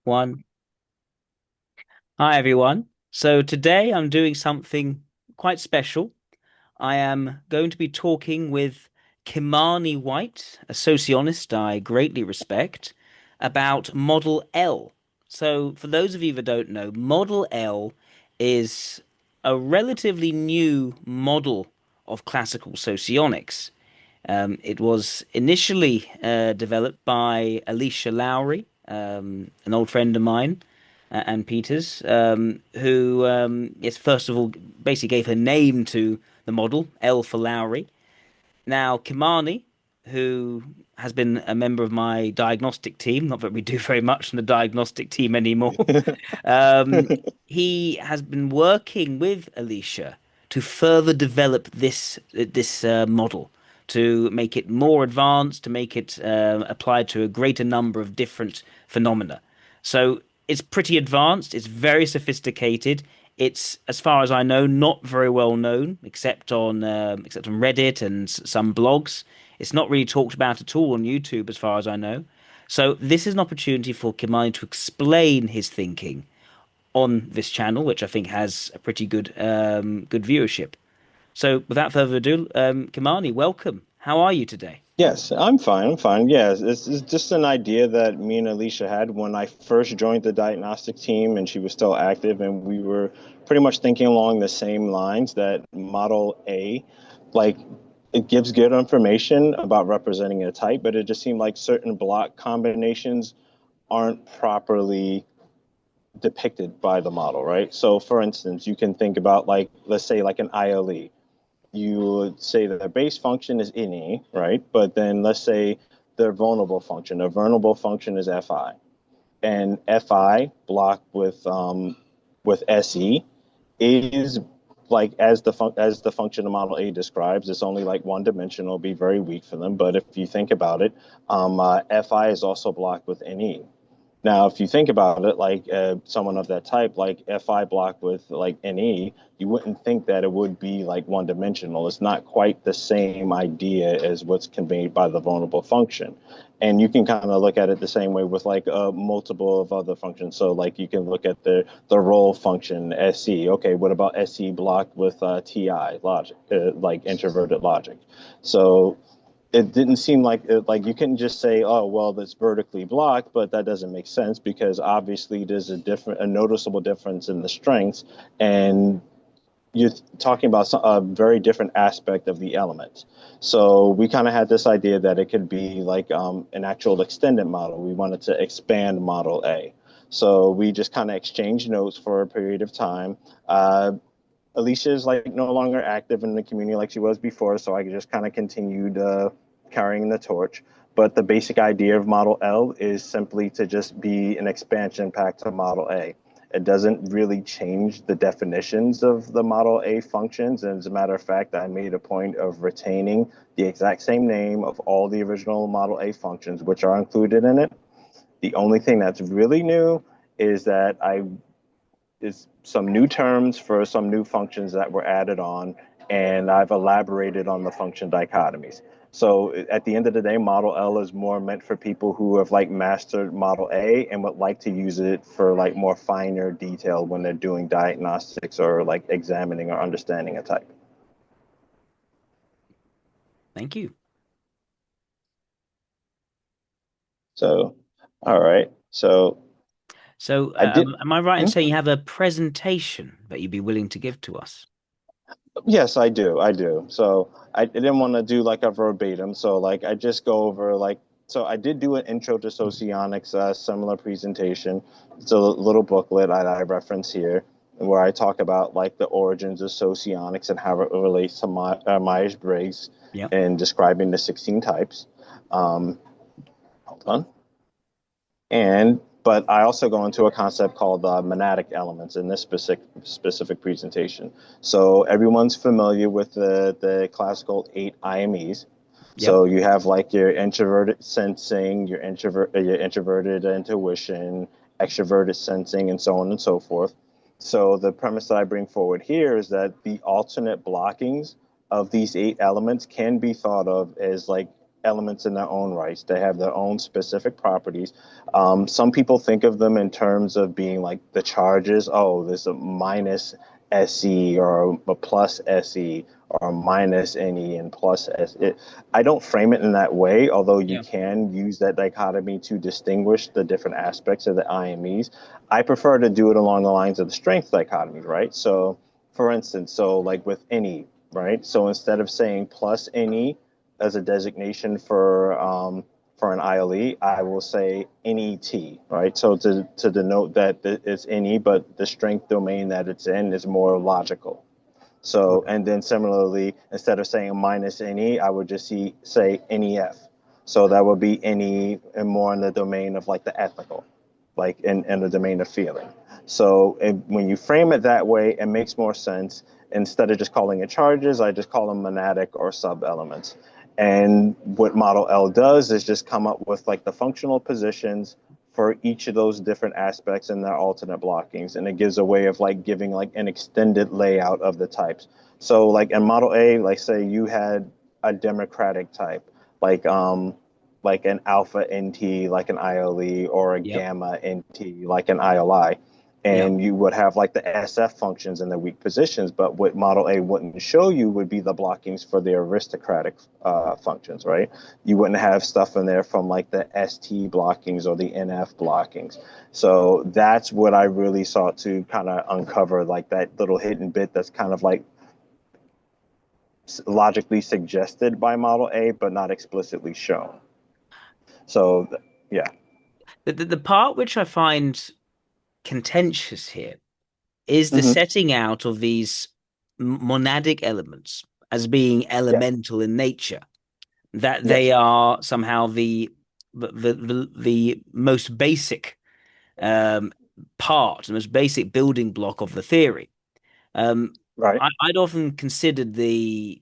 One. Hi, everyone. So today I'm doing something quite special. I am going to be talking with Kimani White, a sociologist I greatly respect, about Model L. So, for those of you that don't know, Model L is a relatively new model of classical socionics. It was initially developed by Alicia Lowry, an old friend of mine, and Peter's, who, yes, first of all, basically gave her name to the model, L for Lowry. Now, Kimani, who has been a member of my diagnostic team, not that we do very much in the diagnostic team anymore, um, he has been working with Alicia to further develop this model, to make it more advanced, to make it applied to a greater number of different phenomena. So it's pretty advanced. It's very sophisticated. It's, as far as I know, not very well known, except on Reddit and some blogs. It's not really talked about at all on YouTube, as far as I know. So this is an opportunity for Kimani to explain his thinking on this channel, which I think has a pretty good viewership. So without further ado, Kimani, welcome. How are you today? Yes, I'm fine. I'm fine. Yes, it's just an idea that me and Alicia had when I first joined the diagnostic team and she was still active, and we were pretty much thinking along the same lines that Model A, like, it gives good information about representing a type, but it just seemed like certain block combinations aren't properly depicted by the model, right? So, for instance, you can think about, like, let's say like an ILE. You would say that their base function is ini, right? But then let's say their vulnerable function. Their vulnerable function is fi, and fi blocked with se is like as the function of model A describes. It's only like one dimensional, be very weak for them. But if you think about it, fi is also blocked with ne. Now, if you think about it, like someone of that type, like FI block with like NE, you wouldn't think that it would be like one dimensional. It's not quite the same idea as what's conveyed by the vulnerable function. And you can kind of look at it the same way with like multiple of other functions. So like you can look at the role function SC. Okay, what about SC blocked with TI logic, like introverted logic? So it didn't seem like you couldn't just say, oh well, that's vertically blocked, but that doesn't make sense because obviously there's a noticeable difference in the strengths, and you're talking about a very different aspect of the element. So we kind of had this idea that it could be like an actual extended model. We wanted to expand Model A. So we just kind of exchanged notes for a period of time. Alicia is like no longer active in the community like she was before, so I just kind of continued carrying the torch. But the basic idea of Model L is simply to just be an expansion pack to Model A. It doesn't really change the definitions of the Model A functions. And as a matter of fact, I made a point of retaining the exact same name of all the original Model A functions, which are included in it. The only thing that's really new is that I is some new terms for some new functions that were added on, and I've elaborated on the function dichotomies. So at the end of the day, Model L is more meant for people who have like mastered Model A and would like to use it for like more finer detail when they're doing diagnostics or like examining or understanding a type. Thank you. So, all right. So So, I did. am I right in Hmm? saying you have a presentation that you'd be willing to give to us? Yes, I do. I do. So I didn't want to do like a verbatim. So like I just go over like so I did do an intro to Socionics, similar presentation. It's a little booklet I reference here where I talk about like the origins of Socionics and how it relates to Myers-Briggs Yep. and describing the 16 types. Um, Hold on. And but I also go into a concept called monadic elements in this specific presentation. So everyone's familiar with the classical eight IMEs. Yep. So you have like your introverted sensing, your introverted intuition, extroverted sensing, and so on and so forth. So the premise that I bring forward here is that the alternate blockings of these eight elements can be thought of as like elements in their own rights. They have their own specific properties. Some people think of them in terms of being like the charges. Oh, there's a minus SE or a plus SE or minus NE and plus S. I don't frame it in that way, although you Yeah. can use that dichotomy to distinguish the different aspects of the IMEs. I prefer to do it along the lines of the strength dichotomy, right? So, for instance, so like with NE, right? So instead of saying plus NE as a designation for an ILE, I will say NET, right? So to denote that it's NE, but the strength domain that it's in is more logical. So, Right. and then similarly, instead of saying minus NE, I would just say NEF. So that would be NE and more in the domain of like the ethical, like in the domain of feeling. So when you frame it that way, it makes more sense. Instead of just calling it charges, I just call them monadic or sub elements. And what Model L does is just come up with like the functional positions for each of those different aspects and their alternate blockings. And it gives a way of like giving like an extended layout of the types. So like in Model A, like say you had a democratic type, like like an alpha NT, like an ILE, or a Yep. gamma NT, like an ILI. Yep. And you would have like the SF functions in the weak positions, but what Model A wouldn't show you would be the blockings for the aristocratic functions, right? You wouldn't have stuff in there from like the ST blockings or the NF blockings. So that's what I really sought to kind of uncover, like that little hidden bit that's kind of like logically suggested by Model A, but not explicitly shown. So, yeah. The part which I find contentious here is the Hmm. setting out of these monadic elements as being Yes. elemental in nature, that they Yes. are somehow the most basic um, part, the most basic building block of the theory. Right. I'd often considered the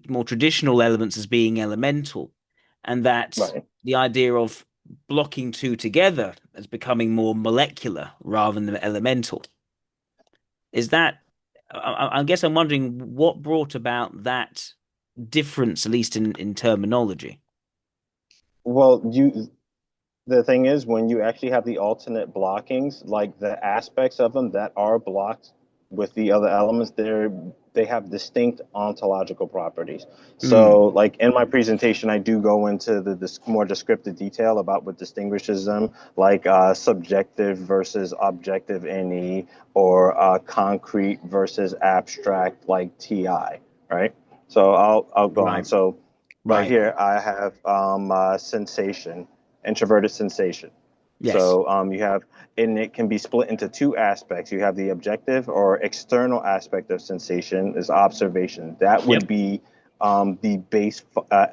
more traditional elements as being elemental, and that Right. the idea of blocking two together as becoming more molecular rather than elemental. Is that, I guess I'm wondering what brought about that difference, at least in terminology. Well, the thing is, when you actually have the alternate blockings, like the aspects of them that are blocked with the other elements, they have distinct ontological properties. Mm, So, like in my presentation, I do go into the this more descriptive detail about what distinguishes them, like subjective versus objective NE, or concrete versus abstract, like TI, right? So I'll go on. right, So right right. here, I have sensation, introverted sensation. Yes. So you have, and it can be split into two aspects. You have the objective or external aspect of sensation is observation. That Yep. would be the base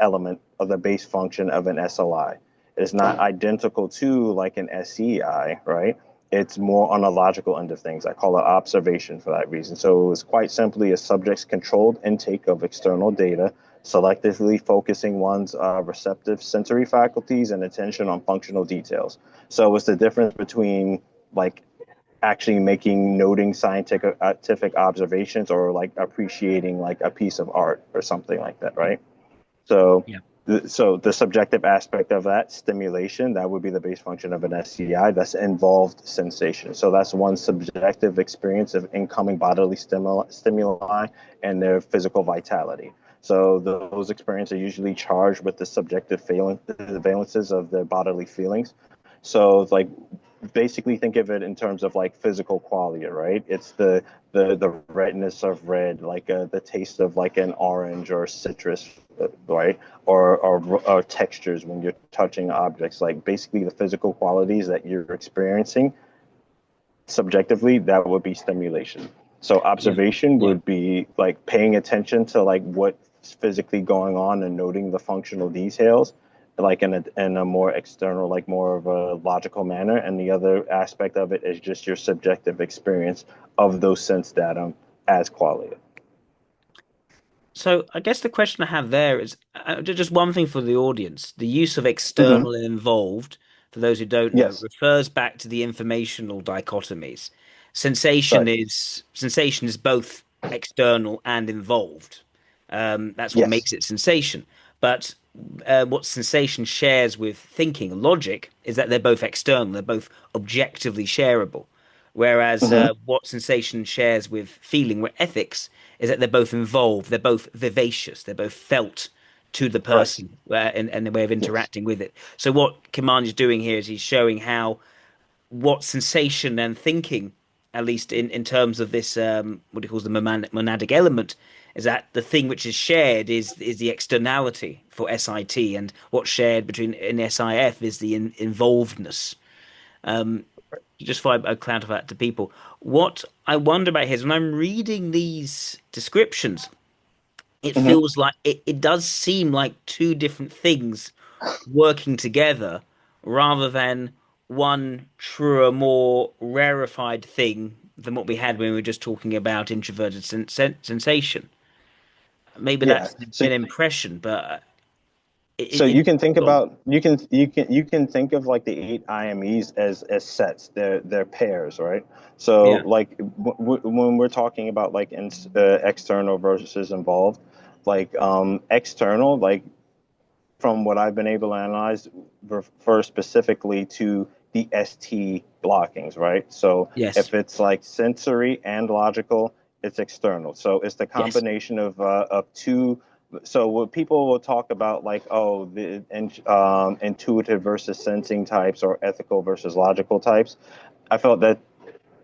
element of the base function of an SLI. It's not identical to like an SEI, right? It's more on a logical end of things. I call it observation for that reason. So it's quite simply a subject's controlled intake of external data, selectively focusing one's receptive sensory faculties and attention on functional details. So it's the difference between like actually noting scientific observations or like appreciating like a piece of art or something like that, right? So, Yeah. so the subjective aspect of that stimulation, that would be the base function of an SCI. That's involved sensation. So that's one subjective experience of incoming bodily stimuli and their physical vitality. So those experiences are usually charged with the subjective valences of the bodily feelings. So it's like basically think of it in terms of like physical qualia, right? It's the redness of red, like the taste of like an orange or citrus, right? Or textures when you're touching objects, like basically the physical qualities that you're experiencing subjectively, that would be stimulation. So Yeah. observation Yeah. would be like paying attention to like what's physically going on and noting the functional details, like in a more external, like more of a logical manner. And the other aspect of it is just your subjective experience of those sense data as qualia. So I guess the question I have there is just one thing for the audience. The use of Hmm. external and involved, for those who don't know, Yes. refers back to the informational dichotomies. Right. Sensation is both external and involved. That's what Yes. makes it sensation. But what sensation shares with thinking, logic, is that they're both external, they're both objectively shareable. Whereas Hmm. what sensation shares with feeling, with ethics, is that they're both involved, they're both vivacious, they're both felt to the Correct. person and the way of Yes. interacting with it. So what Kimani is doing here is he's showing how what sensation and thinking, at least in terms of this, what he calls the monadic element, is that the thing which is shared is the externality for SIT, and what's shared between in SIF is the involvedness. Just for a clarify that to people, what I wonder about here is when I'm reading these descriptions, it Hmm. feels like it does seem like two different things working together rather than one truer, more rarefied thing than what we had when we were just talking about introverted sensation. Maybe Yeah. that's So an impression, but so it you can think go on. about you can think of like the eight IMEs as sets. They're pairs, right? So Yeah. like when we're talking about like external versus involved, like external, like from what I've been able to analyze, refer specifically to the ST blockings, right? So Yes. if it's like sensory and logical, it's external. So it's the Yes. combination of two. So what people will talk about, like, oh, the intuitive versus sensing types or ethical versus logical types. I felt that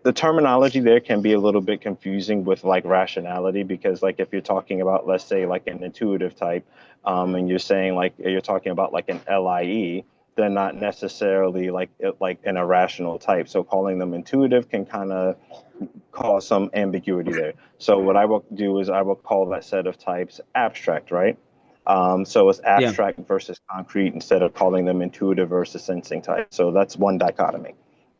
the terminology there can be a little bit confusing with like rationality because like if you're talking about, let's say, like an intuitive type, and you're saying like you're talking about like an LIE, they're not necessarily like an irrational type. So calling them intuitive can kind of cause some ambiguity there. So what I will do is I will call that set of types abstract, right? So it's Yeah. abstract versus concrete instead of calling them intuitive versus sensing type. So that's one dichotomy.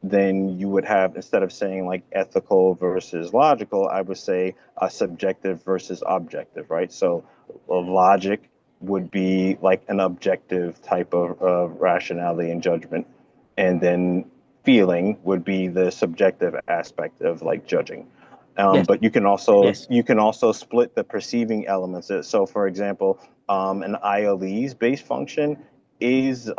Then you would have, instead of saying like ethical versus logical, I would say subjective versus objective, right? So logic would be like an objective type of rationality and judgment, and then feeling would be the subjective aspect of like judging. Yes. But Yes. you can also split the perceiving elements. So, for example, an ILE's base function is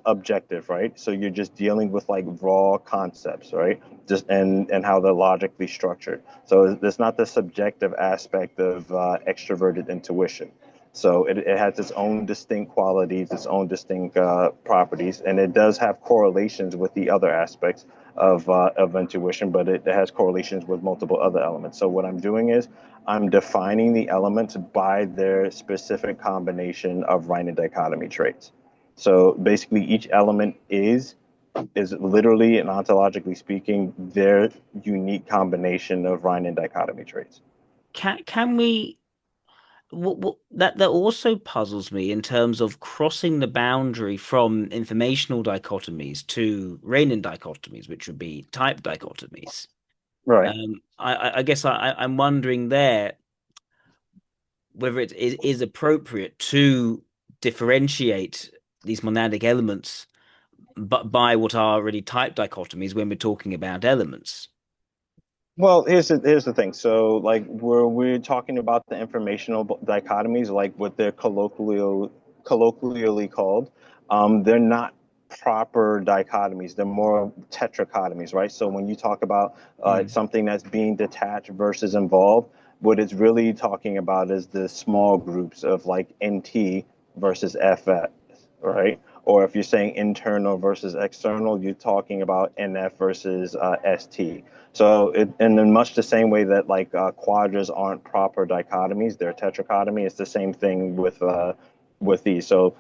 objective, right? So you're just dealing with like raw concepts, right? Just and how they're logically structured. So there's not the subjective aspect of extroverted intuition. So it has its own distinct qualities, its own distinct properties, and it does have correlations with the other aspects of intuition, but it has correlations with multiple other elements. So what I'm doing is I'm defining the elements by their specific combination of Rhine dichotomy traits. So basically, each element is literally and ontologically speaking their unique combination of Rhine dichotomy traits. Can we that also puzzles me in terms of crossing the boundary from informational dichotomies to Reinin dichotomies, which would be type dichotomies. Right. I guess I'm wondering there whether is appropriate to differentiate these monadic elements, but by what are really type dichotomies when we're talking about elements. Well, here's the thing. So, like, we're talking about the informational dichotomies, like what they're colloquially called. They're not proper dichotomies. They're more tetrachotomies, right? So when you talk about Mm. something that's being detached versus involved, what it's really talking about is the small groups of like NT versus FS, right? Or if you're saying internal versus external, you're talking about NF versus ST. So, and in much the same way that like quadras aren't proper dichotomies, they're tetrachotomy. It's the same thing with these. So,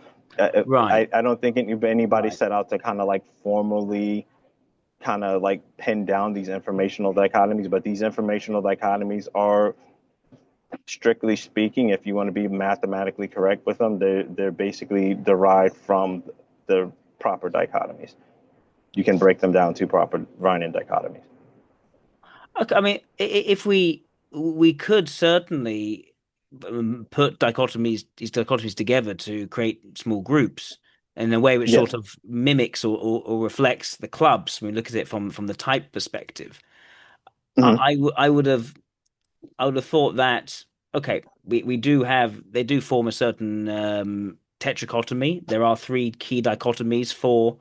Right, I don't think anybody right. set out to kind of like formally kind of like pin down these informational dichotomies, but these informational dichotomies are, strictly speaking, if you want to be mathematically correct with them, they're basically derived from the proper dichotomies. You can break them down to proper Riemann dichotomies. Okay, I mean, if we could certainly put these dichotomies together to create small groups in a way which sort Yes. of mimics or reflects the clubs. When we look at it from the type perspective, Hmm. I would have thought that okay, we do have they do form a certain tetrachotomy. There are three key dichotomies for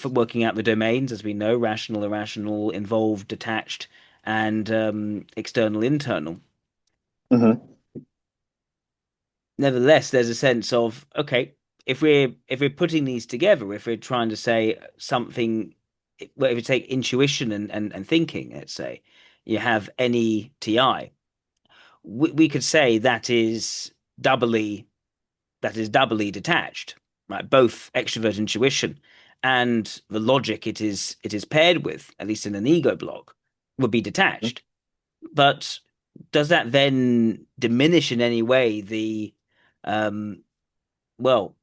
working out the domains, as we know, rational, irrational, involved, detached, and external, internal. Hmm. Nevertheless, there's a sense of, okay, if we're putting these together, if we're trying to say something, well, if you take intuition and thinking, let's say, you have NETI, we could say that is doubly detached, right? Both extrovert intuition and the logic it is paired with, at least in an ego block, would be detached. But does that then diminish in any way um, well,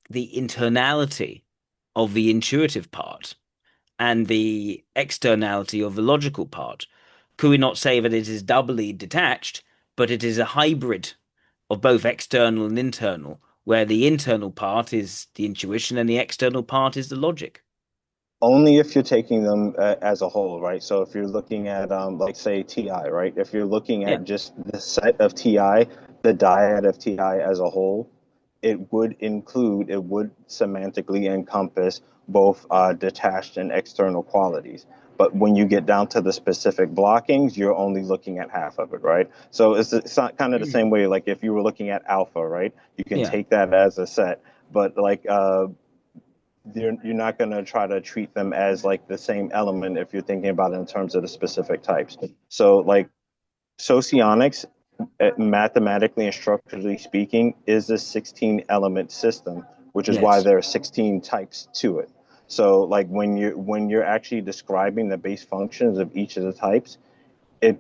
the internality of the intuitive part and the externality of the logical part? Could we not say that it is doubly detached, but it is a hybrid of both external and internal, where the internal part is the intuition and the external part is the logic? Only if you're taking them as a whole, right? So if you're looking at, like, say, TI, right? If you're looking Yeah. at just the set of TI, the dyad of TI as a whole, it would semantically encompass both detached and external qualities. But when you get down to the specific blockings, you're only looking at half of it, right? So it's not kind of the Mm. same way, like if you were looking at alpha, right? You can Yeah. take that as a set, but like you're not going to try to treat them as like the same element if you're thinking about it in terms of the specific types. So like Socionics, mathematically and structurally speaking, is a 16 element system, which is why Yes. there are 16 types to it. So like when you're actually describing the base functions of each of the types, it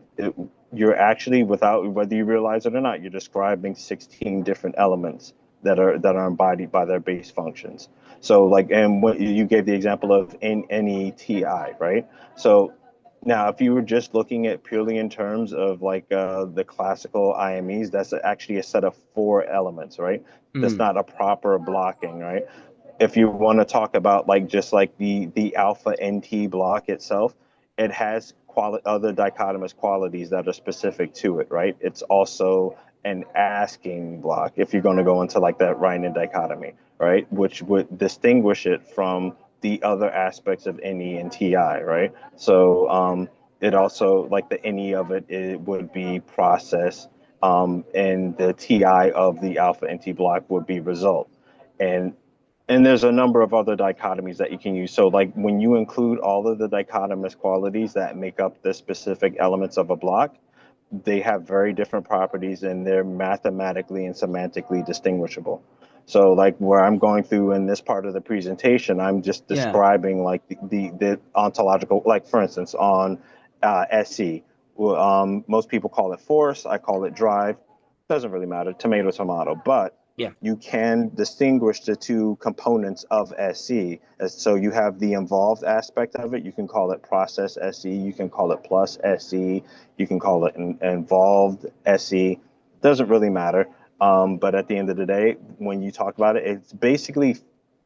you're actually, without whether you realize it or not, you're describing 16 different elements that are embodied by their base functions. So like, and what you gave the example of NETI, right? So now if you were just looking at purely in terms of like the classical IMEs, that's actually a set of four elements, right? That's Mm. not a proper blocking, right? If you want to talk about like just like the alpha NT block itself, it has other dichotomous qualities that are specific to it, right? It's also an asking block if you're going to go into like that Riemann dichotomy, right? Which would distinguish it from the other aspects of NE and TI, right? So it also, like the NE of it, it would be process, and the TI of the alpha NT block would be result. And there's a number of other dichotomies that you can use. So, like when you include all of the dichotomous qualities that make up the specific elements of a block, they have very different properties and they're mathematically and semantically distinguishable. So, like where I'm going through in this part of the presentation, I'm just Yeah. describing like the ontological, like for instance, on SC. Well, most people call it force. I call it drive. Doesn't really matter, tomato, tomato. But Yeah. you can distinguish the two components of SC. So you have the involved aspect of it. You can call it process SC. You can call it plus SC. You can call it involved SC. Doesn't really matter. But at the end of the day, when you talk about it, it's basically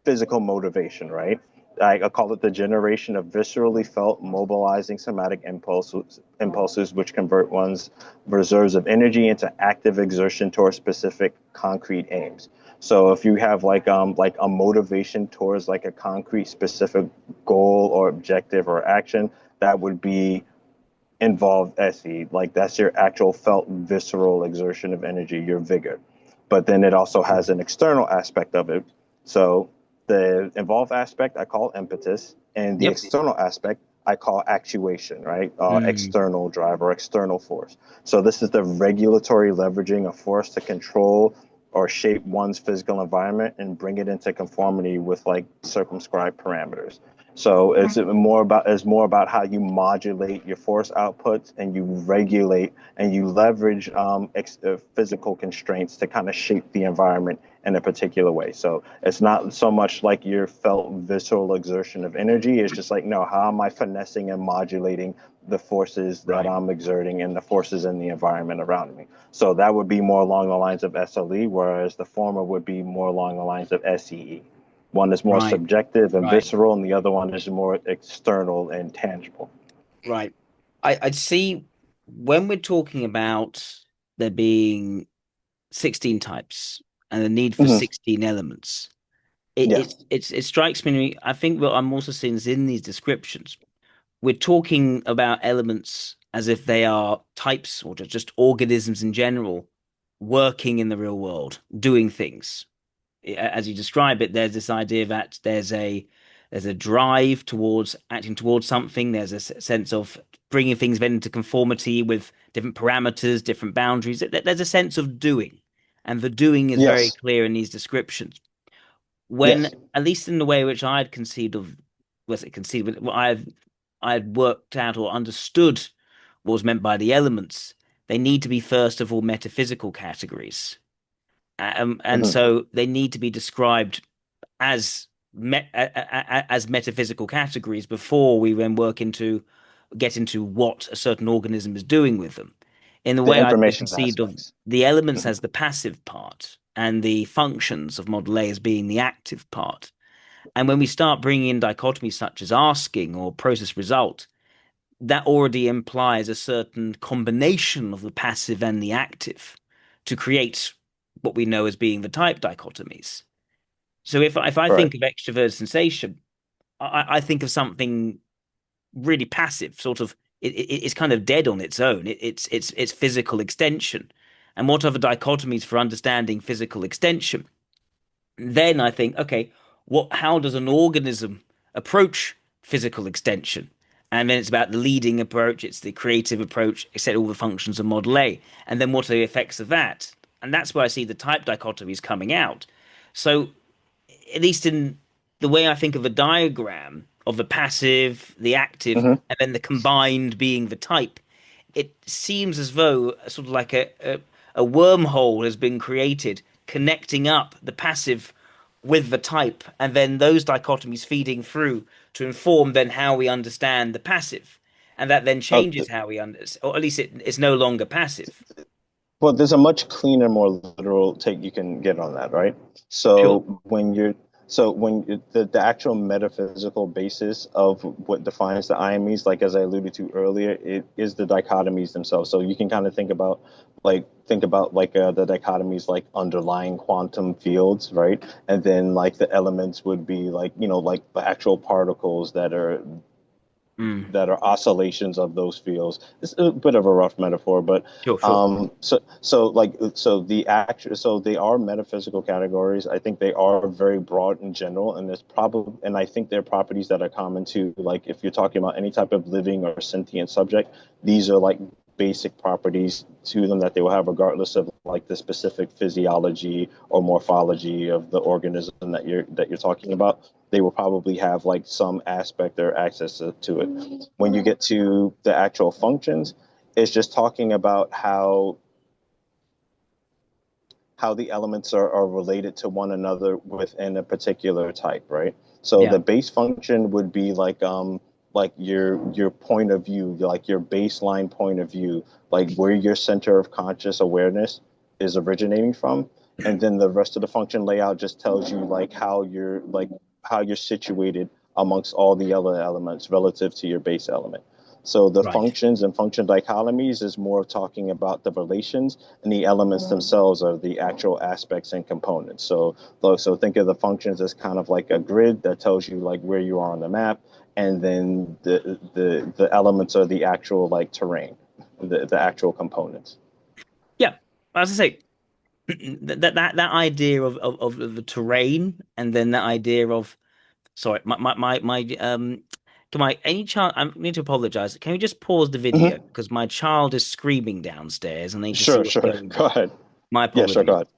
physical motivation, right? I call it the generation of viscerally felt mobilizing somatic impulses which convert one's reserves of energy into active exertion towards specific concrete aims. So if you have like a motivation towards like a concrete specific goal or objective or action, that would be involved SE. Like that's your actual felt visceral exertion of energy, your vigor. But then it also has Mm. an external aspect of it. So the involved aspect I call impetus, and the Yep. external aspect I call actuation, right? Mm. External drive or external force. So this is the regulatory leveraging of force to control or shape one's physical environment and bring it into conformity with like circumscribed parameters. So it's more about how you modulate your force outputs and you regulate and you leverage physical constraints to kind of shape the environment in a particular way. So it's not so much like your felt visceral exertion of energy. It's just like, no, how am I finessing and modulating the forces that Right. I'm exerting and the forces in the environment around me? So that would be more along the lines of SLE, whereas the former would be more along the lines of SEE. One is more Right. subjective and Right. visceral, and the other one is more external and tangible. Right. I'd see when we're talking about there being 16 types, and the need for Hmm. 16 elements. It Yeah. it strikes me. I think what I'm also seeing is in these descriptions, we're talking about elements as if they are types or just organisms in general working in the real world, doing things. As you describe it, there's this idea that there's a drive towards acting towards something. There's a sense of bringing things then into conformity with different parameters, different boundaries. There's a sense of doing, and the doing is very Yes. clear in these descriptions. When, Yes. at least in the way which I'd conceived of, was it conceived, but what I'd worked out or understood what was meant by the elements, they need to be first of all metaphysical categories. And Hmm. so they need to be described as as metaphysical categories before we then get into what a certain organism is doing with them. In the The way I information conceived of aspects. the elements Hmm. as the passive part and the functions of Model A as being the active part. And when we start bringing in dichotomies such as asking or process result, that already implies a certain combination of the passive and the active to create what we know as being the type dichotomies. So if I Right. think of extrovert sensation, I think of something really passive, sort of it's kind of dead on its own. It's physical extension. And what are the dichotomies for understanding physical extension? Then I think, okay, what how does an organism approach physical extension? And then it's about the leading approach, it's the creative approach, etc. All the functions of Model A. And then what are the effects of that? And that's where I see the type dichotomies coming out. So at least in the way I think of a diagram of the passive, the active, Hmm. and then the combined being the type, it seems as though sort of like a wormhole has been created connecting up the passive with the type, and then those dichotomies feeding through to inform then how we understand the passive. And that then Uh, changes how we understand, or at least it's no longer passive. Well, there's a much cleaner, more literal take you can get on that, right? Sure. The actual metaphysical basis of what defines the IMEs, like as I alluded to earlier, it is the dichotomies themselves. So you can kind of think about the dichotomies like underlying quantum fields, right? And then like the elements would be like, like the actual particles Mm. that are oscillations of those fields. It's a bit of a rough metaphor, but Sure, sure. so they are metaphysical categories. I think they are very broad in general, and I think they're properties that are common to, like, if you're talking about any type of living or sentient subject, these are like basic properties to them that they will have regardless of like the specific physiology or morphology of the organism that you're talking about. They will probably have like some aspect or access to it. When you get to the actual functions, it's just talking about how the elements are related to one another within a particular type, right? So Yeah. the base function would be like your point of view, like your baseline point of view, like where your center of conscious awareness is originating from. And then the rest of the function layout just tells you how you're situated amongst all the other elements relative to your base element. So the Right. functions and function dichotomies is more talking about the relations, and the elements themselves are the actual aspects and components. So think of the functions as kind of like a grid that tells you like where you are on the map, and then the elements are the actual like terrain, the actual components. Yeah. As I say, that idea of the terrain and then that idea of sorry my can I any chance I need to apologize, can we just pause the video Hmm. because my child is screaming downstairs and I need to see Sure, what's sure. going on. Go ahead. My Yeah, sure. Go apologies. ahead.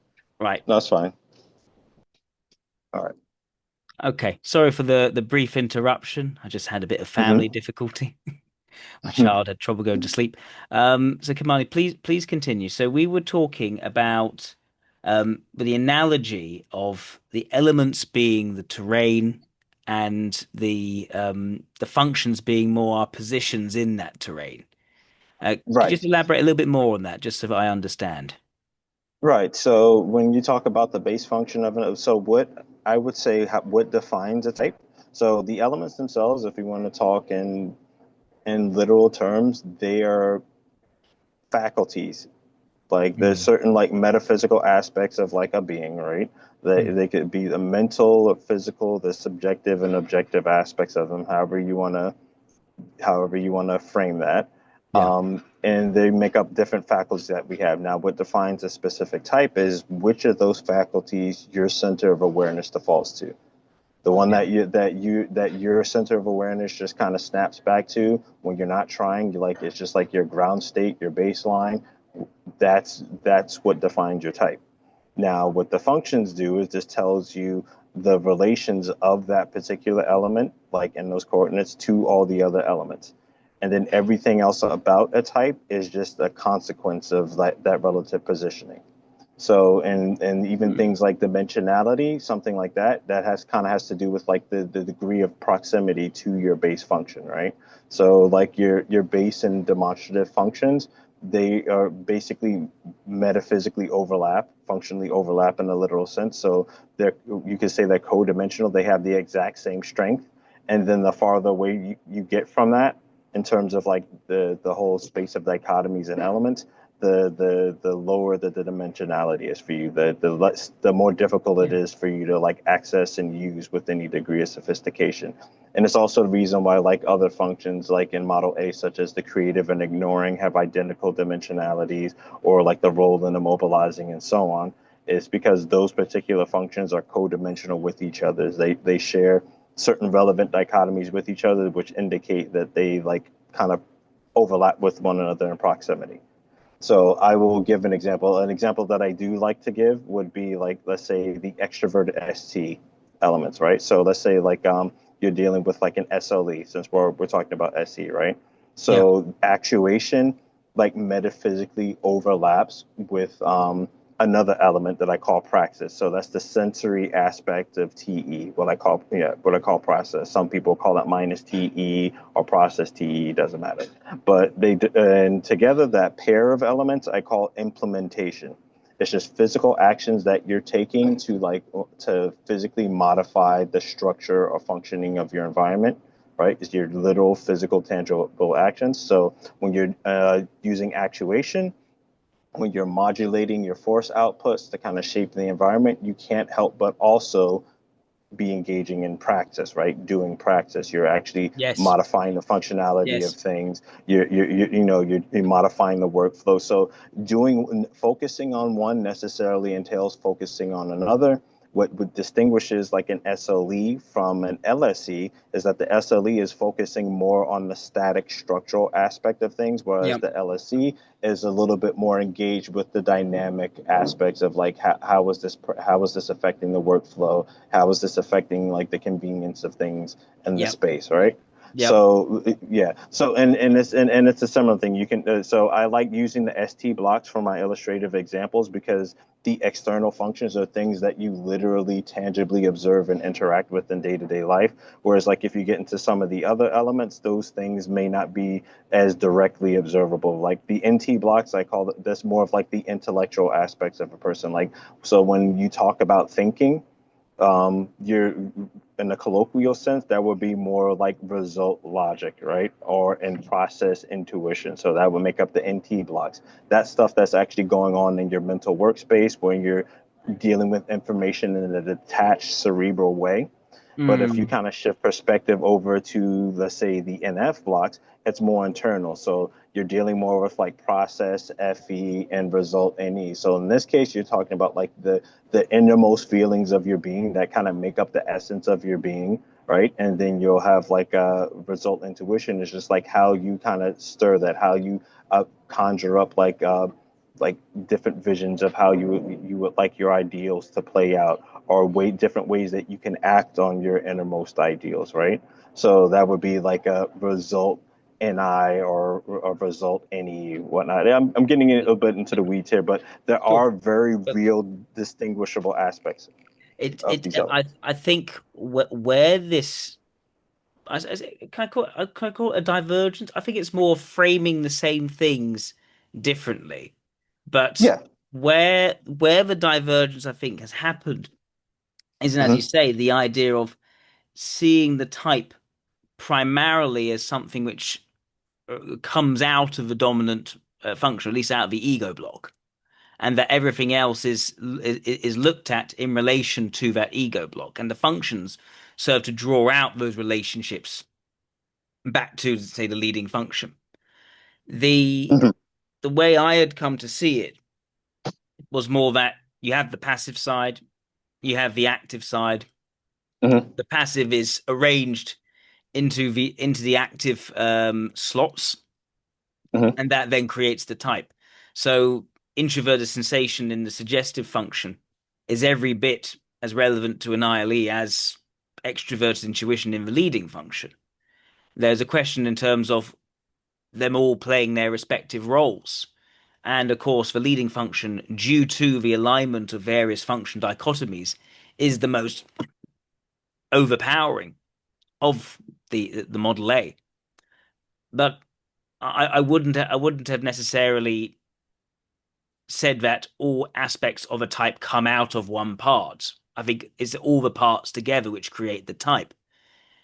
Right. No, that's fine. All right. Okay, sorry for the brief interruption. I just had a bit of family Mm-hmm. difficulty. My child had trouble going to sleep. So Kimani, please continue. So we were talking about the analogy of the elements being the terrain and the functions being more our positions in that terrain. Could you just Right. elaborate a little bit more on that, just so that I understand? Right. So when you talk about the base function of it, so what I would say, what defines a type? So the elements themselves, if you want to talk in literal terms, they are faculties, Like there's Mm. certain like metaphysical aspects of like a being, right? Mm. They could be the mental or physical, the subjective and objective aspects of them, however you want to frame that. Yeah. And they make up different faculties that we have. Now, what defines a specific type is which of those faculties your center of awareness defaults to. The one Yeah. that your center of awareness just kind of snaps back to when you're not trying. You like it's just like your ground state, your baseline. That's what defines your type. Now, what the functions do is this tells you the relations of that particular element, like in those coordinates, to all the other elements. And then everything else about a type is just a consequence of that relative positioning. So, and even Mm. things like dimensionality, something like that, that has to do with like the degree of proximity to your base function, right? So, like your base and demonstrative functions, they are basically metaphysically overlap, functionally overlap in a literal sense. So, they're you could say they're co-dimensional. They have the exact same strength, and then the farther away you get from that, in terms of like the whole space of dichotomies and elements, the lower the dimensionality is for you, the more difficult it Yeah. is for you to like access and use with any degree of sophistication. And it's also the reason why like other functions like in model A, such as the creative and ignoring, have identical dimensionalities, or like the role and immobilizing and so on, is because those particular functions are co-dimensional with each other. They share certain relevant dichotomies with each other, which indicate that they like kind of overlap with one another in proximity. So I will give an example. An example that I do like to give would be like, let's say the extroverted ST elements, right? So let's say like you're dealing with like an SLE, since we're talking about SE, right? Yeah. So actuation like metaphysically overlaps with another element that I call praxis. So that's the sensory aspect of TE, what I call process. Some people call it minus TE or process TE, doesn't matter. But and together that pair of elements I call implementation. It's just physical actions that you're taking to physically modify the structure or functioning of your environment, right? It's your literal physical tangible actions. So when you're using actuation, when you're modulating your force outputs to kind of shape the environment, you can't help but also be engaging in practice, right? Doing practice. You're actually Yes. modifying the functionality of Yes. things. You're modifying the workflow. So focusing on one necessarily entails focusing on another. What distinguishes like an SLE from an LSE is that the SLE is focusing more on the static structural aspect of things, whereas Yeah. the LSE is a little bit more engaged with the dynamic aspects of like how is this affecting the workflow, how is this affecting like the convenience of things in the Yeah. space, right? Yeah. So yeah, so and it's a similar thing. You can so I like using the ST blocks for my illustrative examples because the external functions are things that you literally tangibly observe and interact with in day-to-day life. Whereas like if you get into some of the other elements, those things may not be as directly observable. Like the NT blocks, I call this more of like the intellectual aspects of a person. Like so when you talk about thinking, you're in a colloquial sense that would be more like result logic, right? Or in process intuition. So that would make up the NT blocks. That stuff that's actually going on in your mental workspace when you're dealing with information in a detached cerebral way. But if you Mm. kind of shift perspective over to, let's say, the NF blocks, it's more internal. So you're dealing more with like process, FE, and result NE. So in this case, you're talking about like the innermost feelings of your being that kind of make up the essence of your being, right? And then you'll have like a result intuition is just like how you kind of stir that, how you conjure up like different visions of how you would like your ideals to play out, or different ways that you can act on your innermost ideals, right? So that would be like a result NI or a result NE whatnot. I'm getting a little bit into the weeds here, but there Sure. are very But real distinguishable aspects of these elements. I think where this can I call it a divergence? I think it's more framing the same things differently. But Yeah. where the divergence I think has happened isn't, as you Hmm. say, the idea of seeing the type primarily as something which comes out of the dominant function, at least out of the ego block. and that everything else is looked at in relation to that ego block, and the functions serve to draw out those relationships back to, say, the leading function. The Mhm, the way I had come to see it was more that you have the passive side, you have the active side. mhm, The passive is arranged into the active slots, mhm, and that then creates the type. So introverted sensation in the suggestive function is every bit as relevant to an ILE as extroverted intuition in the leading function. There's a question in terms of them all playing their respective roles. And of course, the leading function, due to the alignment of various function dichotomies, is the most overpowering of the model A. But I wouldn't have necessarily said that all aspects of a type come out of one part. I think it's all the parts together which create the type.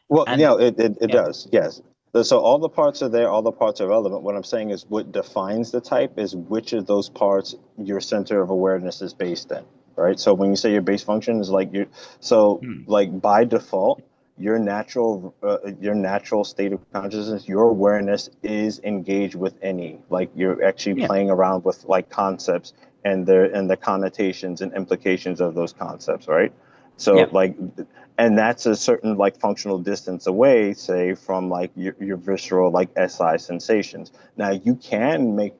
Well, And it yeah, does, yes. So all the parts are there, all the parts are relevant. What I'm saying is what defines the type is which of those parts your center of awareness is based in, right? So when you say your base function is like so hmm, like by default, your natural state of consciousness, your awareness is engaged with any. Like you're actually yeah, playing around with like concepts and the connotations and implications of those concepts, right? So yeah, like and that's a certain like functional distance away, say, from like your visceral like SI sensations. Now you can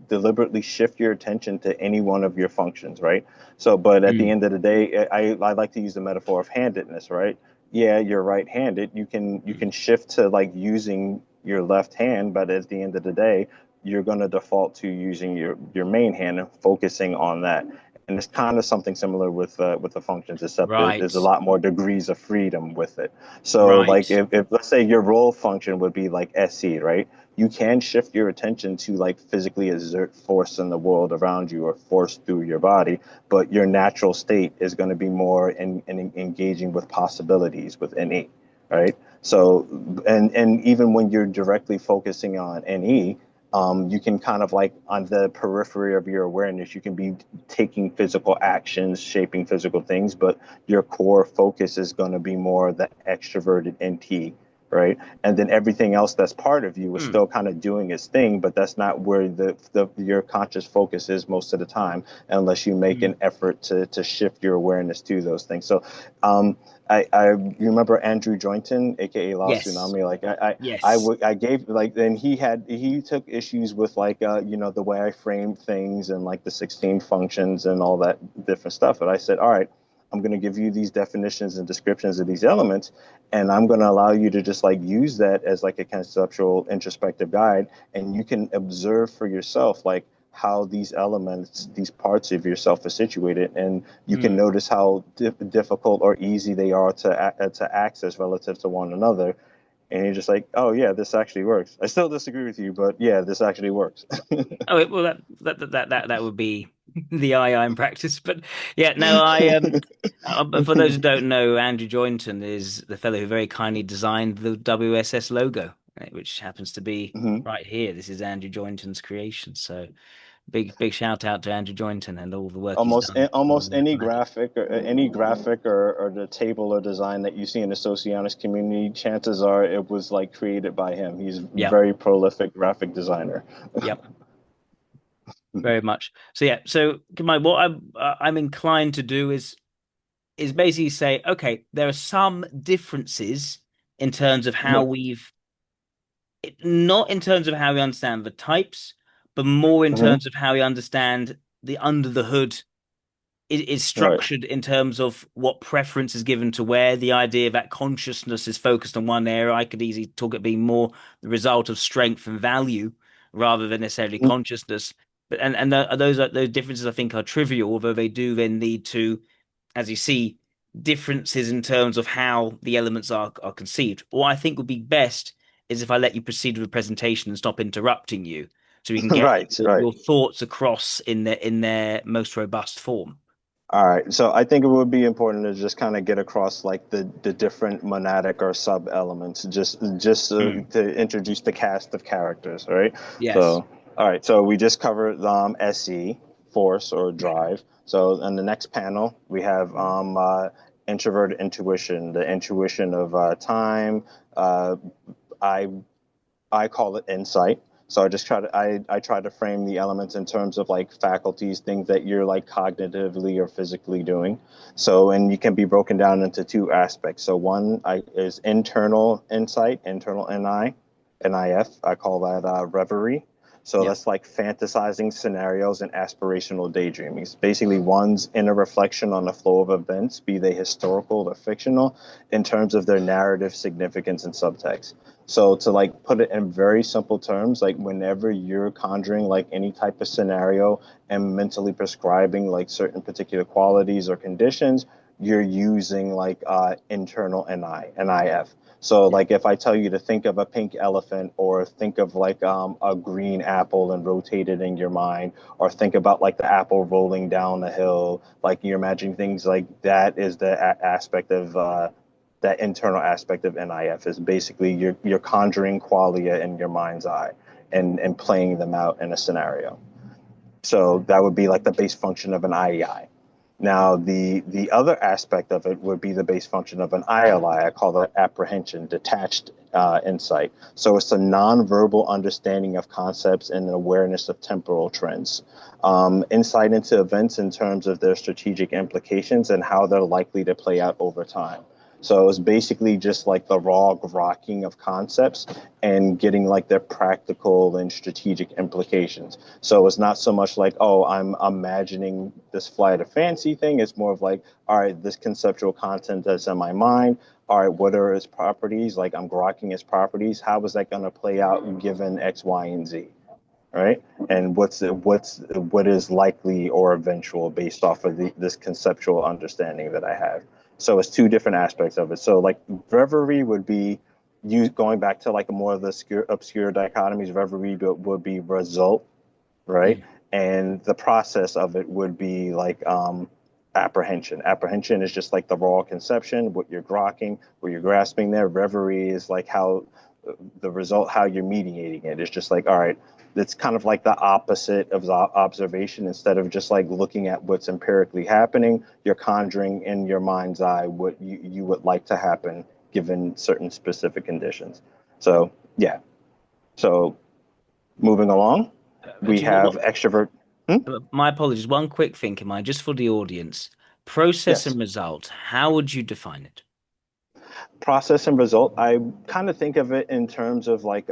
deliberately shift your attention to any one of your functions, right? So, but at the mm, end of the day, I like to use the metaphor of handedness, right? Yeah, you're right-handed. You can shift to like using your left hand, but at the end of the day, you're going to default to using your main hand and focusing on that. And it's kind of something similar with the functions, except there's a right, lot more degrees of freedom with it. So like right, if let's say your role function would be like SC, right? You can shift your attention to like physically exert force in the world around you or force through your body, but your natural state is going to be more in engaging with possibilities with NE, right? So and even when you're directly focusing on NE, you can kind of like on the periphery of your awareness, you can be taking physical actions, shaping physical things, but your core focus is going to be more the extroverted NT, right? And then everything else that's part of you is mm, still kind of doing its thing, but that's not where the your conscious focus is most of the time, unless you make mm, an effort to shift your awareness to those things. So, um, I remember Andrew Joynton, aka Lao yes, Tsunami. Like yes, I gave like, and he took issues with like the way I framed things and like the 16 functions and all that different stuff. And I said, all right, I'm going to give you these definitions and descriptions of these elements, and I'm going to allow you to just like use that as like a conceptual introspective guide, and you can observe for yourself like how these elements, these parts of yourself are situated, and you can mm. notice how difficult or easy they are to access relative to one another. And you're just like, oh yeah, this actually works. I still disagree with you, but yeah, this actually works. Oh, well, that would be the I in practice. But yeah, no, but for those who don't know, Andrew Joynton is the fellow who very kindly designed the WSS logo, which happens to be Mhm. right here. This is Andrew Joynton's creation. So big shout out to Andrew Joynton and all the work he's Almost done almost on Monadic. any graphic or the table or design that you see in the Socionics community, chances are it was like created by him. He's a Yep, very prolific graphic designer. yep, very much. So yeah, so Kimani, what I'm inclined to do is basically say, okay, there are some differences in terms of how we've not in terms of how we understand the types, but more in Hmm. terms of how we understand the under the hood is Right. structured in terms of what preference is given to where the idea that consciousness is focused on one area. I could easily talk it being more the result of strength and value rather than necessarily Mhm. consciousness. But those differences I think are trivial, although they do then lead to, as you see, differences in terms of how the elements are conceived. What I think would be best is if I let you proceed with the presentation and stop interrupting you, so we can get Right. Right. your thoughts across in their most robust form. All right. So I think it would be important to just kind of get across like the different monadic or sub elements, just Mm. to introduce the cast of characters. All right. Yes. So all right. So we just covered SE. force or drive. So on the next panel, we have introverted intuition, the intuition of time. Uh, I I call it insight. So I try to frame the elements in terms of like faculties, things that you're like cognitively or physically doing. So and you can be broken down into two aspects. So is internal insight, internal NIF. I call that reverie. So Yeah. that's like fantasizing scenarios and aspirational daydreaming. It's basically one's inner reflection on the flow of events, be they historical or fictional, in terms of their narrative significance and subtext. So to like put it in very simple terms, like whenever you're conjuring like any type of scenario and mentally prescribing like certain particular qualities or conditions, you're using like internal NIF. So Yeah. like if I tell you to think of a pink elephant or think of like a green apple and rotate it in your mind, or think about like the apple rolling down the hill, like you're imagining things like that is the aspect of that internal aspect of NIF is basically you're conjuring qualia in your mind's eye and playing them out in a scenario. So that would be like the base function of an IEI. Now, the other aspect of it would be the base function of an ILI. I call that apprehension, detached insight. So it's a nonverbal understanding of concepts and awareness of temporal trends. Insight into events in terms of their strategic implications and how they're likely to play out over time. So it's basically just like the raw grokking of concepts and getting like their practical and strategic implications. So it's not so much like, oh, I'm imagining this flight of fancy thing. It's more of like, all right, this conceptual content that's in my mind. All right, what are its properties? Like I'm grokking its properties. How is that going to play out given X, Y, and Z? Right? And what is likely or eventual based off of this conceptual understanding that I have. So it's two different aspects of it. So like reverie would be you going back to like more of the obscure dichotomies. Reverie would be result, right? Mm. And the process of it would be like apprehension. Apprehension is just like the raw conception, what you're grokking, what you're grasping there. Reverie is like how the result, how you're mediating it. It's just like, all right, it's kind of like the opposite of the observation. Instead of just like looking at what's empirically happening, you're conjuring in your mind's eye what you would like to happen given certain specific conditions. So, yeah. So, moving along, we Do you know have what? extrovert. Hmm? My apologies. One quick thing, Kimani, just for the audience. Process Yes. and result. How would you define it? Process and result. I kind of think of it in terms of like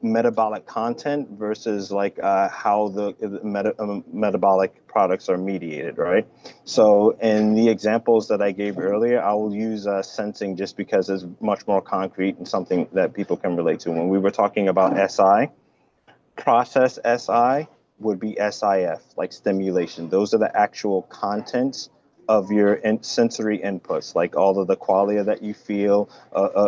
metabolic content versus like how the metabolic products are mediated, right? So in the examples that I gave earlier, I will use sensing just because it's much more concrete and something that people can relate to. When we were talking about SI, process SI would be SIF, like stimulation. Those are the actual contents of your sensory inputs, like all of the qualia that you feel,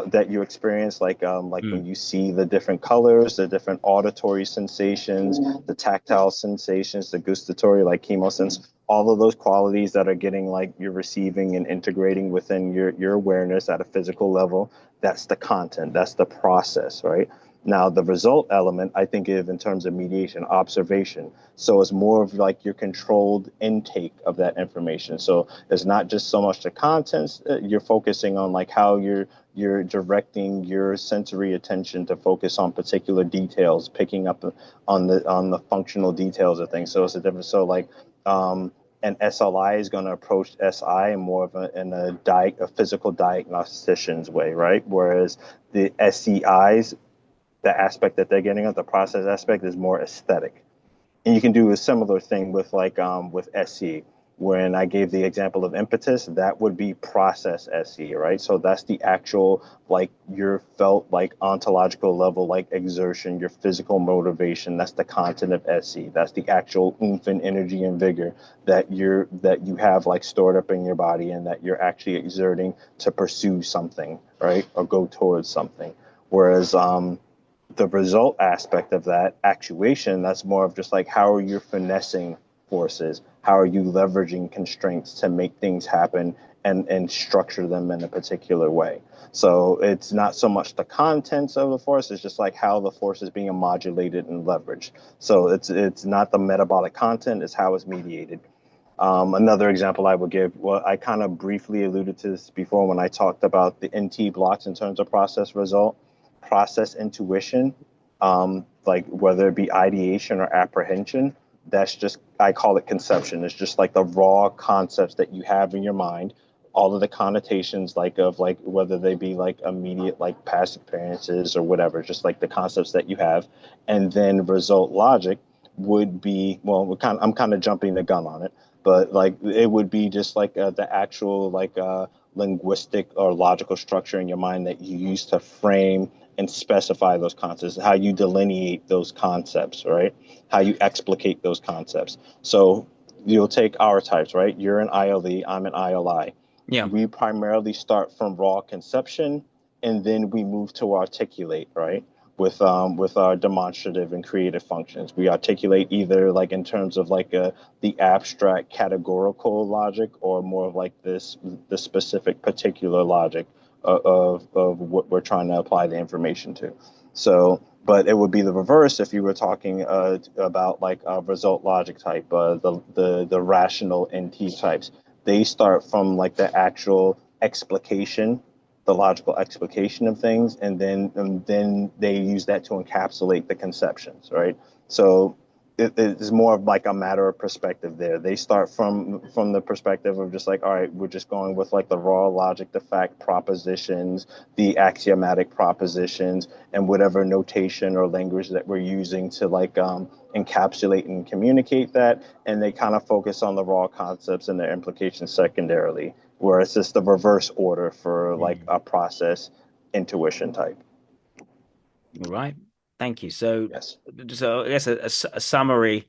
that you experience, like when Mm. you see the different colors, the different auditory sensations, the tactile sensations, the gustatory, like chemosense, all of those qualities that are getting like you're receiving and integrating within your awareness at a physical level. That's the content. That's the process, right? Now, the result element, I think of in terms of mediation, observation. So it's more of like your controlled intake of that information. So it's not just so much the contents. You're focusing on like how you're directing your sensory attention to focus on particular details, picking up on the functional details of things. So it's a different. So like an SLI is going to approach SI in more of a physical diagnostician's way, right? Whereas the SCIs, the aspect that they're getting at, the process aspect, is more aesthetic. And you can do a similar thing with like with SC. When I gave the example of impetus, that would be process SC, right? So that's the actual like your felt like ontological level, like exertion, your physical motivation. That's the content of SC. That's the actual oomph and energy and vigor that you have like stored up in your body and that you're actually exerting to pursue something, right? Or go towards something. Whereas the result aspect of that actuation, that's more of just like how are you finessing forces, how are you leveraging constraints to make things happen and structure them in a particular way. So it's not so much the contents of the force, it's just like how the force is being modulated and leveraged. So it's not the metabolic content, it's how it's mediated. Another example I would give, well, I kind of briefly alluded to this before when I talked about the NT blocks in terms of process result, process intuition, like whether it be ideation or apprehension. That's just, I call it conception. It's just like the raw concepts that you have in your mind, all of the connotations like of like whether they be like immediate like past experiences or whatever, just like the concepts that you have. And then result logic would be, well, I'm kind of jumping the gun on it, but like it would be just like the actual like linguistic or logical structure in your mind that you use to frame and specify those concepts, how you delineate those concepts, right? How you explicate those concepts. So you'll take our types, right? You're an ILE, I'm an ILI. Yeah. We primarily start from raw conception and then we move to articulate, right? With our demonstrative and creative functions. We articulate either like in terms of like the abstract categorical logic or more of like this the specific particular logic of what we're trying to apply the information to. So, but it would be the reverse if you were talking about like a result logic type, the rational NT types. They start from like the actual explication, the logical explication of things, and then they use that to encapsulate the conceptions, right? So it's more of like a matter of perspective there. They start from the perspective of just like, all right, we're just going with like the raw logic, the fact propositions, the axiomatic propositions, and whatever notation or language that we're using to like encapsulate and communicate that. And they kind of focus on the raw concepts and their implications secondarily, where it's just the reverse order for like Mm. a process intuition type. All right. Thank you. So, Yes. so I guess a summary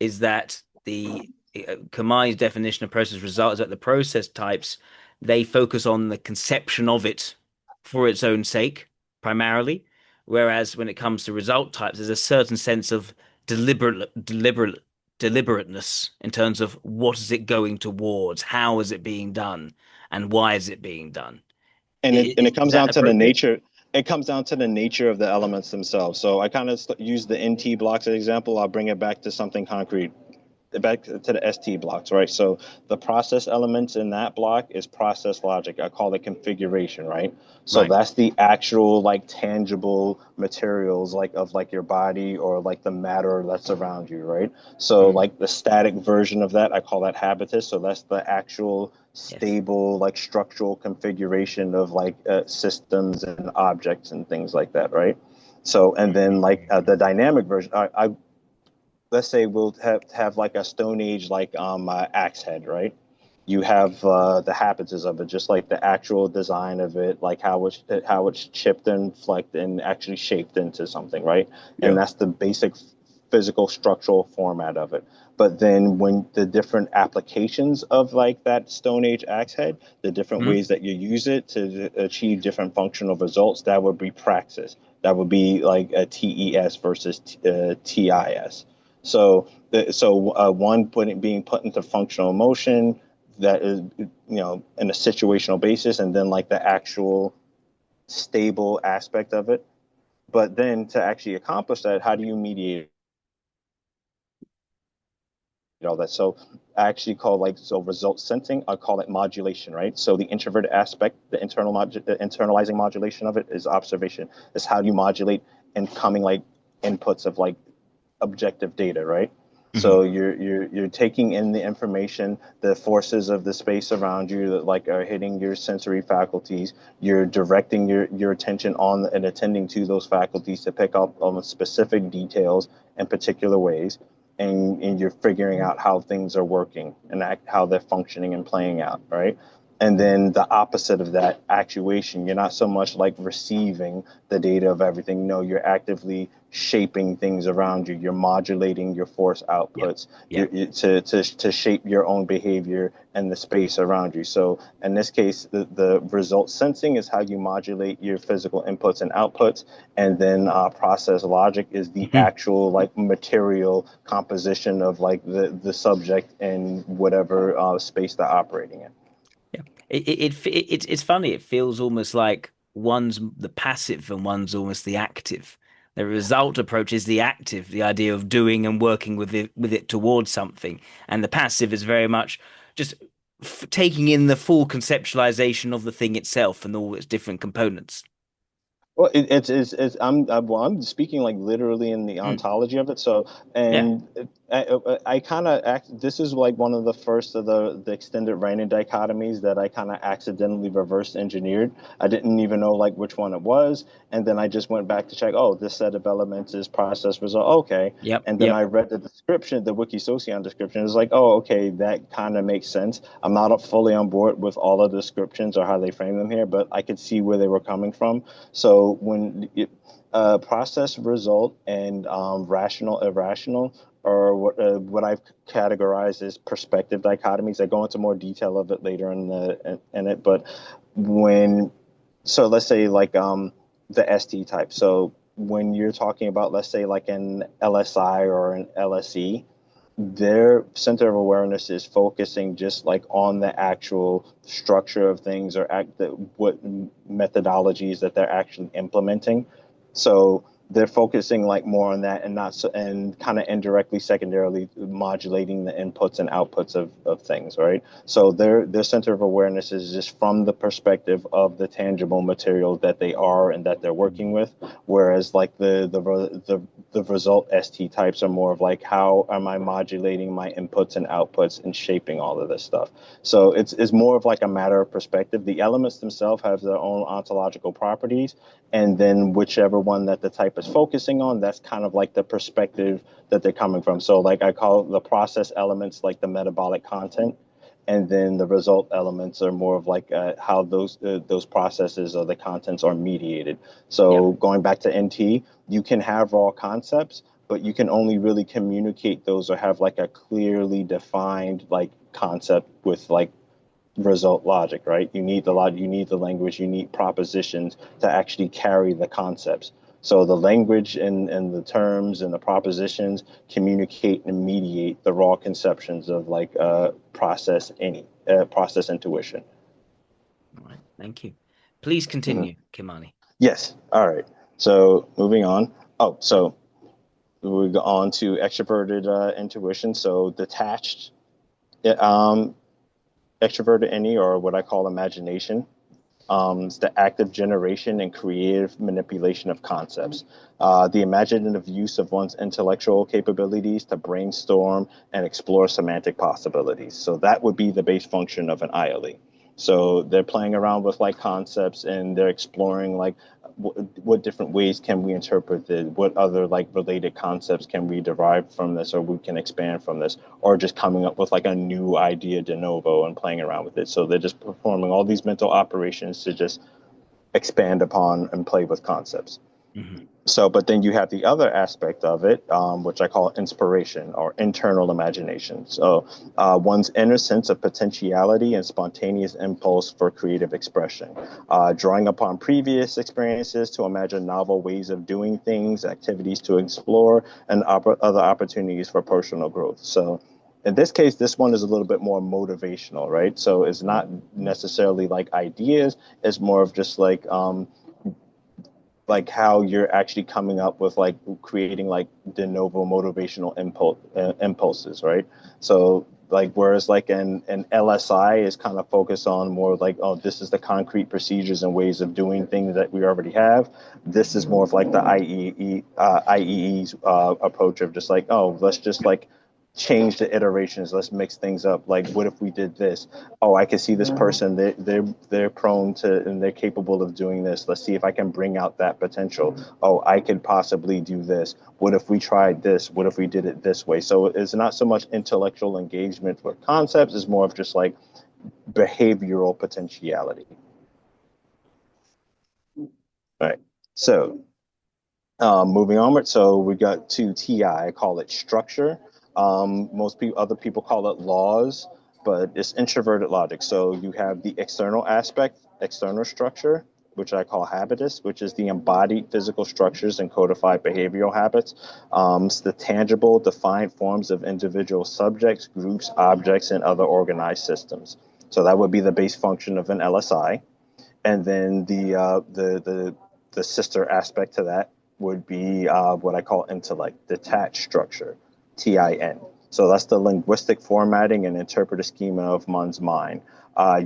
is that the Kamai's definition of process result is that the process types they focus on the conception of it for its own sake primarily, whereas when it comes to result types, there's a certain sense of deliberateness in terms of what is it going towards, how is it being done, and why is it being done. And it Is comes that down to the appropriate? nature. It comes down to the nature of the elements themselves. So I kind of use the NT blocks as an example. I'll bring it back to something concrete, back to the ST blocks, right? So the process elements in that block is process logic. I call it configuration, right? So Right. that's the actual like tangible materials like of like your body or like the matter that's around you, right? So Mm. like the static version of that, I call that habitus. So that's the actual Yes. stable like structural configuration of like systems and objects and things like that, right? So and then like the dynamic version, let's say we'll have like a Stone Age like axe head, right? You have the habits of it, just like the actual design of it, like how it's chipped and flecked and actually shaped into something, right? And Yeah. that's the basic physical structural format of it. But then when the different applications of like that Stone Age axe head, the different Mhm. ways that you use it to achieve different functional results, that would be praxis. That would be like a TES versus TIS. So, one being put into functional motion that is, in a situational basis, and then like the actual stable aspect of it. But then to actually accomplish that, how do you mediate all that? So I actually call like so result sensing. I call it modulation, right? So the introverted aspect, the internalizing modulation of it is observation. Is how do you modulate incoming like inputs of like objective data, right? Mhm. So you're taking in the information, the forces of the space around you that like are hitting your sensory faculties. You're directing your attention on and attending to those faculties to pick up on specific details in particular ways, and you're figuring out how things are working and how they're functioning and playing out, right? And then the opposite of that, actuation. You're not so much like receiving the data of everything. No, you're actively shaping things around you. You're modulating your force Yeah. outputs Yeah. to shape your own behavior and the space around you. So in this case, the result sensing is how you modulate your physical inputs and outputs. And then process logic is the Mhm. actual like material composition of like the subject in whatever space they're operating in. Yeah. It's funny. It feels almost like one's the passive and one's almost the active. The result approach is the active, the idea of doing and working with it towards something, and the passive is very much just f taking in the full conceptualization of the thing itself and all its different components. Well, it's well, I'm speaking like literally in the Mm. ontology of it. So, Yeah. and I kind of act. This is like one of the first of the extended random dichotomies that I kind of accidentally reverse engineered. I didn't even know like which one it was, and then I just went back to check. Oh, this set of elements is process result. Okay, Yep. and then Yep. I read the description, the Wiki Socion description. It's like, oh, okay, that kind of makes sense. I'm not fully on board with all of the descriptions or how they frame them here, but I could see where they were coming from. So when process result and rational irrational are what I've categorized as perspective dichotomies. I go into more detail of it later in it, but when so let's say like the ST type. So when you're talking about let's say like an LSI or an LSE, their center of awareness is focusing just like on the actual structure of things or what methodologies that they're actually implementing. So they're focusing like more on that and not so and kind of indirectly secondarily modulating the inputs and outputs of things, right? So their center of awareness is just from the perspective of the tangible material that they are and that they're working with, whereas like the result ST types are more of like how am I modulating my inputs and outputs and shaping all of this stuff. So it's more of like a matter of perspective. The elements themselves have their own ontological properties, and then whichever one that the type is focusing on, that's kind of like the perspective that they're coming from. So like I call the process elements like the metabolic content, and then the result elements are more of like how those processes or the contents are mediated. Yep. So going back to NT, you can have raw concepts, but you can only really communicate those or have like a clearly defined like concept with like result logic, right? You need the language, you need propositions to actually carry the concepts. So the language and the terms and the propositions communicate and mediate the raw conceptions of like process intuition. All right. Thank you. Please Mhm. continue, Kimani. Yes. All right. So moving on. Oh, so we go on to extroverted intuition. So detached, um, extroverted any or what I call imagination. It's the active generation and creative manipulation of concepts, the imaginative use of one's intellectual capabilities to brainstorm and explore semantic possibilities. So that would be the base function of an ILE. So they're playing around with like concepts and they're exploring like what different ways can we interpret it? What other like related concepts can we derive from this, or we can expand from this, or just coming up with like a new idea de novo and playing around with it. So they're just performing all these mental operations to just expand upon and play with concepts. Hmm. So, but then you have the other aspect of it, which I call inspiration or internal imagination. So, one's inner sense of potentiality and spontaneous impulse for creative expression, drawing upon previous experiences to imagine novel ways of doing things, activities to explore, and other opportunities for personal growth. So, in this case, this one is a little bit more motivational, right? So, it's not necessarily like ideas, it's more of just like how you're actually coming up with like creating like de novo motivational impulses, right? So like whereas like an LSI is kind of focused on more like, oh, this is the concrete procedures and ways of doing things that we already have. This is more of like the IEE's approach of just like, oh, let's just like change the iterations. Let's mix things up. Like, what if we did this? Oh, I can see this person. They're prone to and they're capable of doing this. Let's see if I can bring out that potential. Oh, I could possibly do this. What if we tried this? What if we did it this way? So it's not so much intellectual engagement with concepts. It's more of just like behavioral potentiality. All right. So moving onward, so we got to TI. I call it structure. Most people, other people call it laws, but it's introverted logic. So you have the external aspect, external structure, which I call habitus, which is the embodied physical structures and codified behavioral habits. It's the tangible, defined forms of individual subjects, groups, objects, and other organized systems. So that would be the base function of an LSI. And then the sister aspect to that would be what I call intellect, detached structure, TIN. So that's the linguistic formatting and interpretive schema of one's mind,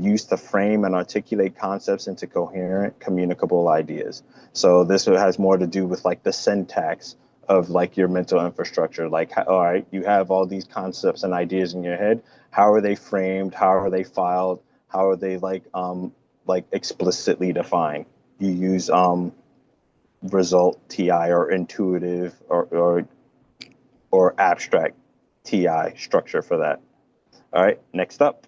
used to frame and articulate concepts into coherent, communicable ideas. So this has more to do with like the syntax of like your mental infrastructure. Like, all right, you have all these concepts and ideas in your head. How are they framed? How are they filed? How are they like explicitly defined? You use result TI or intuitive or abstract TI structure for that. All right, next up,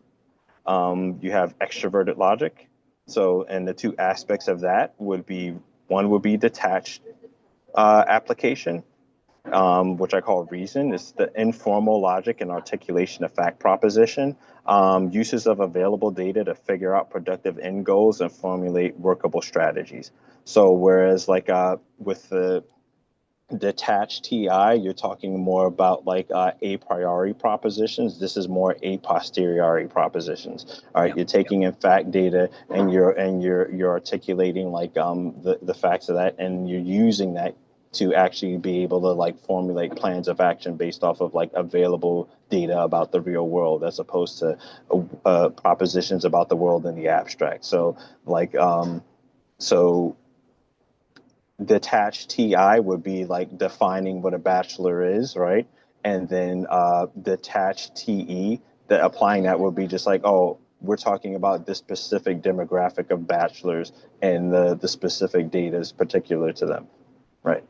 you have extroverted logic. So, and the two aspects of that would be one would be detached application, which I call reason. It's the informal logic and articulation of fact proposition, uses of available data to figure out productive end goals and formulate workable strategies. So, whereas like with the detached TI, you're talking more about like a priori propositions. This is more a posteriori propositions. All right, Yeah. you're taking in fact data and you're articulating like the facts of that, and you're using that to actually be able to like formulate plans of action based off of like available data about the real world as opposed to propositions about the world in the abstract. So like so detached TI would be like defining what a bachelor is, right? And then detached TE, that applying that would be just like, oh, we're talking about this specific demographic of bachelors and the specific data is particular to them, right?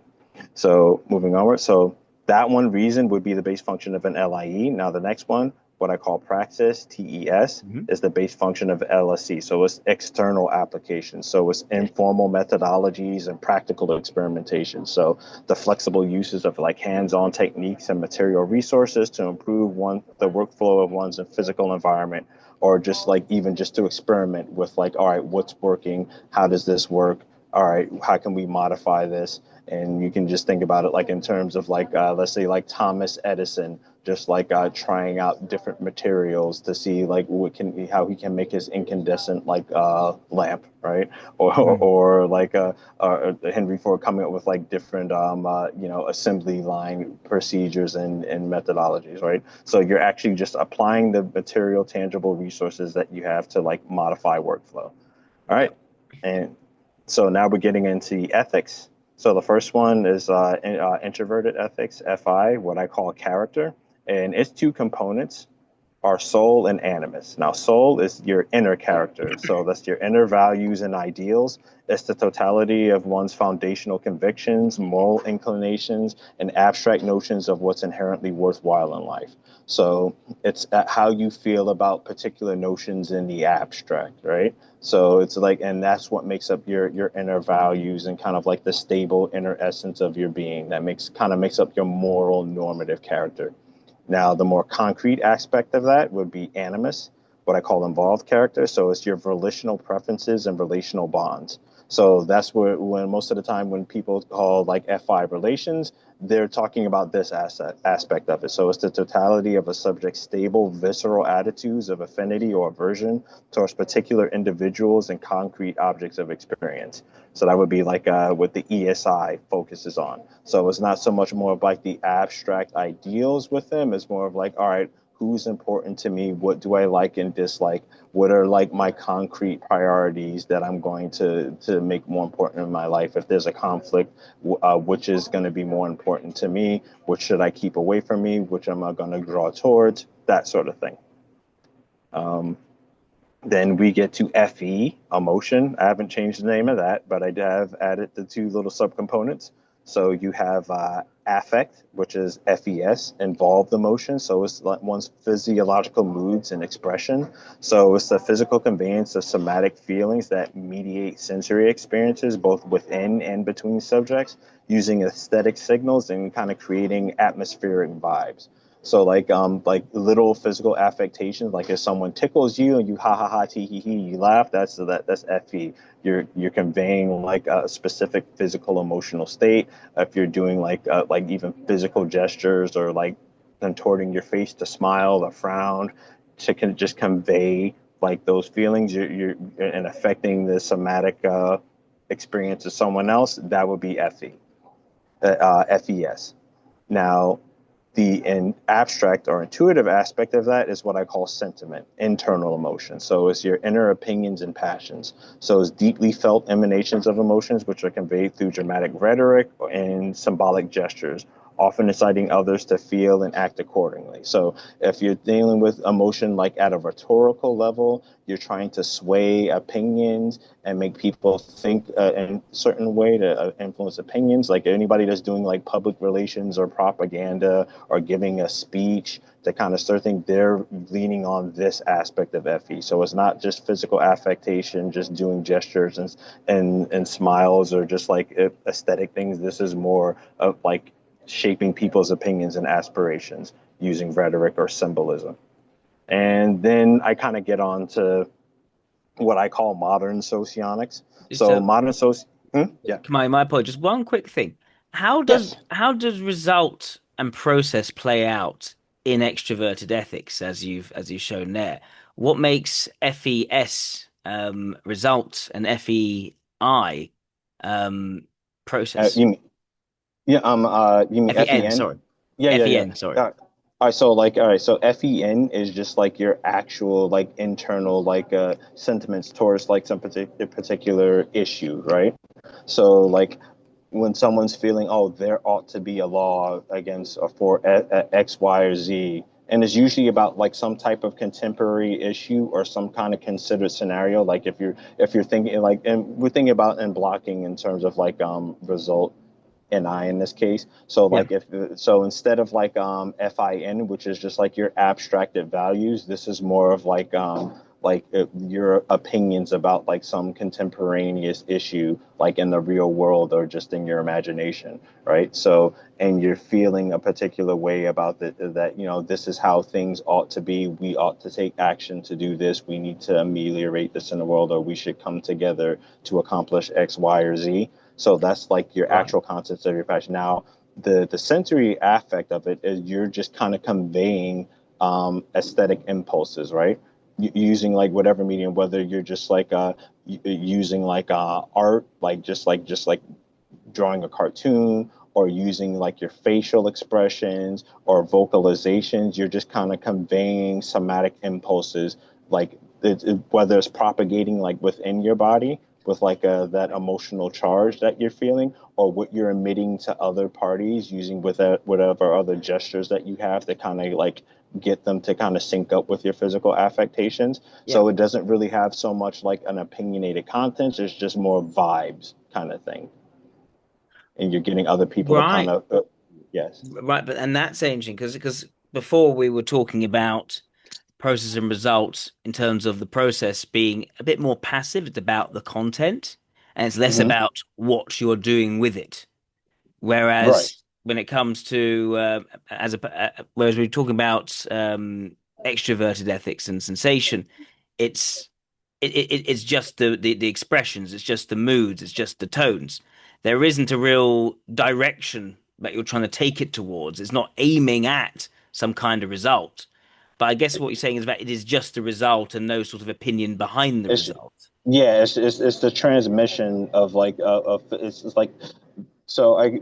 So moving onward, so that one reason would be the base function of an LIE. Now the next one, what I call praxis, TES, Hmm. is the base function of LSE. So it's external applications. So it's Okay. informal methodologies and practical experimentation. So the flexible uses of like hands-on techniques and material resources to improve the workflow of one's physical environment, or just like even just to experiment with like, all right, what's working? How does this work? All right, how can we modify this? And you can just think about it like in terms of like let's say like Thomas Edison, just like trying out different materials to see like what can how he can make his incandescent like lamp, right? or Hmm. or like Henry Ford coming up with like different assembly line procedures and methodologies, right? So you're actually just applying the material tangible resources that you have to like modify workflow. All Yeah. right. And so now we're getting into ethics. So the first one is introverted ethics, FI, what I call character. And it's two components, are soul and animus. Now, soul is your inner character. So that's your inner values and ideals. It's the totality of one's foundational convictions, moral inclinations, and abstract notions of what's inherently worthwhile in life. So it's how you feel about particular notions in the abstract, right? So it's like, and that's what makes up your inner values and kind of like the stable inner essence of your being that makes up your moral normative character. Now, the more concrete aspect of that would be animus, what I call involved character. So it's your volitional preferences and relational bonds. So that's where, when most of the time when people call like FI relations, they're talking about this aspect of it. So it's the totality of a subject's stable, visceral attitudes of affinity or aversion towards particular individuals and concrete objects of experience. So that would be like what the ESI focuses on. So it's not so much more of like the abstract ideals with them. It's more of like, all right, who's important to me? What do I like and dislike? What are like my concrete priorities that I'm going to make more important in my life? If there's a conflict, which is going to be more important to me? Which should I keep away from me? Which am I going to draw towards? That sort of thing. Um, then we get to FE, emotion. I haven't changed the name of that, but I have added the two little subcomponents. So you have affect, which is FES, involved emotion. So it's like one's physiological moods and expression. So it's the physical conveyance of somatic feelings that mediate sensory experiences, both within and between subjects, using aesthetic signals and kind of creating atmospheric vibes. So like little physical affectations, like if someone tickles you and you ha ha ha tee hee hee, you laugh, that's FE. You're conveying like a specific physical emotional state. If you're doing like even physical gestures or like contorting your face to smile or frown to just convey like those feelings, you're and affecting the somatic experience of someone else, that would be FES. Now, the abstract or intuitive aspect of that is what I call sentiment, internal emotion. So it's your inner opinions and passions. So it's deeply felt emanations of emotions, which are conveyed through dramatic rhetoric and symbolic gestures, often inciting others to feel and act accordingly. So if you're dealing with emotion like at a rhetorical level, you're trying to sway opinions and make people think in a certain way to influence opinions. Like anybody that's doing like public relations or propaganda or giving a speech to kind of stir things, they're leaning on this aspect of FE. So it's not just physical affectation, just doing gestures and smiles or just like aesthetic things. This is more of like shaping people's opinions and aspirations using rhetoric or symbolism. And then I kind of get on to what I call modern socionics. So So, modern soci yeah. my apologies. Just one quick thing. Yes. How does result and process play out in extroverted ethics as you've shown there? What makes FES result and FEI um process? You mean you mean FEN, FEN? sorry. Yeah, yeah, yeah. FEN, sorry. All right, so like, all right, so FEN is just like your actual like internal like sentiments towards like some particular issue, right? So like when someone's feeling, oh, there ought to be a law against or for X, Y, or Z, and it's usually about like some type of contemporary issue or some kind of considered scenario. Like if you're thinking like, and we're thinking about and blocking in terms of like result and I in this case. So Yeah. like if so instead of like FIN, which is just like your abstracted values, this is more of like your opinions about like some contemporaneous issue like in the real world or just in your imagination, right? So and you're feeling a particular way about that, this is how things ought to be. We ought to take action to do this. We need to ameliorate this in the world, or we should come together to accomplish X, Y, or Z. So that's like your Right. actual concepts of your passion. Now, the sensory affect of it is you're just kind of conveying aesthetic impulses, right? Using like whatever medium, whether you're just like using like art, like just like drawing a cartoon or using like your facial expressions or vocalizations, you're just kind of conveying somatic impulses, like whether it's propagating like within your body with like that emotional charge that you're feeling, or what you're emitting to other parties using with whatever other gestures that you have to kind of like get them to kind of sync up with your physical affectations. Yeah. So it doesn't really have so much like an opinionated content, it's just more vibes kind of thing, and you're getting other people to kind Right. of yes. Right, but and that's interesting because before we were talking about process and results in terms of the process being a bit more passive. It's about the content and it's less Hmm. about what you're doing with it. Right. Whereas when it comes to whereas we're talking about extroverted ethics and sensation, it's it's just the expressions, it's just the moods, it's just the tones. There isn't a real direction that you're trying to take it towards. It's not aiming at some kind of result. But I guess what you're saying is that it is just the result and no sort of opinion behind the It's result. yeah, it's the transmission of like it's like so I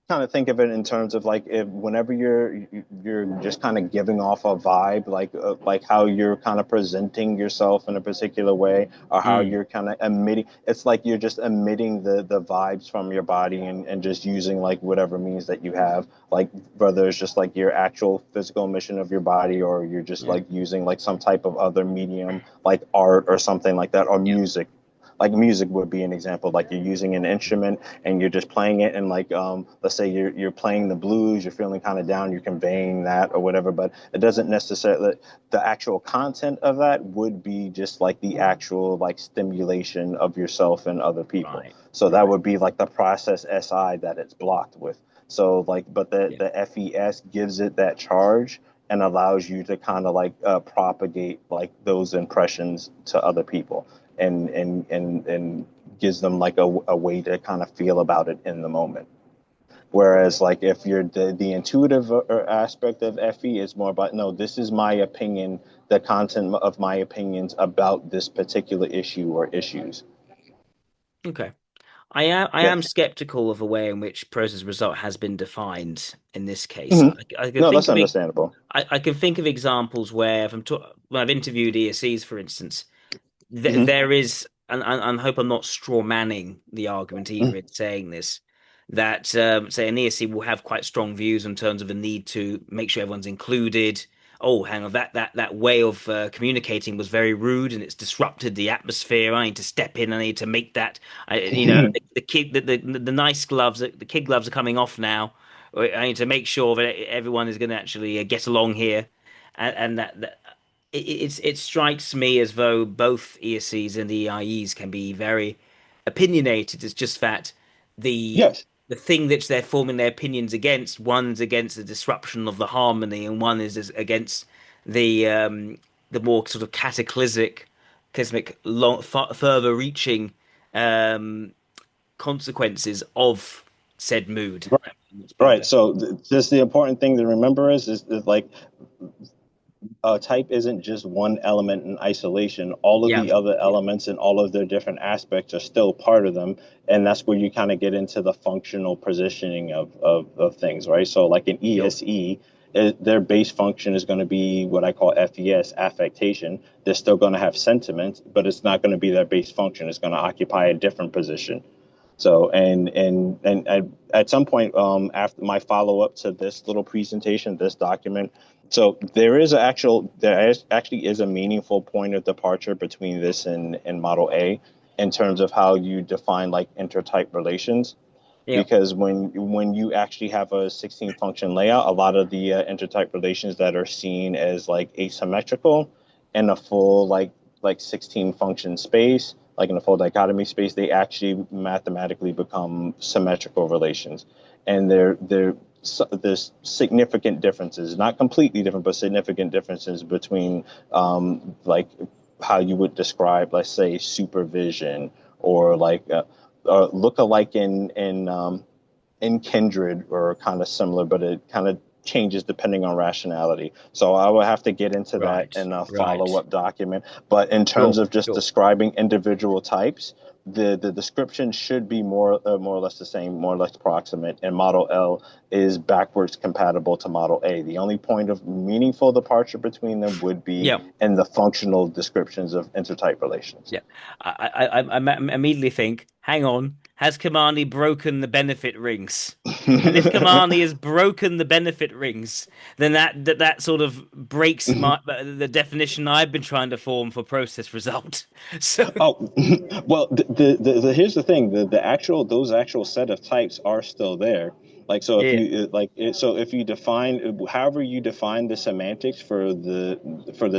kind of think of it in terms of like if whenever you're just kind of giving off a vibe, like how you're kind of presenting yourself in a particular way, or how Mm, you're kind of emitting. It's like you're just emitting the vibes from your body and just using like whatever means that you have, like whether it's just like your actual physical emission of your body, or you're just yeah, like using like some type of other medium like art or something like that, or yeah, music. Like music would be an example, like you're using an instrument and you're just playing it, and like let's say you're playing the blues, you're feeling kind of down, you're conveying that or whatever, but it doesn't necessarily, the actual content of that would be just like the actual like stimulation of yourself and other people. right, So that right, would be like the process SI that it's blocked with. So like, but the yeah. the FES gives it that charge and allows you to kind of like propagate like those impressions to other people, and gives them like a way to kind of feel about it in the moment. Whereas, like, if you're the intuitive aspect of FE is more about, no, this is my opinion, the content of my opinions about this particular issue or issues. Okay. I am Yes. skeptical of the way in which process result has been defined in this case. Hmm. I can No, think that's of understandable. I can think of examples where if when I've interviewed ESCs, for instance, Hmm. there is, and I hope I'm not straw manning the argument either in saying this, that say an ESC will have quite strong views in terms of the need to make sure everyone's included. Oh, hang on, that way of communicating was very rude and it's disrupted the atmosphere. I need to step in. I need to make that. The kid, the nice gloves, the kid gloves are coming off now. I need to make sure that everyone is going to actually get along here, and that it strikes me as though both ESCs and EIEs can be very opinionated. It's just that the Yes. the thing that they're forming their opinions against, one's against the disruption of the harmony, and one is against the more sort of cataclysmic, further reaching um, consequences of said mood. Let's put it Right. that. So just the important thing to remember is that, like, type isn't just one element in isolation. All of Yeah, the other elements and all of their different aspects are still part of them. And that's where you kind of get into the functional positioning of things, right? So, like in sure. ESE, their base function is going to be what I call FES, affectation. They're still going to have sentiment, but it's not going to be their base function. It's going to occupy a different position. So, at some point, after my follow up to this little presentation, this document, so there actually is a meaningful point of departure between this and Model A in terms of how you define like intertype relations. Yeah, Because when you actually have a 16 function layout, a lot of the intertype relations that are seen as like asymmetrical in a full like 16 function space, like in a full dichotomy space, they actually mathematically become symmetrical relations, and there's significant differences, not completely different, but significant differences between like how you would describe, let's say, supervision or like look alike in kindred or kind of similar, but it kind of changes depending on rationality. So I will have to get into that right, in a right. follow-up document. But in terms Sure, of just sure. describing individual types, the description should be more or less the same, more or less proximate. And Model L is backwards compatible to Model A. The only point of meaningful departure between them would be Yeah, in the functional descriptions of intertype relations. yeah. I immediately think, hang on, has Kimani broken the benefit rings? And if Kimani has broken the benefit rings, then that sort of breaks the definition I've been trying to form for process result. So Oh, well, here's the thing: the actual those actual set of types are still there. Like, so if yeah, you so if you define, however you define the semantics for the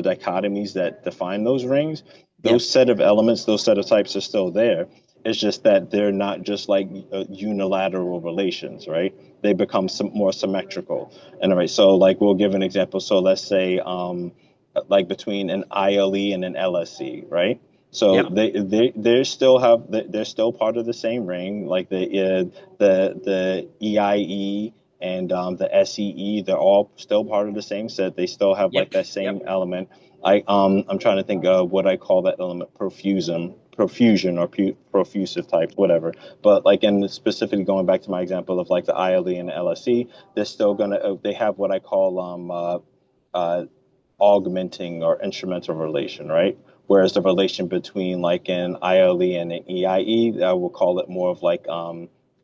dichotomies that define those rings, yeah, those set of elements, those set of types are still there. It's just that they're not just like unilateral relations, right? They become more symmetrical. And all right, so like we'll give an example. So let's say like between an ILE and an LSC, right? So yeah, they still have they're still part of the same ring, like the EIE and the SEE. They're all still part of the same set. They still have like yep, that yep, same element. I'm trying to think of what I call that element, profusion or profusive type, whatever. But like, and specifically going back to my example of like the ILE and the LSE, they're still gonna they have what I call uh, augmenting or instrumental relation, right? Whereas the relation between like an ILE and an EIE, I will call it more of like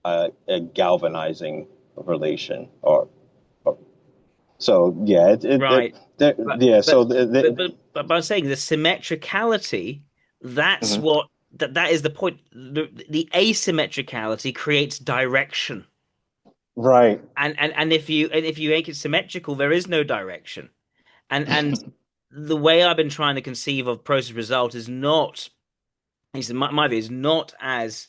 a galvanizing relation, or so yeah, right. But yeah. but So but by saying the symmetricality, that's mhm. what that is the point. The asymmetricality creates direction. Right, And if you make it symmetrical, there is no direction. And the way I've been trying to conceive of process result is not, my view is not as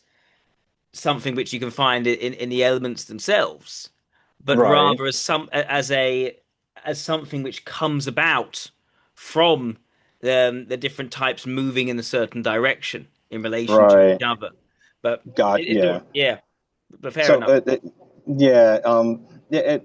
something which you can find in the elements themselves, but right, rather as something which comes about from the different types moving in a certain direction in relation to each right. other. But Got yeah. yeah, but fair So enough. Yeah, yeah.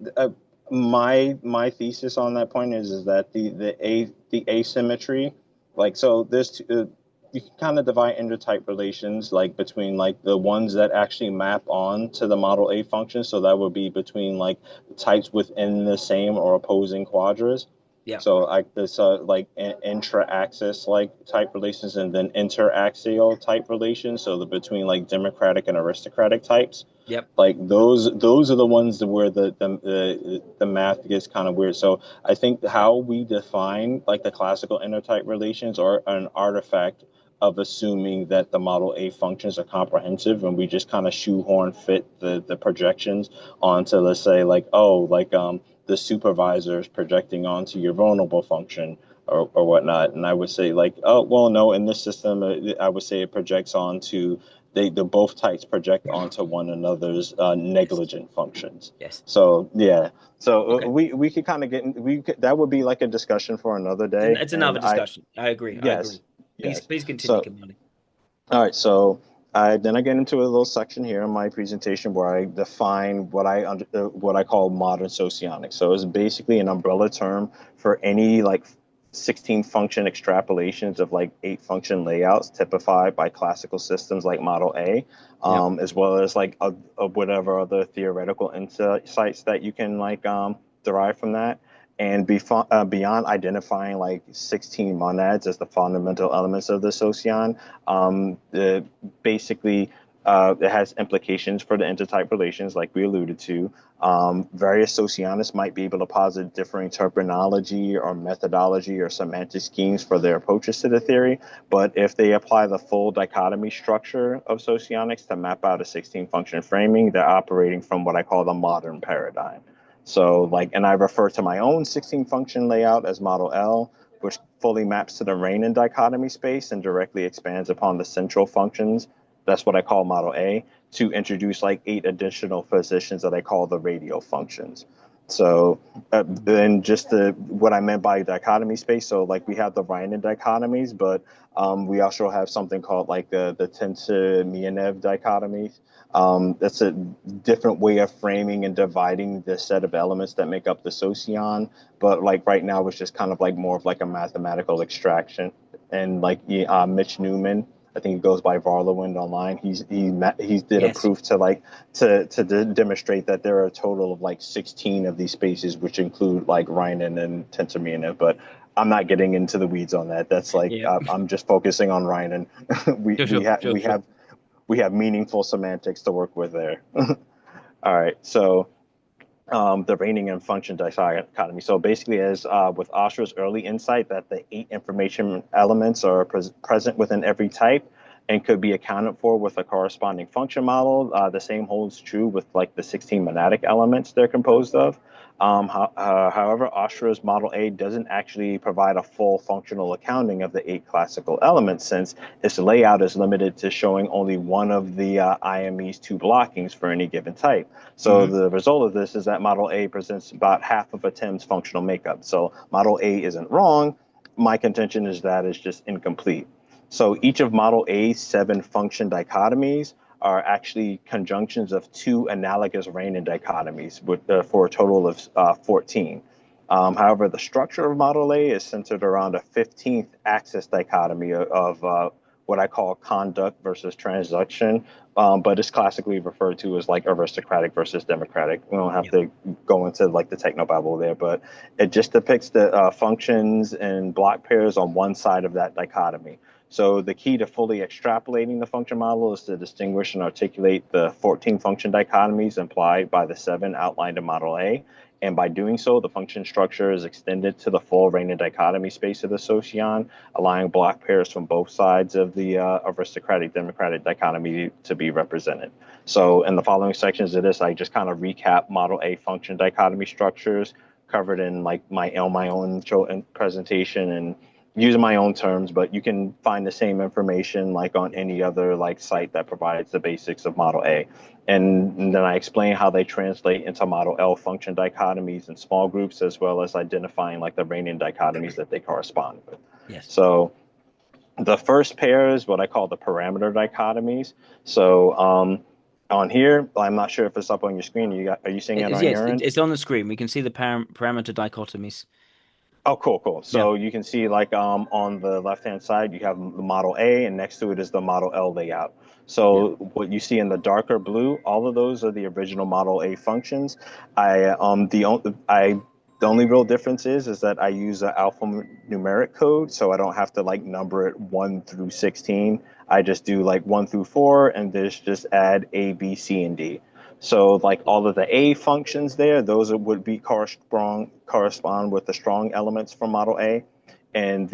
My thesis on that point is that the asymmetry, like so, you can kind of divide intertype relations like between like the ones that actually map on to the model A function. So that would be between like types within the same or opposing quadras. Yeah. So like this like intra-axis like type relations and then interaxial type relations. So the between like democratic and aristocratic types. Yep. Like those are the ones that where the math gets kind of weird. So I think how we define like the classical intertype relations are an artifact of assuming that the model A functions are comprehensive, and we just kind of shoehorn fit the projections onto, let's say, like, oh, like the supervisor is projecting onto your vulnerable function or whatnot. And I would say like, oh well, no, in this system I would say it projects onto the both types project onto one another's Yes. negligent functions. Yes. So yeah, so Okay. we could kind of that would be like a discussion for another day. It's And another I discussion. I agree. I yes, agree. yes. Please continue, So Kimani. all right, so I get into a little section here in my presentation where I define what I call modern socionics. So it's basically an umbrella term for any like 16 function extrapolations of like 8 function layouts typified by classical systems like Model A, Yep. as well as like whatever other theoretical insights that you can like derive from that. And beyond identifying like 16 monads as the fundamental elements of the soci, basically it has implications for the intertype relations, like we alluded to. Various socionists might be able to posit differing terminology or methodology or semantic schemes for their approaches to the theory. But if they apply the full dichotomy structure of socionics to map out a 16 function framing, they're operating from what I call the modern paradigm. So, like, and I refer to my own 16 function layout as Model L, which fully maps to the Rainin dichotomy space and directly expands upon the central functions. That's what I call Model A, to introduce like 8 additional positions that I call the radial functions. So, then just what I meant by dichotomy space. So, like we have the Rainin dichotomies, but we also have something called like the Tensor-Mianev dichotomies. That's a different way of framing and dividing the set of elements that make up the socion. But like right now, it's just kind of like more of like a mathematical extraction. And like Mitch Newman, I think he goes by Varlowind online. He did a Yes. proof to like to demonstrate that there are a total of like 16 of these spaces, which include like Rhinen and Tensor. But I'm not getting into the weeds on that. That's like Yep. I'm just focusing on Rhinen. we Sure, we sure, have sure, sure. we have meaningful semantics to work with there. All right, so the reigning and function dichotomy. So basically, as with Oshra's early insight that the 8 information elements are present within every type and could be accounted for with a corresponding function model, the same holds true with like the 16 monadic elements they're composed of. However, Oshra's Model A doesn't actually provide a full functional accounting of the 8 classical elements since its layout is limited to showing only one of the IME's 2 blockings for any given type. So Hmm. the result of this is that Model A presents about half of a TIM's functional makeup. So Model A isn't wrong. My contention is that it's just incomplete. So each of Model A's 7 function dichotomies are actually conjunctions of 2 analogous Rainin dichotomies for a total of 14. However, the structure of Model A is centered around a 15th axis dichotomy of what I call conduct versus transduction, but it's classically referred to as like aristocratic versus democratic. We don't have Yep. to go into like the technobabble there, but it just depicts the functions and block pairs on one side of that dichotomy. So the key to fully extrapolating the function model is to distinguish and articulate the 14 function dichotomies implied by the 7 outlined in Model A. And by doing so, the function structure is extended to the full Rainin dichotomy space of the Socion, allowing block pairs from both sides of the aristocratic democratic dichotomy to be represented. So in the following sections of this, I just kind of recap Model A function dichotomy structures covered in like my own presentation and using my own terms, but you can find the same information like on Yep. any other like Yep. site that provides the basics of Model A. And then I explain how they translate into Model L function dichotomies in small groups, as well as identifying like the Rainin dichotomies that they correspond with. Yes. So the first pair is what I call the parameter dichotomies. So On here, I'm not sure if it's up on your screen. Are you seeing it on Yes, your end? it's on the screen. We can see the parameter dichotomies. Oh, cool, cool. Yeah, So you can see like on the left-hand side, you have the Model A, and next to it is the Model L layout. yeah. So what you see in the darker blue, all of those are the original Model A functions. The only real difference is that I use an alphanumeric code, so I don't have to like number it 1 through 16. I just do like 1 through 4, and there's just add A, B, C, and D. So like all of the A functions there, those would be correspond with the strong elements from Model A, and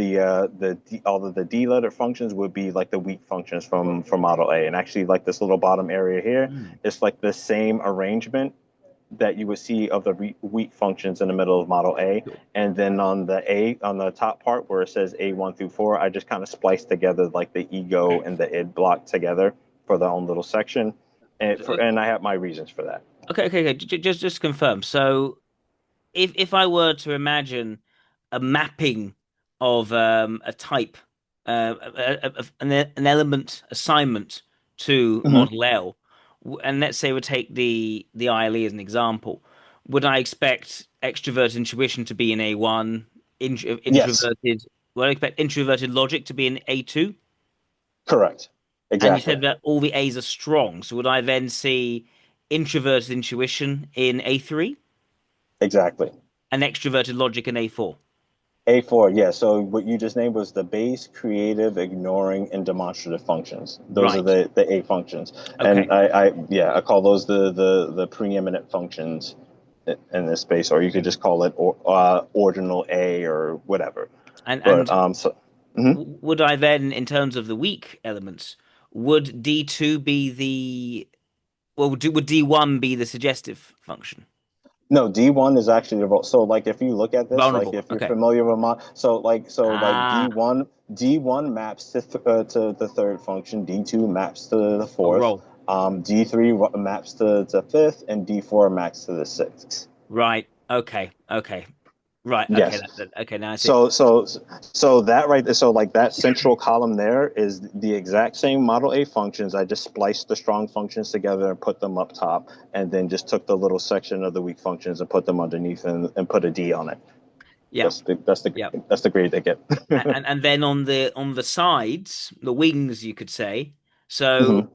all of the D letter functions would be like the weak functions from Model A. And actually, like this little bottom area here, Mm. it's like the same arrangement that you would see of the weak functions in the middle of Model A. Sure. And then on the top part where it says A1 through 4, I just kind of spliced together like the ego Okay. and the id block together for their own little section. And I have my reasons for that. Okay. Just confirm. So, if I were to imagine a mapping of a type, an element assignment to Mhm. model L, and let's say we take the ILE as an example, would I expect extroverted intuition to be in A1, Yes, introverted, would I expect introverted logic to be in A2? correct. And you Exactly. said that all the A's are strong, so would I then see introverted intuition in A3 Exactly. and extroverted logic in A4? A4, yeah. So what you just named was the base, creative, ignoring, and demonstrative functions. Those are Right. the A functions. Okay. And yeah, I call those the preeminent functions in this space, or you could just call it ordinal A or whatever. And But and mhm. would I then, in terms of the weak elements, would D2 be the would D1 be the suggestive function? No, D1 is actually the so like if you look at this, like Vulnerable. if you're Okay. familiar with so like Ah, D1 maps to the third function, D2 maps to the a fourth, roll. D3 maps to the fifth, and D4 maps to the sixth. Right. Okay. Right. Okay. Yes. Okay. Now I see. So that right there, so like that central column there is the exact same Model A functions. I just spliced the strong functions together and put them up top, and then just took the little section of the weak functions and put them underneath and put a D on it. Yeah. Yeah. That's the grade they get. And then on the sides, the wings, you could say. So Mhm.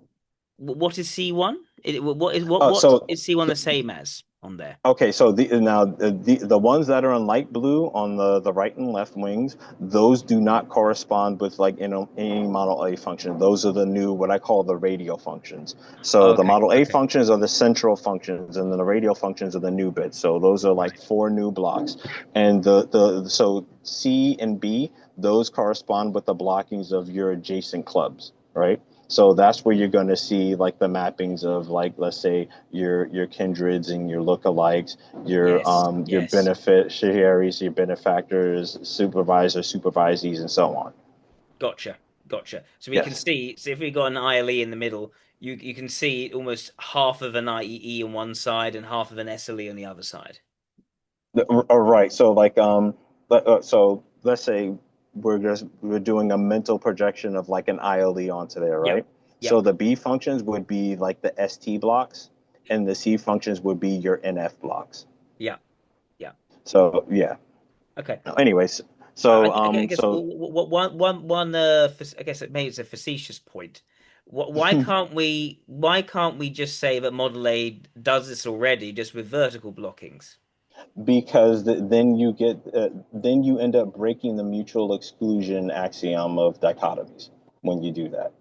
what is C1? Uh, What so is C1 the same as on there? Okay, so the ones that are in light blue on the right and left wings, those do not correspond with like any Model A function. Those are the new what I call the radial functions. So the Okay. Model A Okay. functions are the central functions, and then the radial functions are the new bits. So those are like Right. four new blocks, and the so C and B, those correspond with the blockings of your adjacent clubs, right? So that's where you're going to see like the mappings of like let's say your kindreds and your lookalikes, Yes. your Yes. beneficiaries, your benefactors, supervisors, supervisees, and so on. Gotcha. Gotcha. So we can Yes. see, so if we got an ILE in the middle, you can see almost half of an IEE on one side and half of an SLE on the other side. All right. So like so let's say we're doing a mental projection of like an ILE onto there, Yep. right? So Yep. the B functions would be like the ST blocks, and the C functions would be your NF blocks. Yeah. Yeah. So yeah. Okay. Anyways, I guess so I guess it maybe it's a facetious point. Why can't we just say that Model A does this already, just with vertical blockings? because then you end up breaking the mutual exclusion axiom of dichotomies when you do that,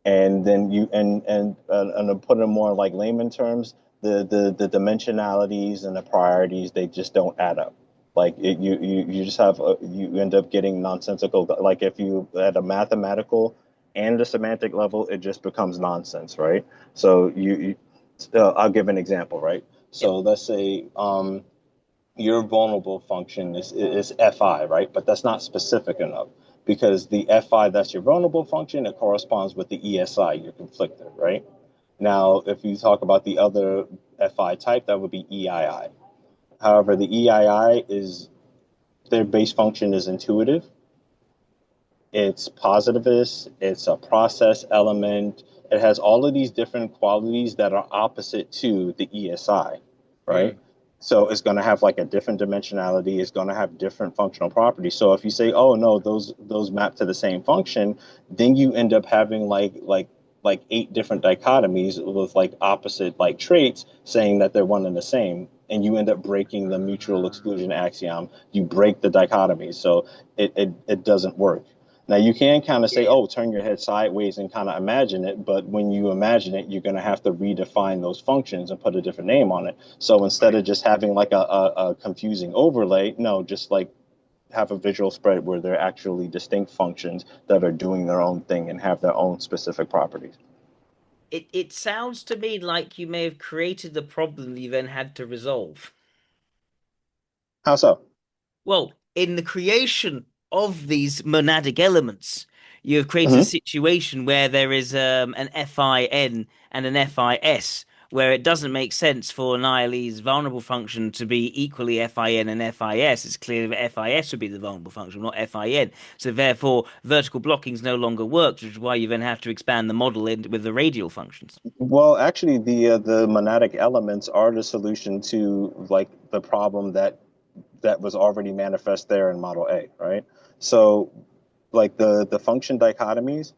and then you and to put it in more like layman terms, the dimensionalities and the priorities, they just don't add up. Like you just have you end up getting nonsensical, like if you at a mathematical and a semantic level, it just becomes nonsense, right? So I'll give an example, right? Yep. So let's say your vulnerable function is fi, right? But that's not specific enough because the fi that's your vulnerable function, it corresponds with the esi, your conflictor, right? Now, if you talk about the other fi type, that would be eii. However, the eii is their base function is intuitive, it's positivist, it's a process element, It has all of these different qualities that are opposite to the ESI, right? Mm. So it's going to have like a different dimensionality. It's going to have different functional properties. So if you say, "Oh no, those map to the same function," then you end up having like eight different dichotomies with like opposite like traits, saying that they're one and the same, and you end up breaking the mutual exclusion axiom. You break the dichotomies, so it doesn't work. Now you can kind of say, Yeah. "Oh, turn your head sideways and kind of imagine it," but when you imagine it, you're going to have to redefine those functions and put a different name on it. So instead Right. of just having like a confusing overlay, no, just like have a visual spread where they're actually distinct functions that are doing their own thing and have their own specific properties. It sounds to me like you may have created the problem you then had to resolve. How so? Well, in the creation of these monadic elements, you have created a Hmm. situation where there is an FIN and an FIS, where it doesn't make sense for an ILE's vulnerable function to be equally FIN and FIS. It's clear that FIS would be the vulnerable function, not FIN. So therefore, vertical blockings no longer works, which is why you then have to expand the model with the radial functions. Well, actually, the monadic elements are the solution to like the problem that was already manifest there in Model A, right? So like the function dichotomies,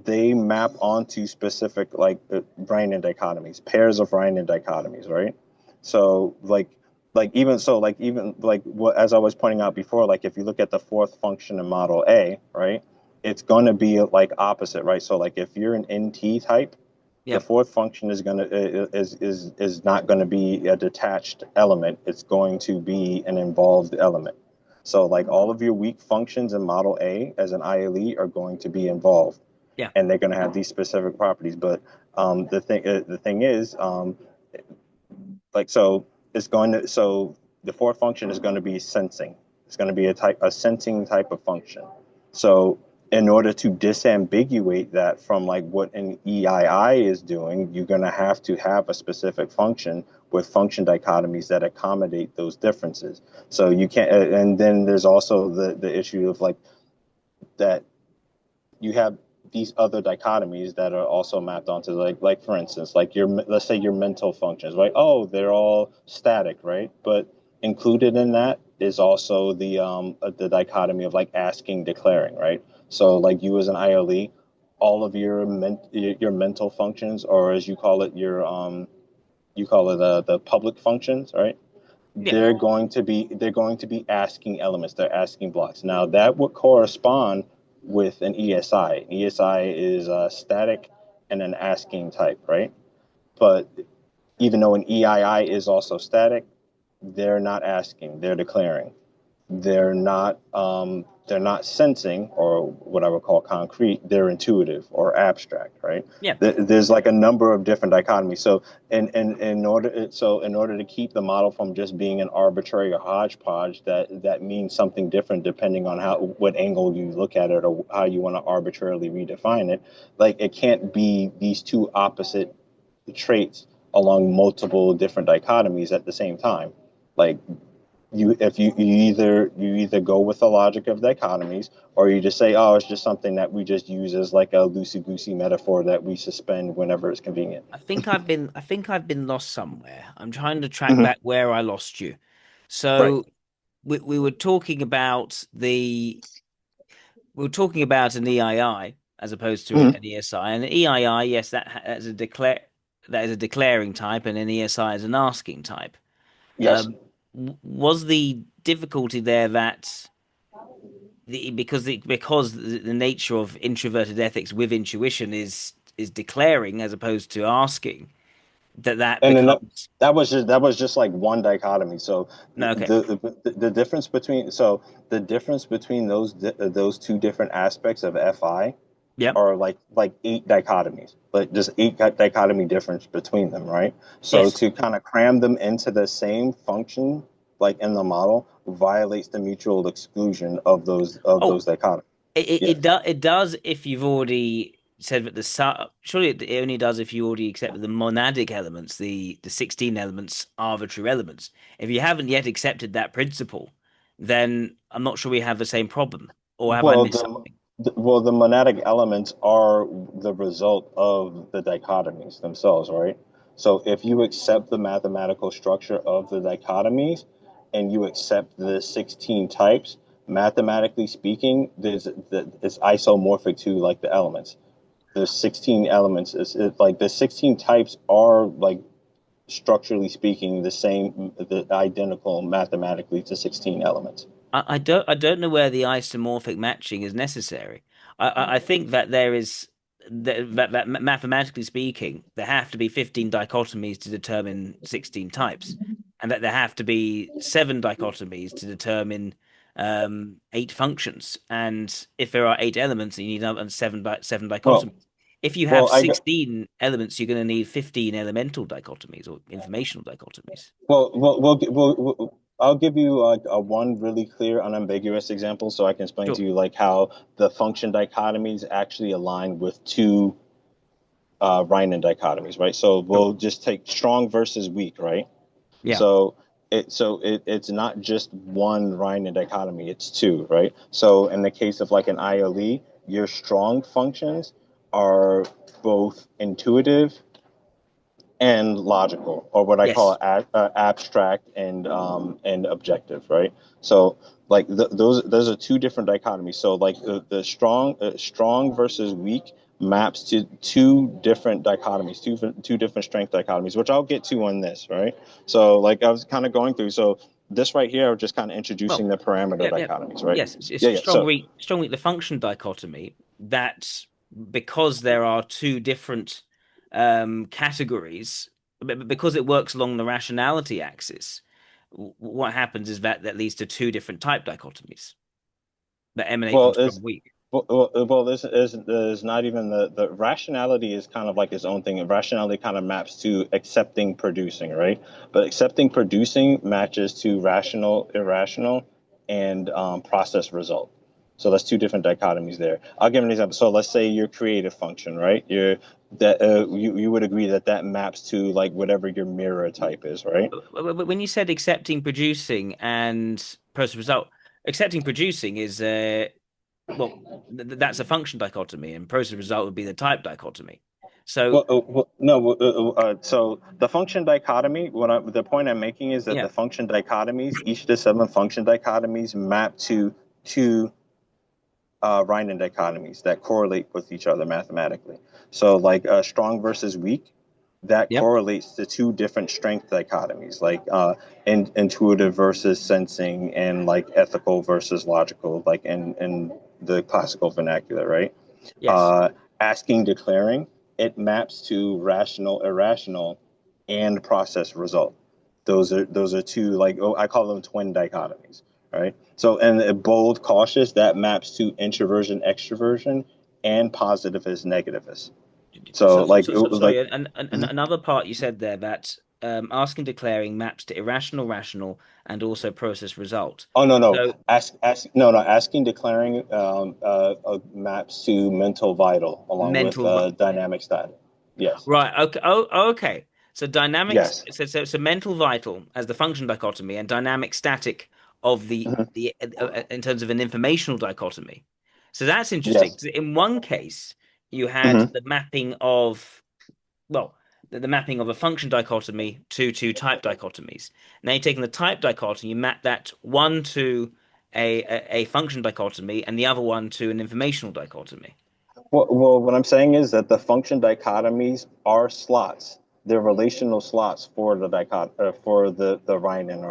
they map onto specific like Riemann dichotomies, pairs of Riemann dichotomies, right? So even like what as I was pointing out before, like if you look at the fourth function in Model A, right, it's going to be like opposite, right? So like if you're an NT type, the Yep. fourth function is not going to be a detached element. It's going to be an involved element. So like all of your weak functions in Model A as an ILE are going to be involved, Yeah. and they're going to have these specific properties. But the thing is, like so it's going to so the fourth function is going to be sensing. It's going to be a sensing type of function. So in order to disambiguate that from like what an EII is doing, you're going to have a specific function with function dichotomies that accommodate those differences. So you can't, and then there's also the issue of like that you have these other dichotomies that are also mapped onto like for instance like your let's say your mental functions, right? Oh, they're all static, right? But included in that is also the dichotomy of like asking, declaring, right? So like you as an ILE, all of your mental functions, or as you call it the public functions, right? Yeah. They're going to be asking elements. They're asking blocks. Now that would correspond with an ESI. An ESI is a static and an asking type, right? But even though an EII is also static, they're not asking. They're declaring. They're not sensing or what I would call concrete. They're intuitive or abstract, right? Yeah. There's like a number of different dichotomies. So in order to keep the model from just being an arbitrary hodgepodge, that means something different depending on how what angle you look at it or how you want to arbitrarily redefine it. Like it can't be these two opposite traits along multiple different dichotomies at the same time. Like you either go with the logic of dichotomies, or you just say, oh, it's just something that we just use as like a loosey goosey metaphor that we suspend whenever it's convenient. I think I've been lost somewhere. I'm trying to track Hmm. back where I lost you. Right. So we were talking about an EII as opposed to Hmm. an ESI. And an EII, yes, that is a declaring type, and an ESI is an asking type. Yes. Um, was the difficulty there that the nature of introverted ethics with intuition is declaring as opposed to asking, that And then becomes that was just like one dichotomy. So no, okay. the difference between those two different aspects of FI Yep. are like eight dichotomies, but just eight dichotomy difference between them, right? So Yes. to kind of cram them into the same function, like in the model, violates the mutual exclusion of those Oh, dichotomies. Yeah. it does if you've already said that the surely it only does if you already accept that the monadic elements, the 16 elements, are arbitrary elements. If you haven't yet accepted that principle, then I'm not sure we have the same problem. Or have I Well, missed the something? Well, the monadic elements are the result of the dichotomies themselves, right? So if you accept the mathematical structure of the dichotomies and you accept the 16 types, mathematically speaking, it's isomorphic to like the elements. The 16 elements is like the 16 types are like structurally speaking the same, the identical mathematically to 16 elements. I don't know where the isomorphic matching is necessary. I think that there is that mathematically speaking, there have to be 15 dichotomies to determine 16 types, and that there have to be seven dichotomies to determine eight functions. And if there are eight elements, you need another seven Well, dichotomies. If you have well, I 16 elements, you're going to need 15 elemental dichotomies or informational dichotomies. I'll give you like a one really clear, unambiguous example, so I can explain Sure. to you like how the function dichotomies actually align with two Riemann dichotomies, right? So Sure. we'll just take strong versus weak, right? Yeah. So it's not just one Riemann dichotomy; it's two, right? So in the case of like an ILE, your strong functions are both intuitive and logical, or what I call Yes. abstract and objective, right? So like those are two different dichotomies. So like the strong versus weak maps to two different dichotomies, two different strength dichotomies, which I'll get to on this, right? So like I was kind of going through. So this right here, I'm just kind of introducing Well, the parameter yeah, yeah, dichotomies, right? yes. It's Yeah, yeah. So strong weak. The function dichotomy that because there are two different categories, because it works along the rationality axis, what happens is that leads to two different type dichotomies that emanate from well, strong weak. this is not even the rationality is kind of like its own thing. And rationality kind of maps to accepting producing, right? But accepting producing matches to rational, irrational, and process result. So that's two different dichotomies there. I'll give an example. So let's say your creative function, right? You would agree that that maps to like whatever your mirror type is, right? When you said accepting producing and process result, accepting producing is well, that's a function dichotomy, and process result would be the type dichotomy. So No. So the function dichotomy, the point I'm making is that yeah, the function dichotomies, each of the seven function dichotomies, map to two Riemann dichotomies that correlate with each other mathematically. So, like strong versus weak, that yep, correlates to two different strength dichotomies, like intuitive versus sensing, and like ethical versus logical, like in the classical vernacular, right? yes. uh, Asking, declaring, it maps to rational, irrational, and process result. Those are two, like, oh, I call them twin dichotomies, right? So and bold, cautious, that maps to introversion, extroversion, and positive as negative as. So like Sorry, like and another part you said there that asking declaring maps to irrational, rational, and also process result. oh no no So ask no no asking, declaring maps to mental vital along with mental, dynamic static. Yes. right? Okay. Oh, okay. So dynamics. Yes. So mental vital as the function dichotomy and dynamic static of Mhm. the in terms of an informational dichotomy. So that's interesting. Yes. 'Cause in one case, you had Mhm. the mapping of well, the mapping of a function dichotomy to two type dichotomies. Now you're taking the type dichotomy, you map that one to a function dichotomy and the other one to an informational dichotomy. Well, what I'm saying is that the function dichotomies are slots. They're relational slots for for the Riemann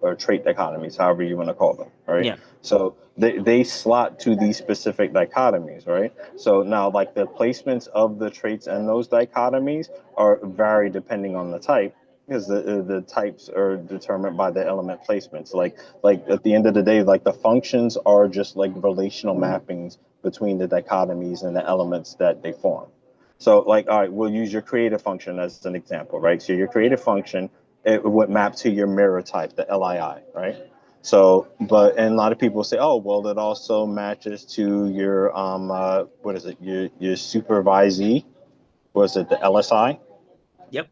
or trait dichotomies, however you want to call them, right? Yeah. So they slot to these specific dichotomies, right? So now, like the placements of the traits and those dichotomies are vary depending on the type, because the types are determined by the element placements. Like at the end of the day, like the functions are just like relational mappings between the dichotomies and the elements that they form. So like, all right, we'll use your creative function as an example, right? So your Yeah. creative function, it would map to your mirror type, the LII, right? So, and a lot of people say, oh, well, it also matches to your what is it? Your supervisee, was it the LSI? Yep.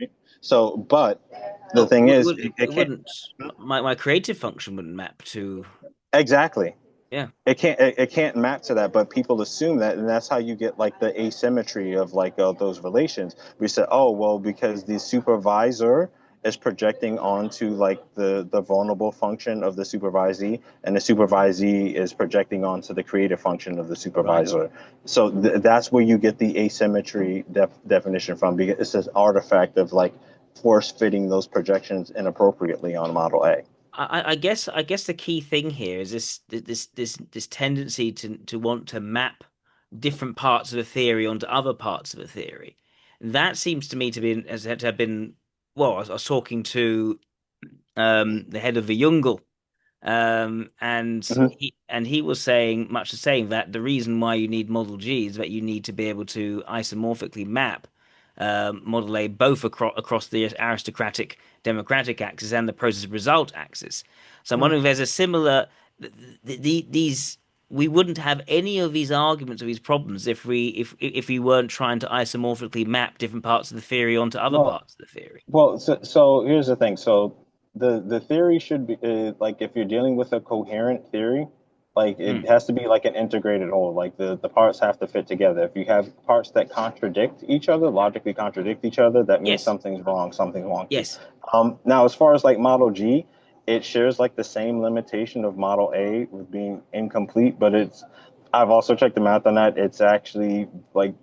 Right? So, but the Oh, thing is, it it can't wouldn't. My creative function wouldn't map to. exactly. Yeah. it can't map to that, but people assume that, and that's how you get like the asymmetry of like those relations. We said, oh well, because the supervisor is projecting onto like the vulnerable function of the supervisee, and the supervisee is projecting onto the creative function of the Right. supervisor. So that's where you get the asymmetry definition from, because it's this artifact of like force fitting those projections inappropriately on model A. I guess the key thing here is this tendency to want to map different parts of a theory onto other parts of a theory. That seems to me to be as to have been well, I was talking to the head of the Jungle. And Mhm. he was saying much the same that the reason why you need Model G is that you need to be able to isomorphically map Model A both across the aristocratic democratic axis and the process result axis. So I'm wondering if there's a similar these we wouldn't have any of these arguments of these problems if we weren't trying to isomorphically map different parts of the theory onto other Well, parts of the theory. so here's the thing. So the theory should be like if you're dealing with a coherent theory, like it Hmm. has to be like an integrated whole. Like the parts have to fit together. If you have parts that contradict each other, logically contradict each other, that means Yes. something's wrong, something's wonky. Yes. Now as far as like Model G, it shares like the same limitation of Model A with being incomplete, but it's I've also checked the math on that. It's actually like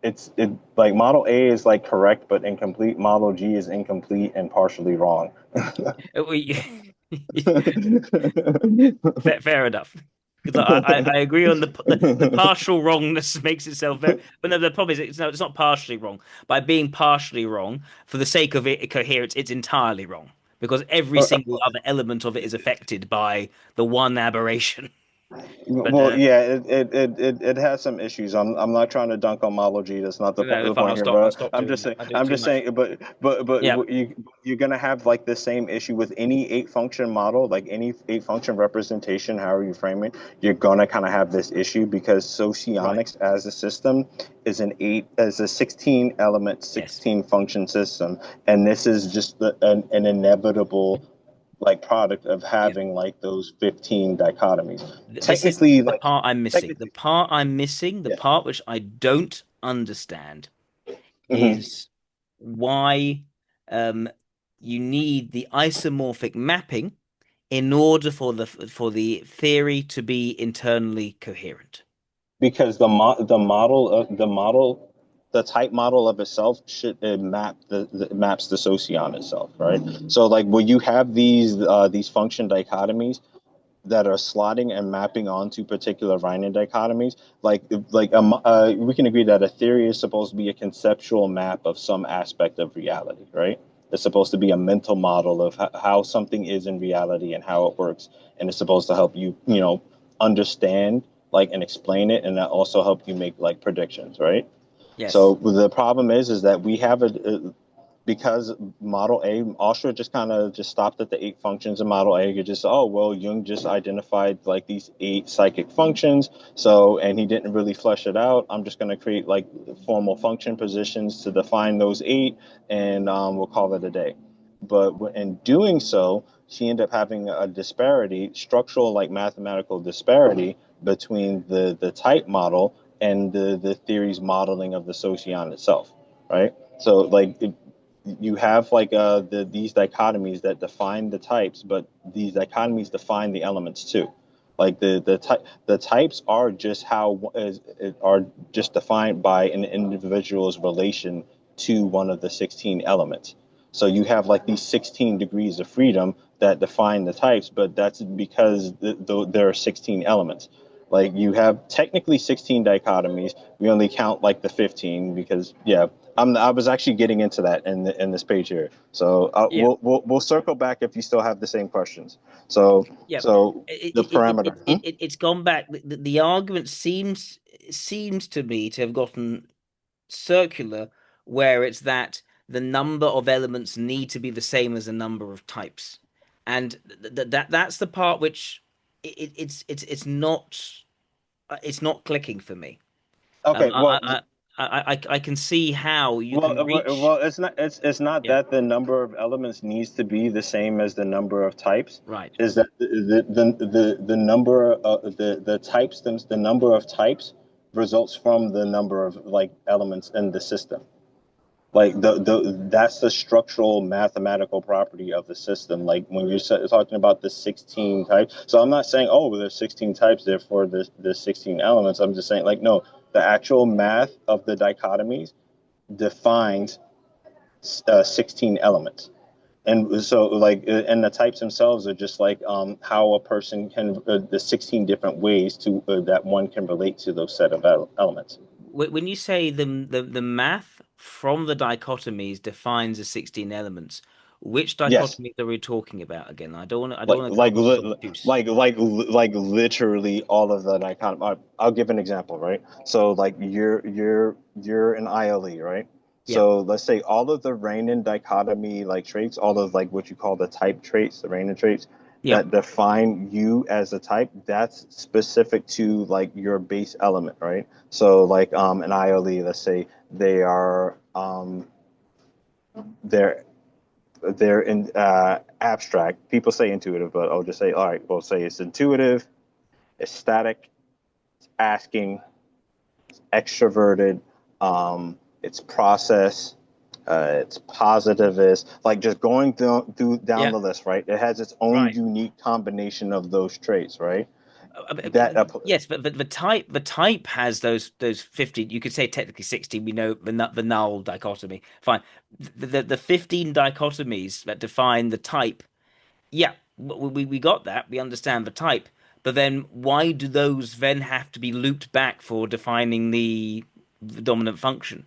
it like Model A is like correct but incomplete. Model G is incomplete and partially wrong. Fair enough. Because I agree on the partial wrongness makes itself very, but no, the problem is it's not partially wrong. By being partially wrong, for the sake of it coherence, it's entirely wrong because every single other element of it is affected by the one aberration. But Well, yeah, it has some issues. I'm not trying to dunk on Model G. That's not no, the fine, point here. I'll But stop I'm doing just that. saying I do it too much. Yeah, you're gonna have like the same issue with any eight function model, like any eight function representation, however you frame it. You're gonna kind of have this issue because right. Socionics as a system is as a 16 element, Yes. 16 function system, and this is just an inevitable like product of Yeah. having like those 15 dichotomies. This is Technically, the like part I'm missing. The technically, part I'm missing, the yeah. part which I don't understand Hmm. is why um, you need the isomorphic mapping in order for the theory to be internally coherent. Because the type model of itself should map the maps the Socion itself, right? So like when you have these function dichotomies that are slotting and mapping onto particular Riemann dichotomies, we can agree that a theory is supposed to be a conceptual map of some aspect of reality, right? It's supposed to be a mental model of how something is in reality and how it works, and it's supposed to help you, understand like and explain it, and that also help you make like predictions, right? Yes. So the problem is that we have because Model A, Austria just kind of just stopped at the eight functions of Model A. You just, oh, well, Jung just identified like these eight psychic functions. So, and he didn't really flesh it out. I'm just going to create like formal function positions to define those eight, and we'll call it a day. But in doing so, she ended up having a disparity, structural, like mathematical disparity between the type model and the theory's modeling of the Socion itself, right? So, like, you have like these dichotomies that define the types, but these dichotomies define the elements too. Like the types are just are just defined by an individual's relation to one of the 16 elements. So you have like these 16 degrees of freedom that define the types, but that's because there are 16 elements. Like you have technically 16 dichotomies. We only count like the 15 because yeah, I was actually getting into that in this page here. So Yeah. we'll circle back if you still have the same questions. So Yeah. so the parameter. It's gone back. The argument seems to me to have gotten circular, where it's that the number of elements need to be the same as the number of types, and that's the part which it's not clicking for me. Um, Okay, I, well, I, I, I can see how you Well, can reach. it's not Yeah, that the number of elements needs to be the same as the number of types. right. Is that the number of the types the number of types results from the number of like elements in the system. Like the that's the structural mathematical property of the system. Like when you're talking about the 16 types. So I'm not saying, oh, there's 16 types, therefore there's 16 elements. I'm just saying, like, no, the actual math of the dichotomies defines 16 elements. And so, like, and the types themselves are just like how a person can, the 16 different ways to that one can relate to those set of elements. When you say the math from the dichotomies defines the 16 elements, which Yes. dichotomies are we talking about again? I don't like want to come like across as obtuse. like literally all of the dichotomy. I'll give an example, right? So like you're an ILE, right? Yeah, So let's say all of the Rainin dichotomy like traits, all of like what you call the type traits, the Rainin traits yeah, that define you as a type, that's specific to like your base element, right? So like an ILE, let's say they're they're in abstract. People say intuitive, but I'll just say, all right, we'll say it's intuitive, it's static, it's asking, it's extroverted, it's process, it's positivist. Like just going through down yeah. the list, right? It has its own Right. unique combination of those traits, right? That Yes, but the type has those 15. You could say technically 16. We know the null dichotomy. Fine. The 15 dichotomies that define the type. Yeah, we got that. We understand the type. But then why do those then have to be looped back for defining the dominant function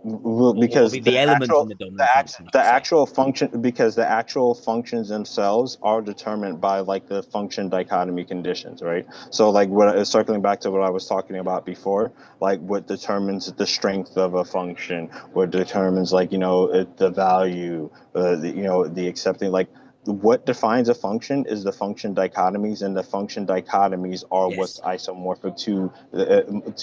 well, or because the elements in the dominant function, I the should say? actual function because the actual functions themselves are determined by like the function dichotomy conditions, right? So like what circling back to what I was talking about before, like what determines the strength of a function, what determines like the value, the accepting, like what defines a function is the function dichotomies, and the function dichotomies are what's Yes. isomorphic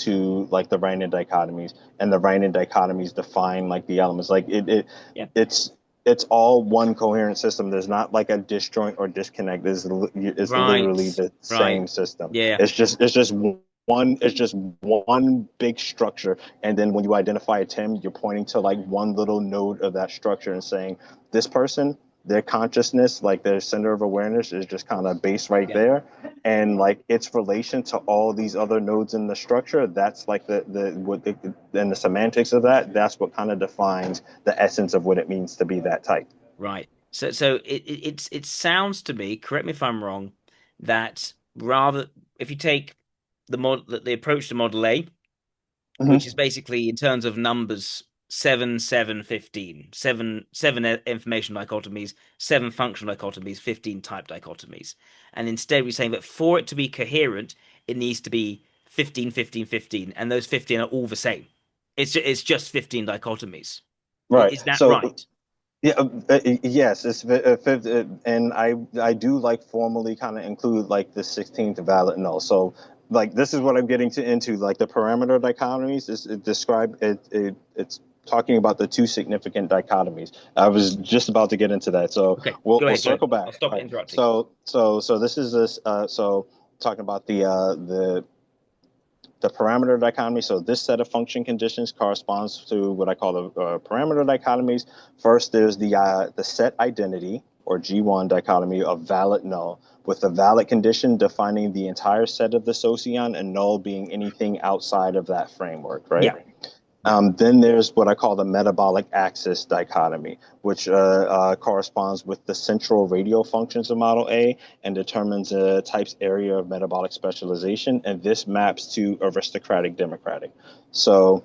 to like the Riemann dichotomies, and the Riemann dichotomies define like the elements. Like Yeah. it's it's all one coherent system. There's not like a disjoint or disconnect. It's literally Right. the Right. same system. Yeah. It's just one big structure, and then when you identify a Tim, you're pointing to like one little node of that structure and saying this person, their consciousness, like their center of awareness, is just kind of based right Yeah. there, and like its relation to all these other nodes in the structure, that's like and the semantics of that, that's what kind of defines the essence of what it means to be that type. Right. So it sounds to me, correct me if I'm wrong, that rather if you take the approach to model A, which is Mm-hmm. basically in terms of numbers 7, 7, 15, 7 information dichotomies, 7 functional dichotomies, 15 type dichotomies. And instead we're saying that for it to be coherent, it needs to be 15, 15, 15, and those 15 are all the same. It's just 15 dichotomies. Right. Is that So right? yeah, yes, and I do like formally kind of include like the 16th valid null. So like this is what I'm getting into like the parameter dichotomies is it's talking about the two significant dichotomies. I was just about to get into that, so Okay, we'll go ahead. circle back. I'll stop All right. interrupting. So this is this so talking about the parameter dichotomy. So this set of function conditions corresponds to what I call the parameter dichotomies. First, there's the set identity or G1 dichotomy of valid null, with the valid condition defining the entire set of the Socion and null being anything outside of that framework, right? Yeah, yeah, Then there's what I call the metabolic axis dichotomy, which corresponds with the central radial functions of model A and determines a type's area of metabolic specialization. And this maps to aristocratic democratic. So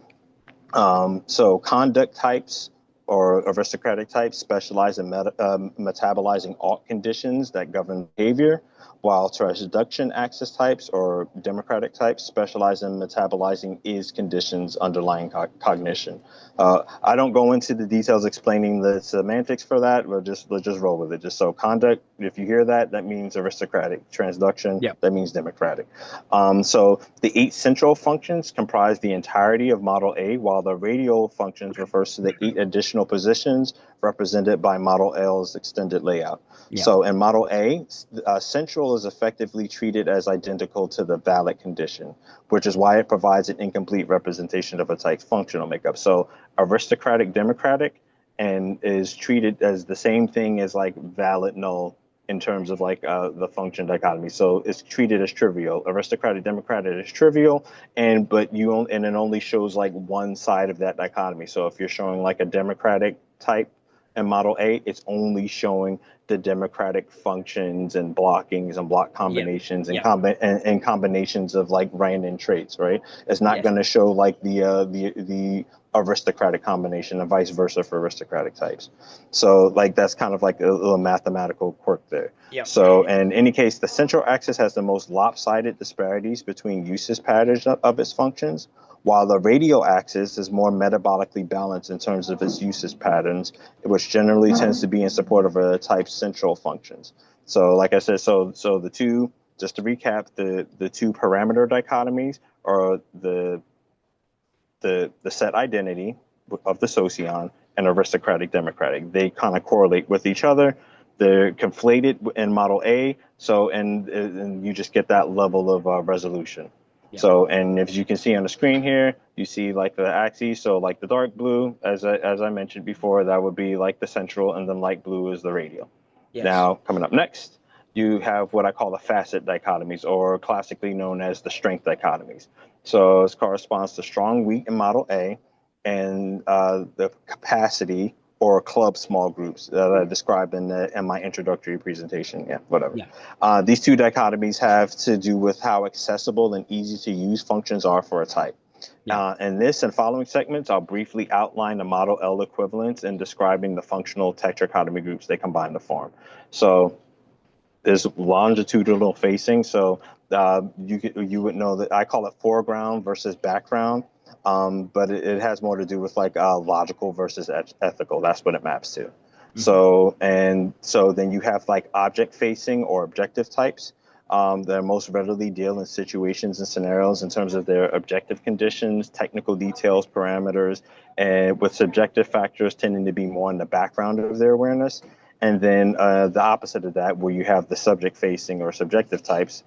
conduct types or aristocratic types specialize in metabolizing alt conditions that govern behavior, while transduction axis types or democratic types specialize in metabolizing is conditions underlying cognition. I don't go into the details explaining the semantics for that. Let's just roll with it. Just so conduct, if you hear that, that means aristocratic. Transduction, Yeah. that means democratic. So the 8 central functions comprise the entirety of Model A, while the radial functions refers to the 8 additional positions represented by Model L's extended layout. Yeah. So in Model A, central is effectively treated as identical to the valid condition, which is why it provides an incomplete representation of a type's functional makeup. So aristocratic, democratic, and is treated as the same thing as like valid, null in terms of like the function dichotomy. So it's treated as trivial. Aristocratic, democratic is trivial, and but and it only shows like one side of that dichotomy. So if you're showing like a democratic type in Model A, it's only showing the democratic functions and blockings and block Yeah. combinations Yeah. and combinations of like random traits, right? It's not Yes. going to show like the aristocratic combination and vice versa for aristocratic types. So like that's kind of like a little mathematical quirk there. Yeah. So in any case, the central axis has the most lopsided disparities between usage patterns of its functions, while the radial axis is more metabolically balanced in terms of its usage patterns, which generally tends to be in support of a type's central functions. So like I said, so the two, just to recap, the two parameter dichotomies are the set identity of the Socion and aristocratic democratic. They kind of correlate with each other. They're conflated in Model A, so and you just get that level of resolution. Yeah. So, and as you can see on the screen here, you see like the axes. So, like the dark blue, as I mentioned before, that would be like the central, and then light blue is the radial. Yes. Now, coming up next, you have what I call the facet dichotomies, or classically known as the strength dichotomies. So, this corresponds to strong, weak in Model A, and the capacity or club small groups that I described in my introductory presentation. Yeah, whatever. Yeah. These two dichotomies have to do with how accessible and easy to use functions are for a type. Yeah. In this and following segments, I'll briefly outline the Model L equivalents in describing the functional tetrachotomy groups they combine to form. So there's longitudinal facing. So you would know that I call it foreground versus background, but it has more to do with like logical versus ethical. That's what it maps to. Hmm. So then you have like object facing or objective types that most readily deal in situations and scenarios in terms of their objective conditions, technical details, parameters, and with subjective factors tending to be more in the background of their awareness. And then the opposite of that, where you have the subject facing or subjective types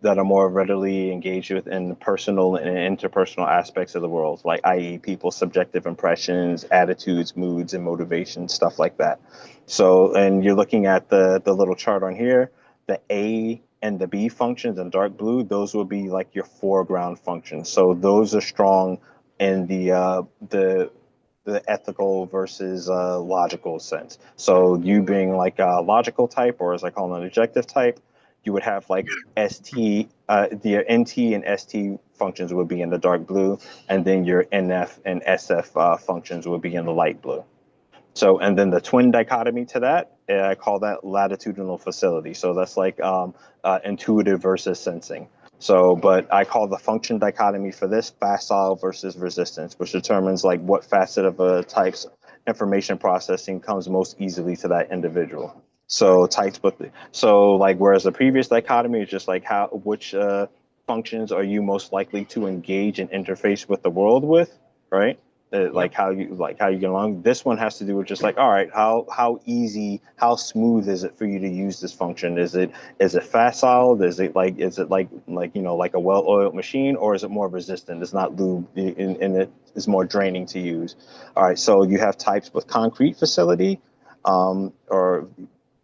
that are more readily engaged with in personal and interpersonal aspects of the world, like i.e. people's subjective impressions, attitudes, moods, and motivations, stuff like that. So, and you're looking at the little chart on here, the A and the B functions in dark blue, those will be like your foreground functions. So those are strong in the ethical versus logical sense. So you being like a logical type, or as I call an objective type, you would have like the NT and ST functions would be in the dark blue, and then your NF and SF functions would be in the light blue. So, and then the twin dichotomy to that, I call that latitudinal facility. So that's like intuitive versus sensing. So, but I call the function dichotomy for this facile versus resistance, which determines like what facet of a type's information processing comes most easily to that individual. Right. So types with so like whereas the previous dichotomy is just like how which functions are you most likely to engage and interface with the world with, right? Yep. Like how you get along. This one has to do with just like, all right, how easy, how smooth is it for you to use this function? Is it facile? Is it like like a well-oiled machine, or is it more resistant? It's not lube, and it is more draining to use. All right, so you have types with concrete facility, or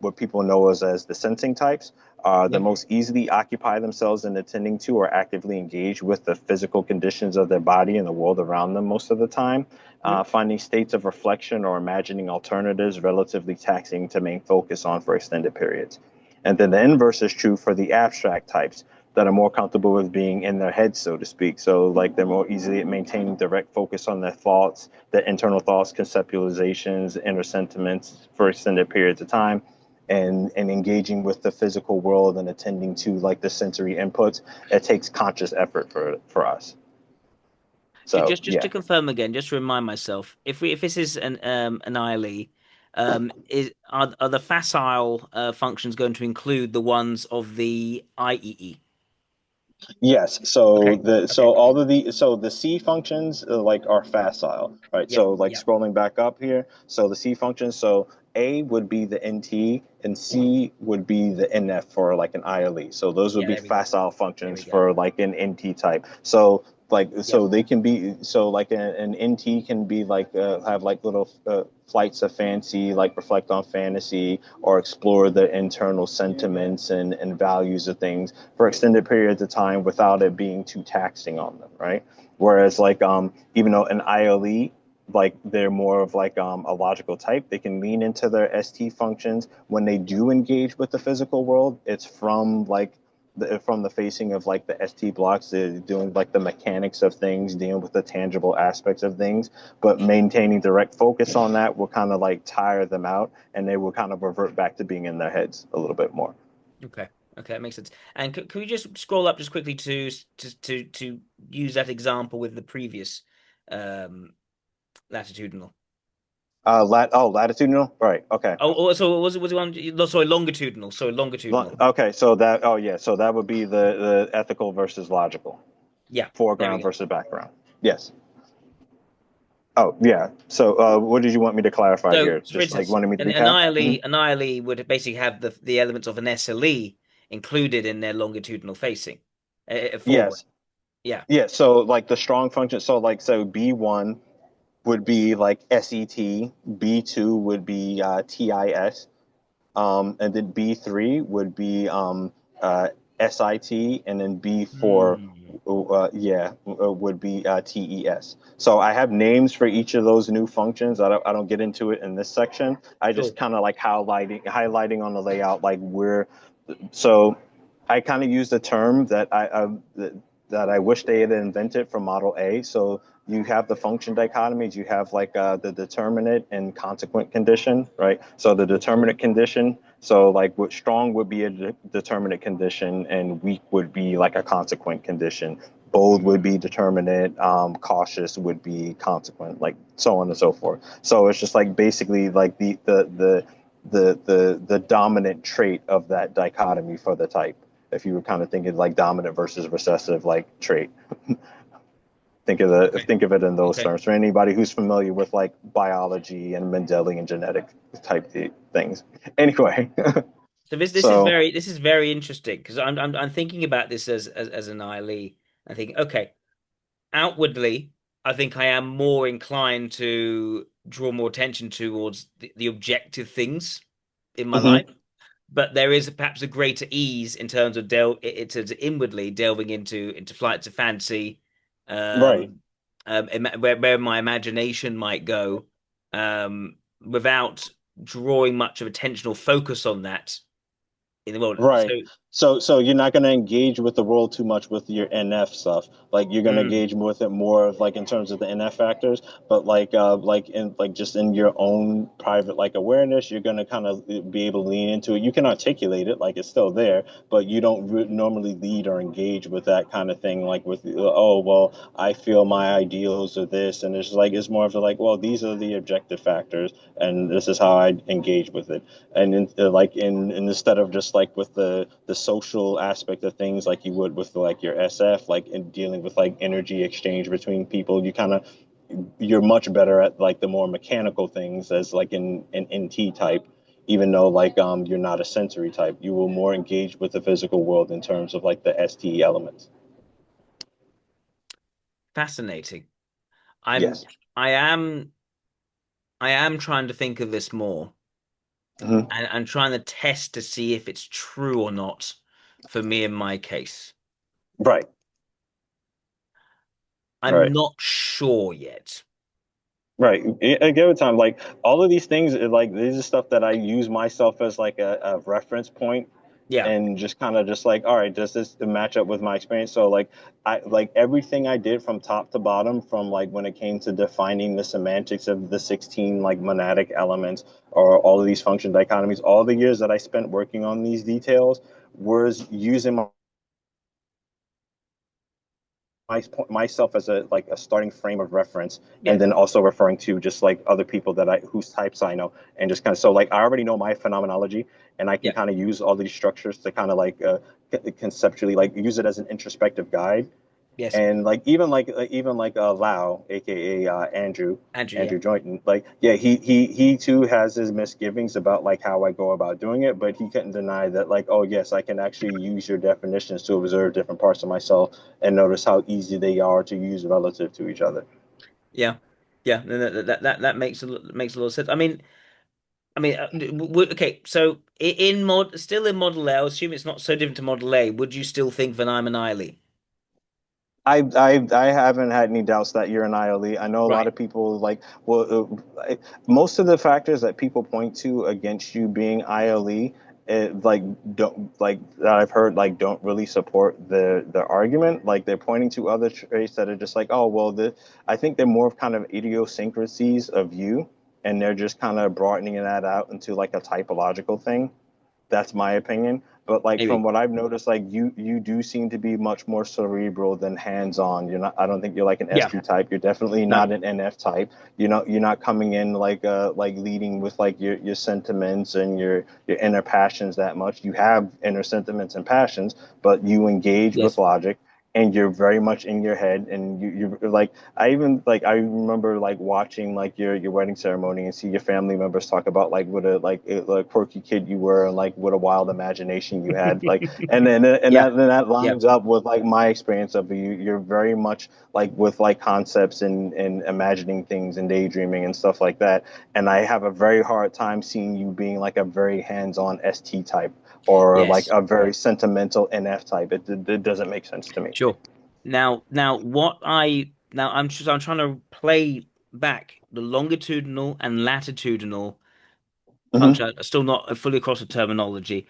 what people know as the sensing types, that Yep. most easily occupy themselves in attending to or actively engage with the physical conditions of their body and the world around them most of the time, Yep. finding states of reflection or imagining alternatives relatively taxing to main focus on for extended periods. And then the inverse is true for the abstract types. that are more comfortable with being in their heads, so to speak. So like they're more easily at maintaining direct focus on their thoughts, their internal thoughts, conceptualizations, inner sentiments for extended periods of time, and engaging with the physical world and attending to like the sensory inputs. It takes conscious effort for us. So Just to yeah. confirm again, just to remind myself, if this is an ILE, is are the facile functions going to include the ones of the IEE? Yes. So Okay. the Okay. so Okay. all of the C functions like are facile, right? Yeah. So like Yeah. scrolling back up here, so the C functions, so A would be the NT and C would be the NF for like an ILE. So those would Yeah. be There we go. facile There we functions go. for like an NT type. So like Yeah. so they can be so like an NT can be like have like little flights of fancy, like reflect on fantasy or explore the internal sentiments and values of things for extended periods of time without it being too taxing on them, right? Whereas like even though an ILE like they're more of like a logical type, they can lean into their ST functions when they do engage with the physical world. It's from like from the facing of like the ST blocks, they're doing like the mechanics of things, dealing with the tangible aspects of things, but maintaining direct focus on that will kind of like tire them out, and they will kind of revert back to being in their heads a little bit more. Okay. Okay, that makes sense. And can we just scroll up just quickly to use that example with the previous um latitudinal? Latitudinal, right? Okay. So was it one? No, sorry, longitudinal. Sorry, longitudinal. Okay, so that yeah, so that would be the ethical versus logical, Yeah, there we foreground go. versus background. Yes. Oh yeah. So what did you want me to clarify here? So, for Just like instance, wanted me to an recap? an ILE would basically have the elements of an SLE included in their longitudinal facing, forward. Yes. Yeah. Yeah. So like the strong function. So like so B1 would be like SET. B2 would be TIS. And then B3 would be SIT, and then B4, Hmm. would be TES. So I have names for each of those new functions. I don't get into it in this section. I just Cool. kind of like highlighting on the layout like where. So I kind of used a term that I wish they had invented for Model A. So you have the function dichotomies, you have like the determinate and consequent condition, right? So the Cool. Cool. determinate condition, so like what strong would be a determinate condition and weak would be like a consequent condition. Bold would be Hmm. determinate, cautious would be consequent, like so on and so forth. So it's just like basically like the dominant trait of that dichotomy for the type. If you were kind of thinking like dominant versus recessive like trait, Okay. think of it in those Okay. terms. For anybody who's familiar with like biology and Mendelian genetic type things. Anyway, So so this is very interesting because I'm thinking about this as an ILE. I think okay, outwardly, I think I am more inclined to draw more attention towards the objective things in my mhm, life. But there is perhaps a greater ease in terms of it's inwardly delving into flights of fancy, right, um, where my imagination might go, without drawing much of attentional focus on that in the world. So, right. So you're not going to engage with the world too much with your NF stuff. Like you're going to mm, engage with it more of like in terms of the NF factors, but like in like just in your own private like awareness, you're going to kind of be able to lean into it. You can articulate it like it's still there, but you don't normally lead or engage with that kind of thing. Like with oh well, I feel my ideals are this, and it's like it's more of a like well these are the objective factors, and this is how I engage with it and like in instead of just like with the social aspect of things like you would with like your SF like in dealing with like energy exchange between people you kind of you're much better at like the more mechanical things as like in NT type even though like you're not a sensory type you will more engage with the physical world in terms of like the ST elements. fascinating. I'm Yes. I am I am trying to think of this more Hmm. and I'm trying to test to see if it's true or not for me in my case. Right. I'm Right. not sure yet. Right. A given time, like all of these things, like these are stuff that I use myself as like a reference point Yeah. and just kind of just like, all right, does this match up with my experience? So like I like everything I did from top to bottom, from like when it came to defining the semantics of the 16 like monadic elements or all of these function dichotomies, all the years that I spent working on these details was using myself as a like a starting frame of reference, and Yeah. then also referring to just like other people that I whose types I know, and just kind of, so like I already know my phenomenology, and I can Yeah. kind of use all these structures to kind of like conceptually like use it as an introspective guide. Yes. And like even like Lau, aka Andrew Andrew, yeah. Andrew Joynton, like yeah, he too has his misgivings about like how I go about doing it, but he couldn't deny that like, oh yes, I can actually use your definitions to observe different parts of myself and notice how easy they are to use relative to each other. Yeah. Yeah. No, no, that makes a lot of sense. Okay, so in still in Model A, I assume it's not so different to Model A. Would you still think Van Eyman Eiley? I haven't had any doubts that you're an ILE. I know a lot Right. of people like, well, most of the factors that people point to against you being ILE, like don't like that I've heard like don't really support the argument. Like they're pointing to other traits that are just like, oh well, the I think they're more of kind of idiosyncrasies of you, and they're just kind of broadening that out into like a typological thing. That's my opinion. But like from Maybe. what I've noticed, like you do seem to be much more cerebral than hands-on. You're not. I don't think you're like an Yeah. ST type. You're definitely No. not an NF type. You're not coming in like leading with like your sentiments and your inner passions that much. You have inner sentiments and passions, but you engage with Yes. logic, and you're very much in your head, and you're like, I remember like watching like your wedding ceremony and see your family members talk about like what a quirky kid you were, and like what a wild imagination you had, like, Yeah. and that Yeah. lines up with like my experience of you. You're very much like with like concepts and imagining things and daydreaming and stuff like that. And I have a very hard time seeing you being like a very hands-on ST type or like Yes. a very sentimental NF type. It doesn't make sense to me. Sure. I'm trying to play back the longitudinal and latitudinal Hmm. function. I'm still not fully across the terminology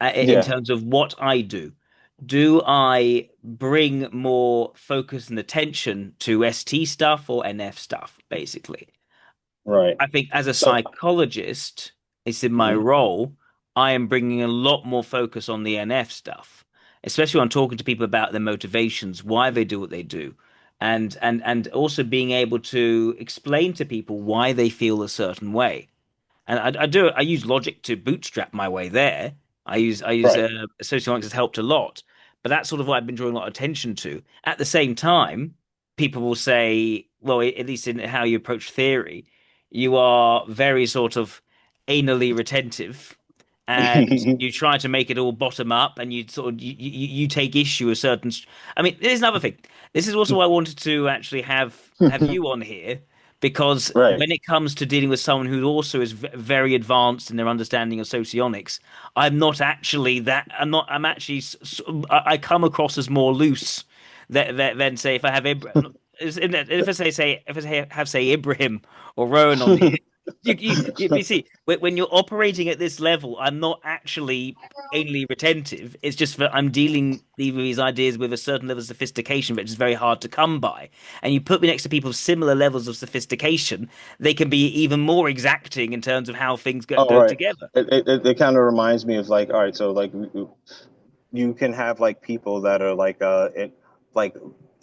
in Yeah. terms of what I do. Do I bring more focus and attention to ST stuff or NF stuff, basically? Right. I think as a So. psychologist, it's in my Mhm. role, I am bringing a lot more focus on the NF stuff, especially when I'm talking to people about their motivations, why they do what they do, and also being able to explain to people why they feel a certain way. And I use logic to bootstrap my way there. I use Right. Socionics has helped a lot, but that's sort of what I've been drawing a lot of attention to. At the same time, people will say, well, at least in how you approach theory, you are very sort of anally retentive, and you try to make it all bottom up, and you sort of you take issue a certain. I mean, there's another thing. This is also why I wanted to actually have you on here because Right. when it comes to dealing with someone who also is very advanced in their understanding of socionics, I'm not actually that. I'm actually. I come across as more loose than say if I have if I have say Ibrahim or Rowan on here. You see, when you're operating at this level, I'm not actually anally retentive. It's just that I'm dealing with these ideas with a certain level of sophistication, which is very hard to come by. And you put me next to people of similar levels of sophistication, they can be even more exacting in terms of how things Oh, go right. together. It kind of reminds me of like, all right, so like you can have like people that are like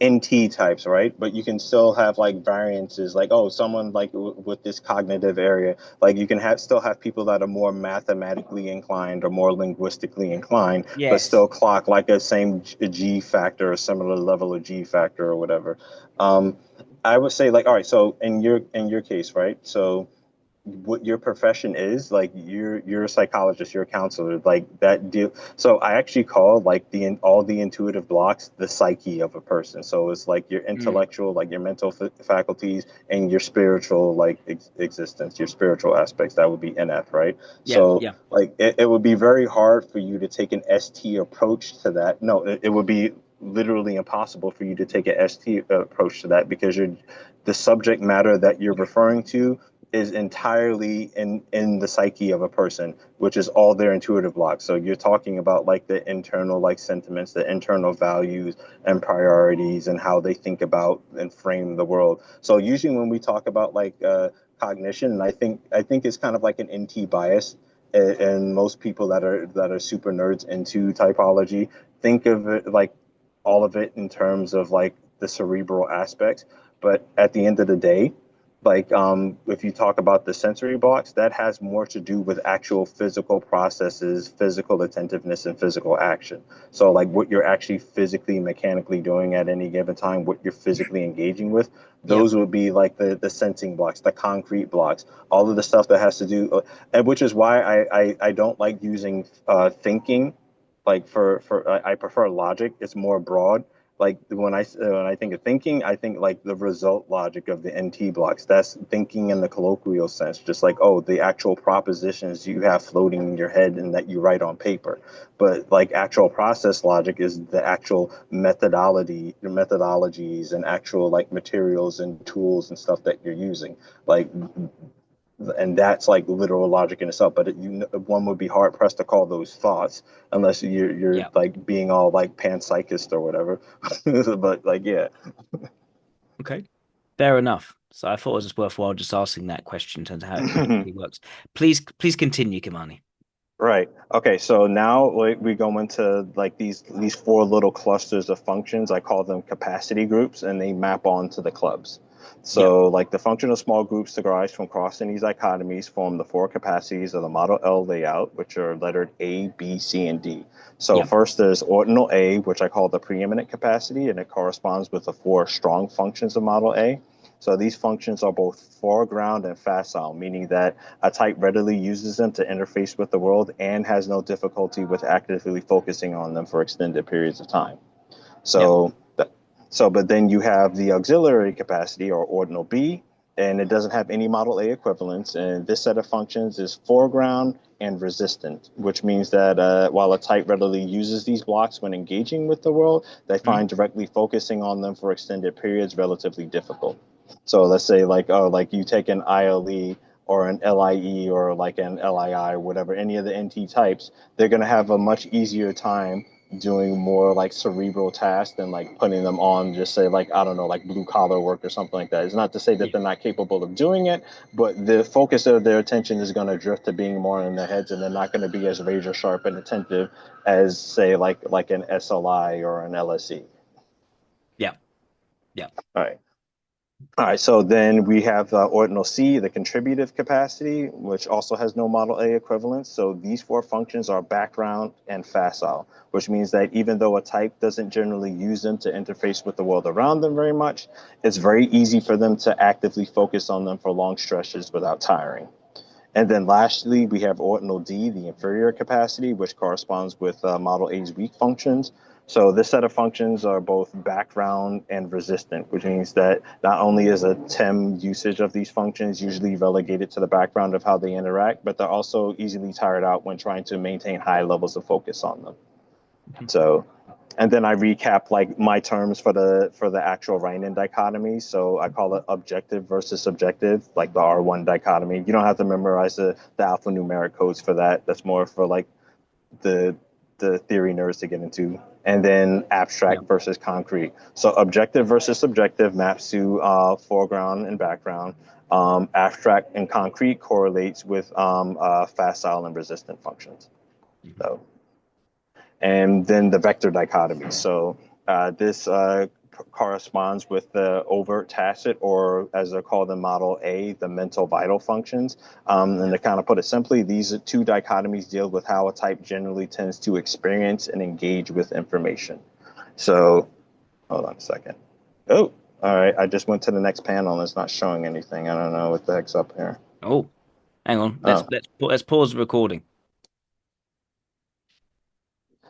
NT types, right? But you can still have like variances, like, oh, someone like with this cognitive area, like you can have still have people that are more mathematically inclined or more linguistically inclined, but Yes. still clock like a same G factor or similar level of G factor or whatever. Um, I would say like, all right, so in your case, right? So what your profession is, like you're a psychologist, you're a counselor, like that deal. So I actually call like the all the intuitive blocks the psyche of a person. So it's like your Mm. intellectual, like your mental faculties, and your spiritual like existence, your spiritual aspects. That would be NF, right? Yeah. So Yeah. like it would be very hard for you to take an ST approach to that. No, it would be literally impossible for you to take an ST approach to that because you're the subject matter that you're Okay. referring to is entirely in the psyche of a person, which is all their intuitive blocks. So you're talking about like the internal like sentiments, the internal values and priorities, and how they think about and frame the world. So usually when we talk about like cognition, and I think it's kind of like an NT bias, and most people that are super nerds into typology think of it like all of it in terms of like the cerebral aspects. But at the end of the day, like if you talk about the sensory blocks, that has more to do with actual physical processes, physical attentiveness, and physical action. So like what you're actually physically, mechanically doing at any given time, what you're physically engaging with, Yeah. those would be like the sensing blocks, the concrete blocks, all of the stuff that has to do, and which is why I don't like using thinking. Like I prefer logic. It's more broad. Like when I think of thinking, I think like the result logic of the NT blocks. That's thinking in the colloquial sense, just like, oh, the actual propositions you have floating in your head and that you write on paper. But like actual process logic is the actual methodologies and actual like materials and tools and stuff that you're using. Like, and that's like literal logic in itself. But one would be hard pressed to call those thoughts unless you're Yeah. like being all like panpsychist or whatever. But like, yeah. Okay. Fair enough. So I thought it was just worthwhile just asking that question in terms of how it practically works. Please continue, Kimani. Right. Okay. So now like, we go into like these four little clusters of functions. I call them capacity groups, and they map onto the clubs. Yeah. So like the functional small groups derived from crossing these dichotomies form the four capacities of the Model L layout, which are lettered A, B, C, and D. So Yeah. first there's ordinal A, which I call the preeminent capacity, and it corresponds with the four strong functions of Model A. So these functions are both foreground and facile, meaning that a type readily uses them to interface with the world and has no difficulty with actively focusing on them for extended periods of time. Yeah. So, but then you have the auxiliary capacity or ordinal B, and it doesn't have any model A equivalents. And this set of functions is foreground and resistant, which means that while a type readily uses these blocks when engaging with the world, they Mhm. find directly focusing on them for extended periods relatively difficult. So let's say like, oh, like you take an ILE or an LIE or like an LII or whatever, any of the NT types, they're going to have a much easier time doing more like cerebral tasks than like putting them on just say like I don't know like blue collar work or something like that. It's not to say that Yeah. they're not capable of doing it, but the focus of their attention is going to drift to being more in their heads, and they're not going to be as razor sharp and attentive as say like an SLI or an LSE. Yeah. Yeah. All right. All right, so then we have ordinal C, the contributive capacity, which also has no model A equivalence. So these four functions are background and facile, which means that even though a type doesn't generally use them to interface with the world around them very much, it's very easy for them to actively focus on them for long stretches without tiring. And then lastly, we have ordinal D, the inferior capacity, which corresponds with Model A's weak functions. So this set of functions are both background and resistant, which means that not only is a TEM usage of these functions usually relegated to the background of how they interact, but they're also easily tired out when trying to maintain high levels of focus on them. Mhm. So, and then I recap like my terms for the actual Riemann dichotomy. So I call it objective versus subjective, like the R1 dichotomy. You don't have to memorize the alphanumeric codes for that. That's more for like the the theory nerds to get into. And then Yeah. abstract versus concrete. So objective versus subjective maps to foreground and background. Abstract and concrete correlates with facile and resistant functions. Mhm. So and then the vector dichotomy. So this corresponds with the overt tacit, or as they're called in Model A, the mental vital functions. And Yeah. to kind of put it simply, these two dichotomies deal with how a type generally tends to experience and engage with information. So hold on a second. Oh, all right. I just went to the next panel and it's not showing anything. I don't know what the heck's up here. Oh, hang on. Oh, Let's pause the recording.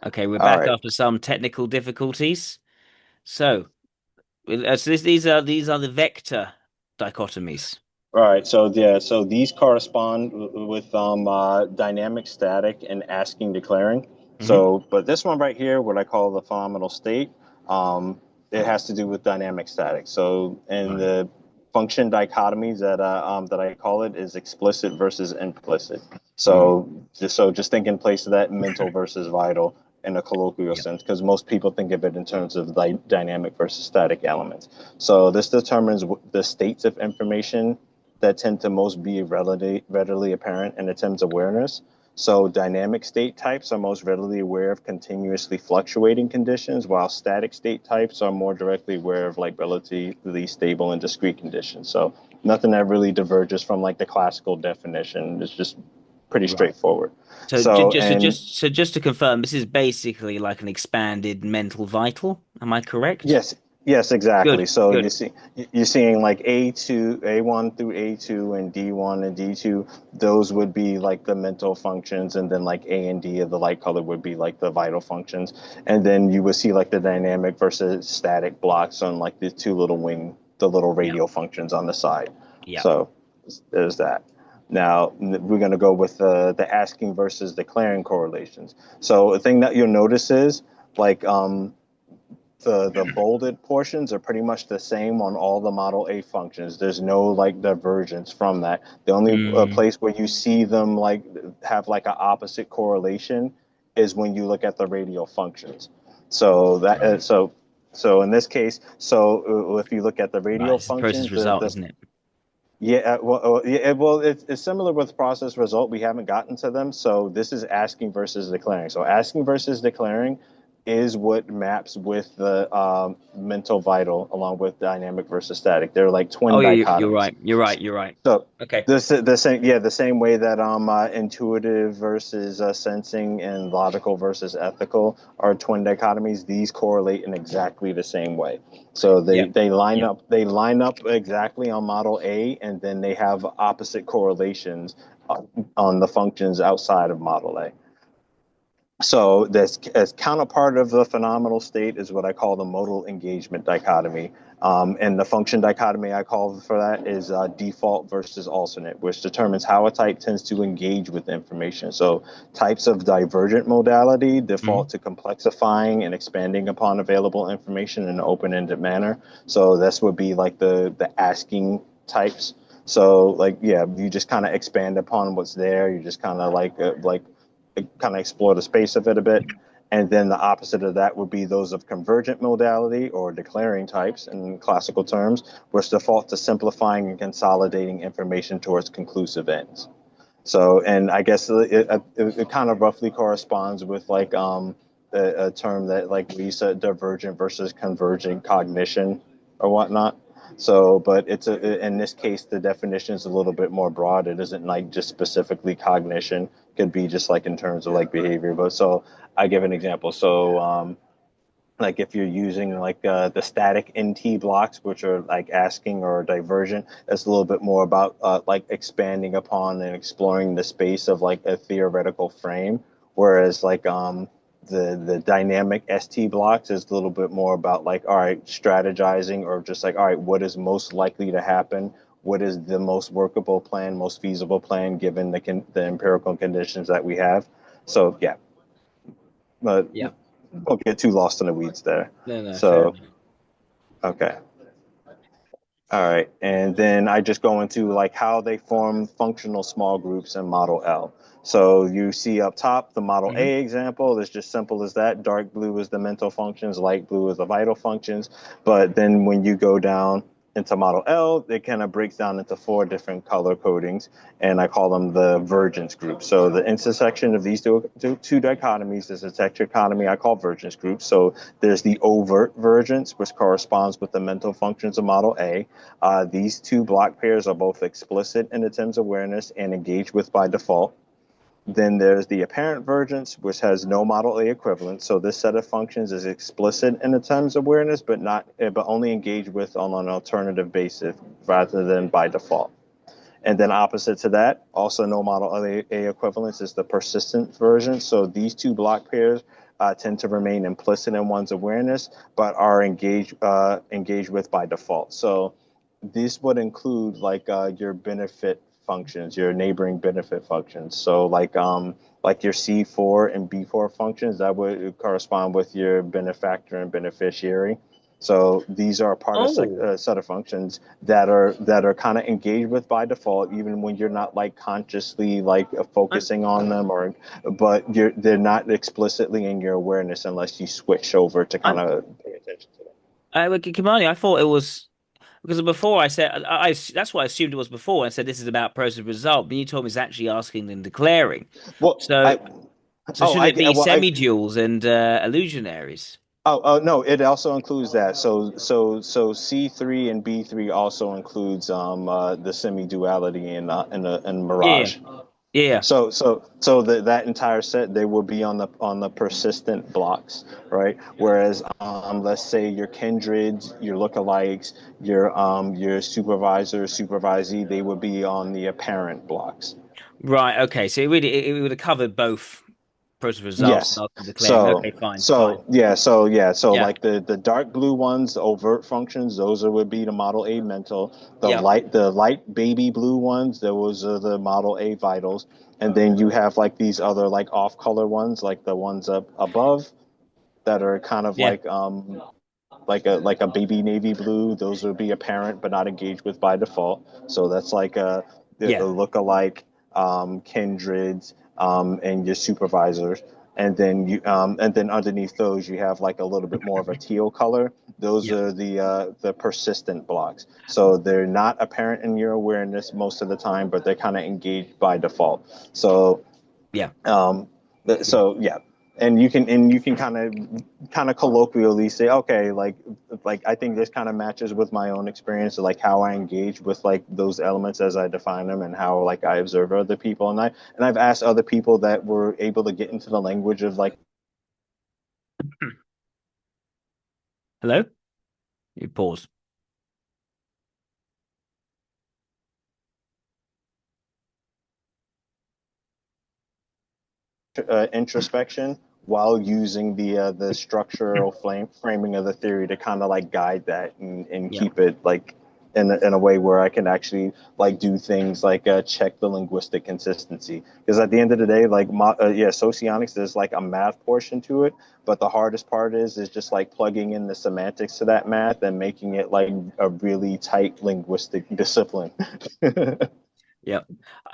Okay, we're all back right. after some technical difficulties. So, these are the vector dichotomies. All right, so yeah, so these correspond with dynamic static and asking declaring. Hmm. So, but this one right here, what I call the phenomenal state, it has to do with dynamic static. So, in Right. function dichotomies that I call it is explicit versus implicit. Mm. So just think in place of that mental versus vital in a colloquial Yep. sense, because most people think of it in terms of dynamic versus static elements. So this determines the states of information that tend to most be readily apparent in Tim's awareness. So dynamic state types are most readily aware of continuously fluctuating conditions, while static state types are more directly aware of like relatively stable and discrete conditions. So nothing that really diverges from like the classical definition. It's just pretty Right. straightforward. So So and just to confirm, this is basically like an expanded mental vital. Am I correct? Yes, yes, exactly. Good. So Good. you're seeing like A2, A1 through A2 and D1 and D2. Those would be like the mental functions, and then like A and D of the light color would be like the vital functions. And then you would see like the dynamic versus static blocks on like the the little Yeah. radial functions on the side. Yeah. So there's that. Now we're going to go with the asking versus declaring correlations. So the thing that you'll notice is like the bolded portions are pretty much the same on all the Model A functions. There's no like divergence from that. The only Mm. place where you see them like have like an opposite correlation is when you look at the radial functions. So that Right. so in this case, if you look at the Right. radial It's a process functions, result, isn't it? it's similar with process result. We haven't gotten to them. So this is asking versus declaring. So asking versus declaring is what maps with the mental vital along with dynamic versus static. They're like Oh, twin yeah, you're dichotomies. right. You're right. You're right. So Okay. the same way that intuitive versus sensing and logical versus ethical are twin dichotomies. These correlate in exactly the same way. So Yep. Yep. they line up exactly on model A, and then they have opposite correlations on the functions outside of model A. So this as counterpart of the phenomenal state is what I call the modal engagement dichotomy. And the function dichotomy I call for that is default versus alternate, which determines how a type tends to engage with information. So types of divergent modality default Mhm. to complexifying and expanding upon available information in an open-ended manner. So this would be like the asking types. So like yeah, you just kind of expand upon what's there. You just kind of like kind of explore the space of it a bit. And then the opposite of that would be those of convergent modality or declaring types in classical terms, which default to simplifying and consolidating information towards conclusive ends. So, and I guess it kind of roughly corresponds with like a term that like we said divergent versus convergent cognition or whatnot. So, but in this case, the definition is a little bit more broad. It isn't like just specifically cognition. It could be just like in terms of like behavior. But so I give an example. So, like if you're using like the static NT blocks, which are like asking or divergent, it's a little bit more about like expanding upon and exploring the space of like a theoretical frame. Whereas like the dynamic ST blocks is a little bit more about like, all right, strategizing or just like, all right, what is most likely to happen? What is the most workable plan, most feasible plan given the empirical conditions that we have? So yeah, but Yeah. don't get too lost in the weeds there. No, no, fair So, enough. okay. All right. And then I just go into like how they form functional small groups in Model L. So you see up top the Model Hmm. A example. It's just simple as that. Dark blue is the mental functions, light blue is the vital functions. But then when you go down into Model L, it kind of breaks down into four different color codings, and I call them the vergence groups. So the intersection of these two dichotomies is a tetrachronomy I call vergence groups. So there's the overt vergence, which corresponds with the mental functions of Model A. These two block pairs are both explicit in the Tim's awareness and engaged with by default. Then there's the apparent vergence, which has no Model A equivalent. So this set of functions is explicit in the Tim's awareness, but only engaged with on an alternative basis rather than by default. And then opposite to that, also no Model A equivalence is the persistent version. So these two block pairs tend to remain implicit in one's awareness, but are engaged with by default. So this would include like your benefit functions, your neighboring benefit functions. So like your C4 and B4 functions that would correspond with your benefactor and beneficiary. So these are a part of Oh, a set of functions that are kind of engaged with by default, even when you're not like consciously like I'm, focusing on them, or but they're not explicitly in your awareness unless you switch over to kind I'm, of pay attention to them. Kimani, I thought it was because before I said that's what I assumed it was before. I said this is about process result, but you told me it's actually asking and declaring. Well, So, so oh, should it be well, I, semi-duals and illusionaries? oh, no, it also includes that. So C3 and B3 also includes the semi-duality in Yeah, Mirage. yeah, So that entire set they will be on the persistent blocks, right? Whereas let's say your kindreds, your lookalikes, your supervisor, supervisee, they would be on the apparent blocks. right. Okay, so it would have covered both process results Yes. and after declaring. Okay, fine, fine. So Yeah, like the dark blue ones, the overt functions, those would be the model A mental. yeah, The light baby blue ones, those are the model A vitals. And then you have like these other like off color ones, like the ones up above that are kind of yeah, like a baby navy blue. Those would be apparent but not engaged with by default. So that's like a yeah, lookalike, kindreds, and your supervisors. And then underneath those you have like a little bit more of a teal color. Those yeah, are the persistent blocks. So they're not apparent in your awareness most of the time, but they're kind of engaged by default. So yeah. um, Yeah. so yeah, and you can kind of colloquially say, okay, like I think this kind of matches with my own experience, like how I engage with like those elements as I define them, and how like I observe other people, and I've asked other people that were able to get into the language of like Hello? You pause. introspection while using the structural framing of the theory to kind of like guide that and Yeah. keep it like in a way where I can actually like do things like check the linguistic consistency, because at the end of the day like yeah, socionics, there's like a math portion to it, but the hardest part is just like plugging in the semantics to that math and making it like a really tight linguistic discipline. Yeah.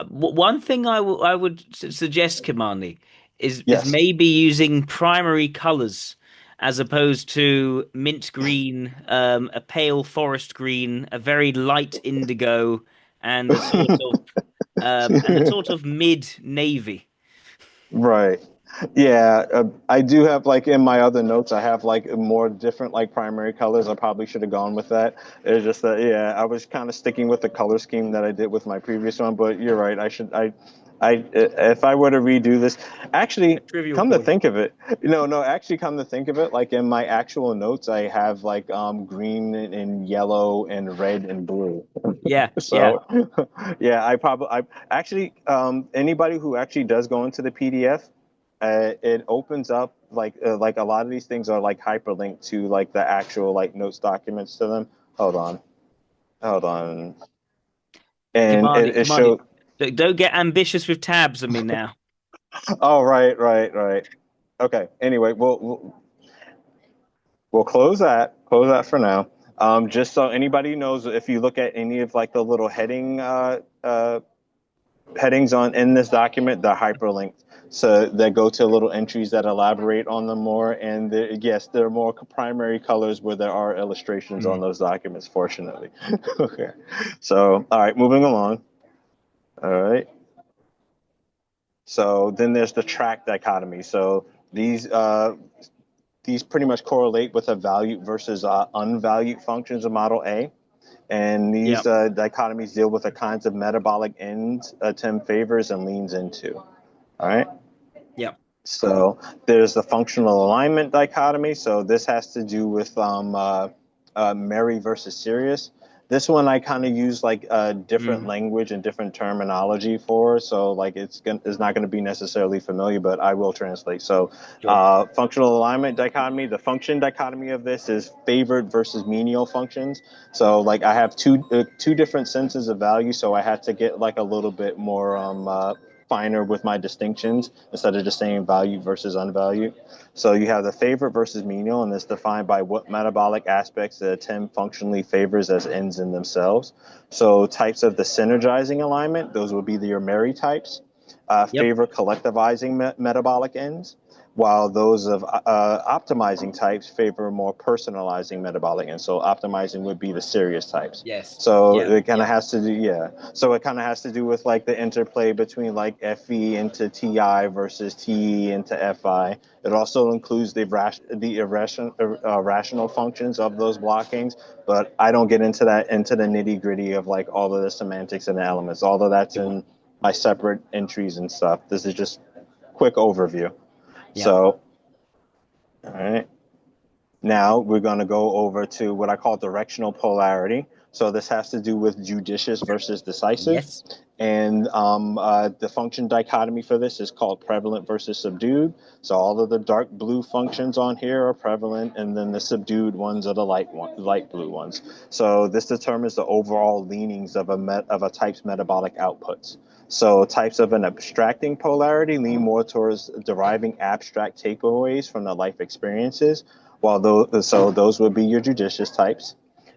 One thing I would suggest, Kimani, is Yes. maybe using primary colors as opposed to mint green, a pale forest green, a very light indigo, and a sort of mid navy. Right. Yeah, I do have like in my other notes, I have like more different like primary colors. I probably should have gone with that. It's just that yeah, I was kind of sticking with the color scheme that I did with my previous one. But you're right. I if I were to redo this, A actually, trivial come to point. think of it, no, actually, come to think of it, like in my actual notes, I have like green and yellow and red and blue. Yeah, yeah. So yeah, I actually anybody who actually does go into the PDF, it opens up like a lot of these things are like hyperlinked to like the actual like notes documents to them. Hold on, hold on, and Kimani, it Kimani, showed. don't get ambitious with tabs on me now. Oh, right. Okay. Anyway, we'll close that for now. Just so anybody knows, if you look at any of like the little headings on in this document, they're hyperlinked. So they go to little entries that elaborate on them more. And yes, there are more primary colors where there are illustrations on Hmm. those documents, fortunately. Okay. So, all right, moving along. All right. So then there's the track dichotomy. So these pretty much correlate with a valued versus unvalued functions of model A. And Yeah, these dichotomies deal with the kinds of metabolic ends Tim favors and leans into. All right. yeah. So there's the functional alignment dichotomy. So this has to do with Mary versus Sirius. This one I kind of use like a different Mm, language and different terminology for. So like it's not going to be necessarily familiar, but I will translate. So sure. functional alignment dichotomy. The function dichotomy of this is favored versus menial functions. So like I have two different senses of value. So I had to get like a little bit more finer with my distinctions instead of just saying value versus unvalued. So you have the favorite versus menial, and it's defined by what metabolic aspects the atom functionally favors as ends in themselves. So types of the synergizing alignment, those would be your Mary types, Yep. favor collectivizing metabolic ends, while those of optimizing types favor more personalizing metabolic ends. So optimizing would be the serious types. Yes. So Yeah. it kind of Yeah. has to do, yeah. So it kind of has to do with like the interplay between like Fe into Ti versus Te into Fi. It also includes the irrational functions of those blockings, but I don't get into the nitty gritty of like all of the semantics and the elements. Although that's Sure. in my separate entries and stuff. This is just quick overview. Yeah. So, all right. Now we're going to go over to what I call directional polarity. So this has to do with judicious versus decisive. Yes. And the function dichotomy for this is called prevalent versus subdued. So all of the dark blue functions on here are prevalent, and then the subdued ones are the light blue ones. So this determines the overall leanings of a type's metabolic outputs. So types of an abstracting polarity lean more towards deriving abstract takeaways from the life experiences, while those would be your judicious types.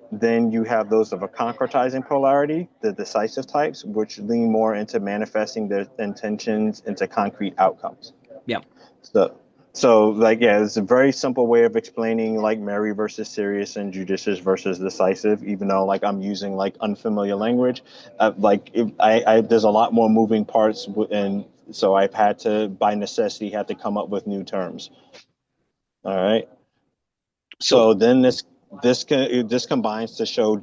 Then you have those of a concretizing polarity, the decisive types, which lean more into manifesting their intentions into concrete outcomes. Yeah. So, so like, yeah, it's a very simple way of explaining like Mary versus serious and judicious versus decisive, even though like I'm using like unfamiliar language. Like if there's a lot more moving parts, and so I've had to, by necessity, had to come up with new terms. All right. Sure. So then this combines to show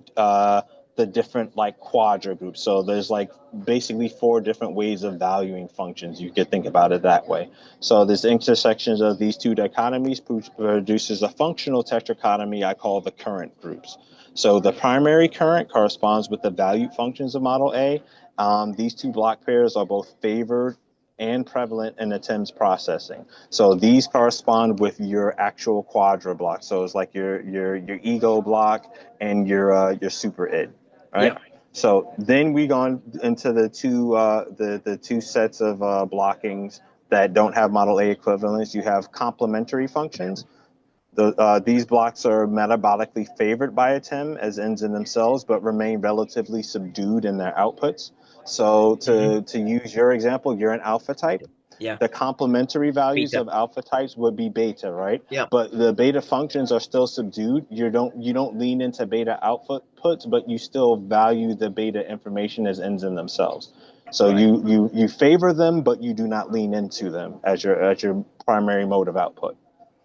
the different like quadra groups. So there's like basically four different ways of valuing functions. You could think about it that way. So this intersections of these two dichotomies produces a functional tetrachotomy I call the current groups. So the primary current corresponds with the valued functions of model A. These two block pairs are both favored and prevalent in the TIMS processing. So these correspond with your actual quadra block. So it's like your ego block and your super id, right? Yeah. So then we go on into the two sets of blockings that don't have model A equivalents. You have complementary functions. These blocks are metabolically favored by a TIM as ends in themselves, but remain relatively subdued in their outputs. So Hmm. to use your example, you're an alpha type. Yeah. The complementary values Beta. of alpha types would be beta, right? Yeah. But the beta functions are still subdued. You don't lean into beta outputs, but you still value the beta information as ends in themselves. So Right. you favor them, but you do not lean into them as your primary mode of output.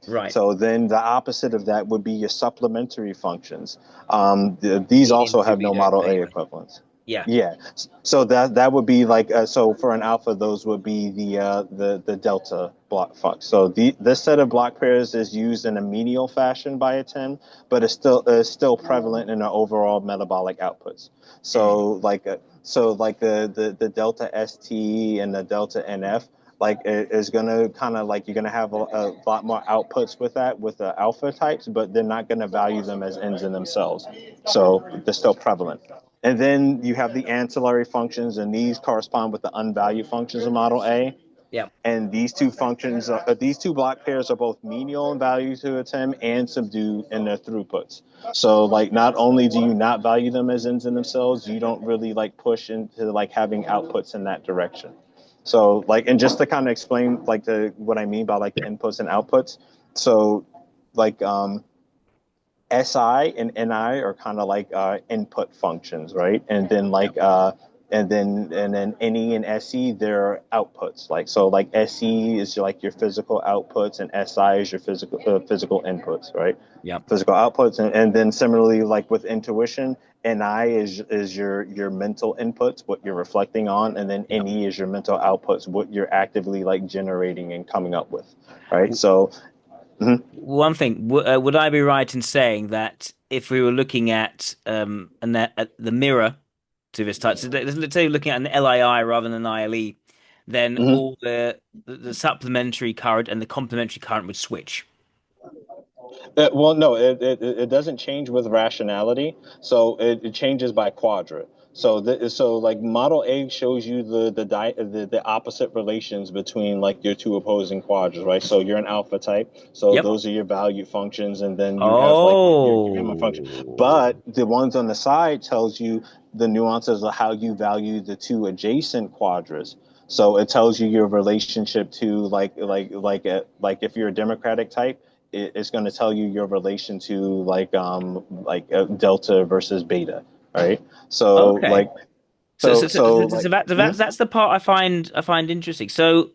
Right. So then the opposite of that would be your supplementary functions. These Lean also into, have but you no don't model A favor. equivalents. Yeah. Yeah. So that would be like so for an alpha, those would be the delta block functions. So this set of block pairs is used in a menial fashion by a 10, but it's still prevalent in the overall metabolic outputs. Mm. So like the delta ST and the delta NF like is gonna kind of like you're gonna have a lot more outputs with that with the alpha types, but they're not gonna value them as ends in themselves. So they're still prevalent. And then you have the ancillary functions, and these correspond with the unvalued functions of model A. Yeah. And these two block pairs are both menial in value to a TIM and subdued in their throughputs. So like not only do you not value them as ends in themselves, you don't really like push into like having outputs in that direction. So like and just to kind of explain like the what I mean by like the inputs and outputs. So like SI and NI are kind of like input functions, right? And then Yeah. and then NE and SE they're outputs. Like so, like SE is like your physical outputs, and SI is your physical inputs, right? Yeah. Physical outputs, and then similarly, like with intuition, NI is your mental inputs, what you're reflecting on, and then Yeah. NE is your mental outputs, what you're actively like generating and coming up with, right? So. Mhm, One thing, would I be right in saying that if we were looking at at the mirror to this type, so let's say we're looking at an LII rather than an ILE, then mhm. all the supplementary current and the complementary current would switch. Well, no, it doesn't change with rationality. So it changes by quadrant. So like model A shows you the opposite relations between like your two opposing quadrants, right? So you're an alpha type, so Yep. those are your value functions, and then you have like your gamma function. Oh. But the ones on the side tells you the nuances of how you value the two adjacent quadrants. So it tells you your relationship to like if you're a democratic type, it's going to tell you your relation to delta versus beta, right? So Okay. like mhm, That's the part I find interesting. So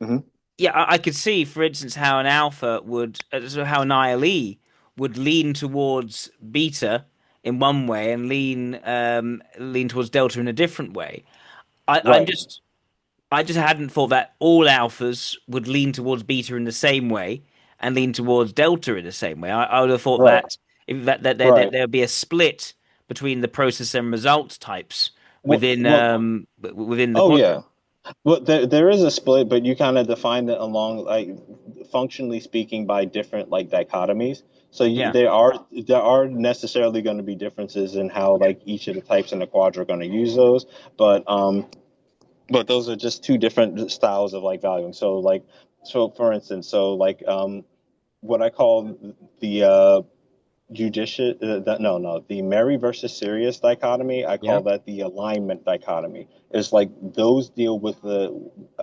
mhm, yeah, I could see, for instance, how an alpha would, so how an ILE would lean towards beta in one way and lean towards delta in a different way. I, I'm right. just I just hadn't thought that all alphas would lean towards beta in the same way and lean towards delta in the same way. I would have thought Right. that if that Right. there'd be a split between the process and result types Well, within the oh quadrant. yeah. Well, there is a split, but you kind of define it along like functionally speaking by different like dichotomies. So Yeah. there are necessarily going to be differences in how Okay. like each of the types in the quad are going to use those, but those are just two different styles of like valuing. So for instance, what I call the judicious the Mary versus Sirius dichotomy, I call Yep. that the alignment dichotomy. It's like those deal with the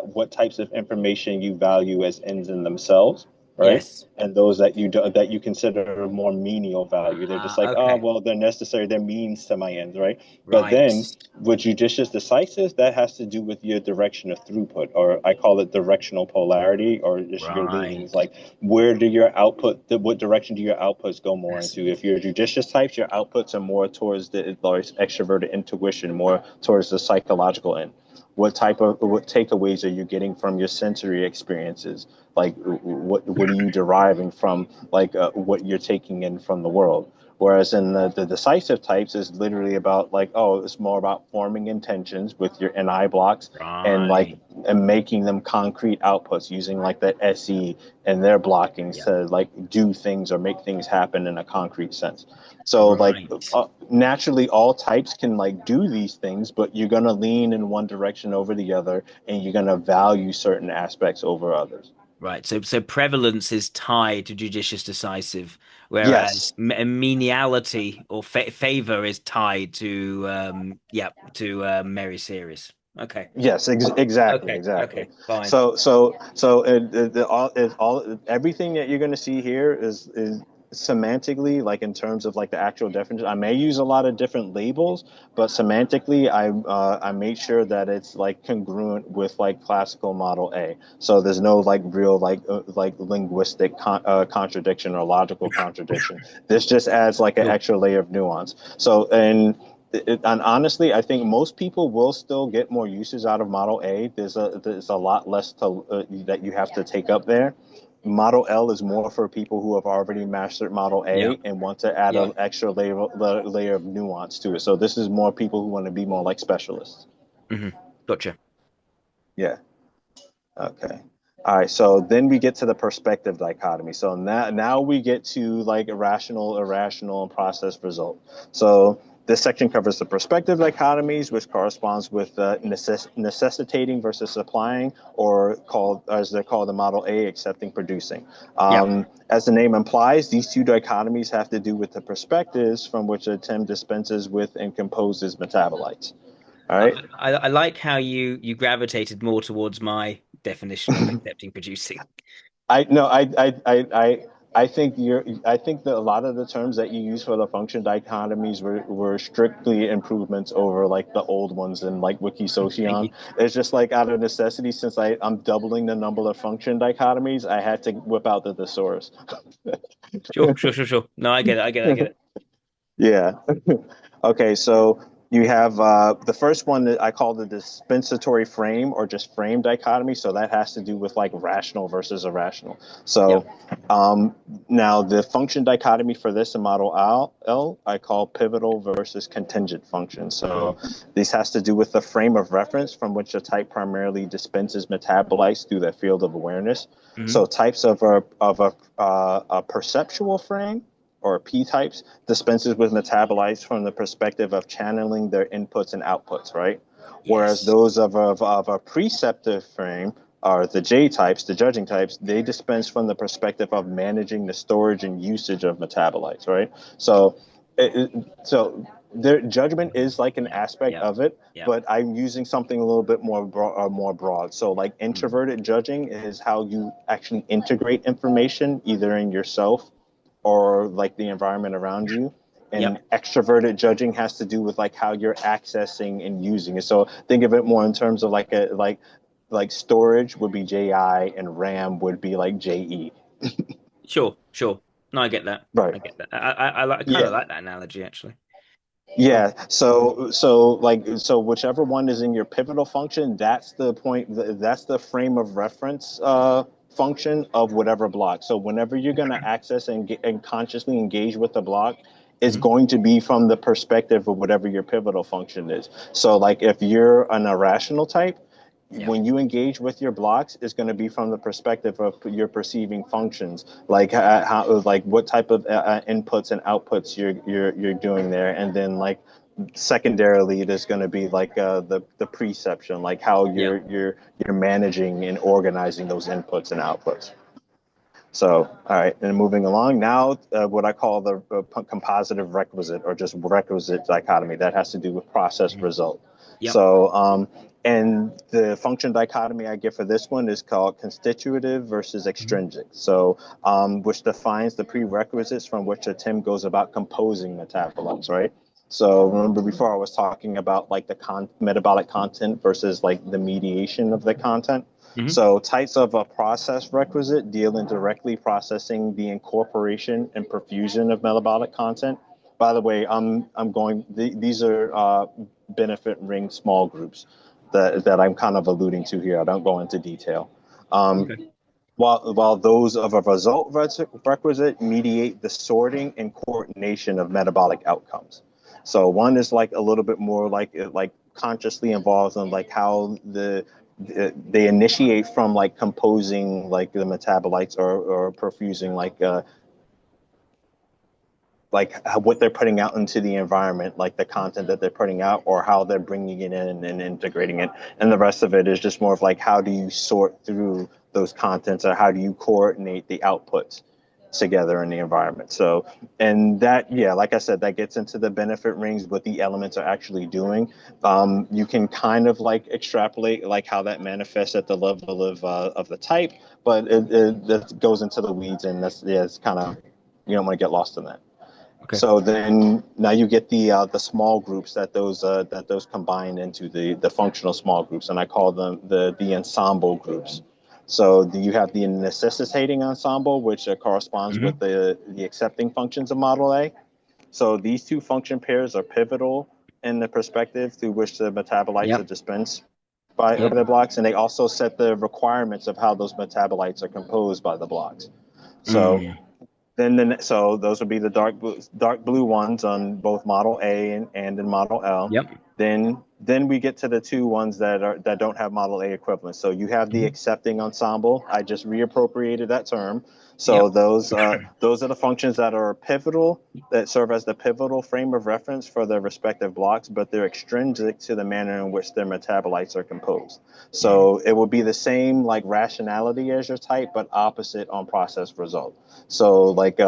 what types of information you value as ends in themselves, right? Yes. And those that you consider more menial value, they're just like, oh Okay. well, they're necessary, they're means to my ends, right? But Right. then with judicious decisive, that has to do with your direction of throughput, or I call it directional polarity, or just your leanings. Right. Like, where do your what direction do your outputs go more into? If Fascinating. you're judicious types, your outputs are more towards the like, extroverted intuition, more towards the psychological end. What takeaways are you getting from your sensory experiences? Like, what are you deriving from what you're taking in from the world? Whereas in the decisive types is literally about like, oh, it's more about forming intentions with your NI blocks and Right. making them concrete outputs using like the SE and their blockings Yeah. to like do things or make things happen in a concrete sense. So Right. naturally all types can like do these things, but you're going to lean in one direction over the other and you're going to value certain aspects over others. Right. So prevalence is tied to judicious decisive, Yes. whereas meniality or favor is tied to Mary series. Okay. Yes, exactly, Okay. exactly. Okay. Fine. All everything that you're going to see here is semantically, like in terms of like the actual definition. I may use a lot of different labels, but semantically, I made sure that it's like congruent with like classical model A. So there's no like real like linguistic contradiction or logical contradiction. This just adds like an Sure. extra layer of nuance. And honestly, I think most people will still get more uses out of Model A. There's a lot less that you have to take up there. Model L is more for people who have already mastered Model Yeah. A and want to add Yeah. an extra layer of nuance to it. So this is more people who want to be more like specialists. Hmm. Gotcha. Yeah. Okay. All right. So then we get to the perspective dichotomy. So now we get to like irrational, irrational, and process result. So this section covers the perspective dichotomies, which corresponds with necessitating versus supplying, or called as they're called the model A, accepting, producing. Yeah. As the name implies, these two dichotomies have to do with the perspectives from which a Tim dispenses with and composes metabolites. All I, right. I like how you gravitated more towards my definition of accepting producing. I no, I think I think that a lot of the terms that you use for the function dichotomies were strictly improvements over like the old ones in like Thank Wikisocion. you. It's just like out of necessity, since I'm doubling the number of function dichotomies, I had to whip out the thesaurus. Sure, sure, sure, sure. No, I get it. I get it. I get it. Yeah. Okay, so you have the first one that I call the dispensatory frame or just frame dichotomy. So that has to do with like rational versus irrational. Yeah. So um, now the function dichotomy for this in model L, I call pivotal versus contingent function. So this has to do with the frame of reference from which a type primarily dispenses metabolites through the field of awareness. Hmm. So types of a perceptual frame or P types dispenses with metabolites from the perspective of channeling their inputs and outputs, right? Whereas Yes. those of a preceptive frame are the J types, the judging types, they dispense from the perspective of managing the storage and usage of metabolites, right? So, so their judgment is like an Yeah. aspect Yeah. of it, Yeah. but I'm using something a little bit more broad. So, like Mm. introverted judging is how you actually integrate information either in yourself or like the environment around you. And Yep. extroverted judging has to do with like how you're accessing and using it. So think of it more in terms of like storage would be JI and RAM would be like JE. Sure. Sure. No, I get that. Right. I get that. I kind Yeah. of like that analogy actually. Cool. Yeah. So whichever one is in your pivotal function, that's the point. That's the frame of reference function of whatever block. So whenever you're going to access and consciously engage with the block, it's Mhm. going to be from the perspective of whatever your pivotal function is. So like if you're an irrational type, Yeah. when you engage with your blocks, it's going to be from the perspective of your perceiving functions, like how, like what type of inputs and outputs you're doing there, and then like secondarily, there's going to be like the preception, like how Yeah. you're managing and organizing those inputs and outputs. So, all right, and moving along now, what I call the compositive requisite or just requisite dichotomy that has to do with process Mhm. result. Yep. So, and the function dichotomy I get for this one is called constitutive versus Mhm. extrinsic. So, which defines the prerequisites from which a TIM goes about composing metabolites, right? So remember before I was talking about like the metabolic content versus like the mediation of the content. Mhm. So types of a process requisite deal in directly processing the incorporation and perfusion of metabolic content. By the way, I'm going. These are benefit ring small groups that I'm kind of alluding to here. I don't go into detail. Um, Okay. while those of a result requisite mediate the sorting and coordination of metabolic outcomes. So one is like a little bit more like consciously involved in like how they initiate from like composing like the metabolites or perfusing like what they're putting out into the environment, like the content that they're putting out, or how they're bringing it in and integrating it. And the rest of it is just more of like how do you sort through those contents, or how do you coordinate the outputs together in the environment. So, and that, yeah, like I said, that gets into the benefit rings, what the elements are actually doing. You can kind of like extrapolate like how that manifests at the level of the type, but that goes into the weeds, and that's yeah, it's kind of you don't want to get lost in that. Okay. So then now you get the small groups that those combine into the functional small groups, and I call them the ensemble groups. So you have the necessitating ensemble, which corresponds with Mhm. the accepting functions of Model A. So these two function pairs are pivotal in the perspective through which the metabolites are Yep. dispensed by Yep. the blocks, and they also set the requirements of how those metabolites are composed by the blocks. So Mm. so those would be the dark blue ones on both Model A and in Model L. Yep. Then we get to the two ones that don't have Model A equivalents. So you have the Mhm. accepting ensemble. I just reappropriated that term. So Yep. those are the functions that are pivotal, that serve as the pivotal frame of reference for their respective blocks, but they're extrinsic to the manner in which their metabolites are composed. Mm. So it will be the same like rationality as your type, but opposite on process result. So like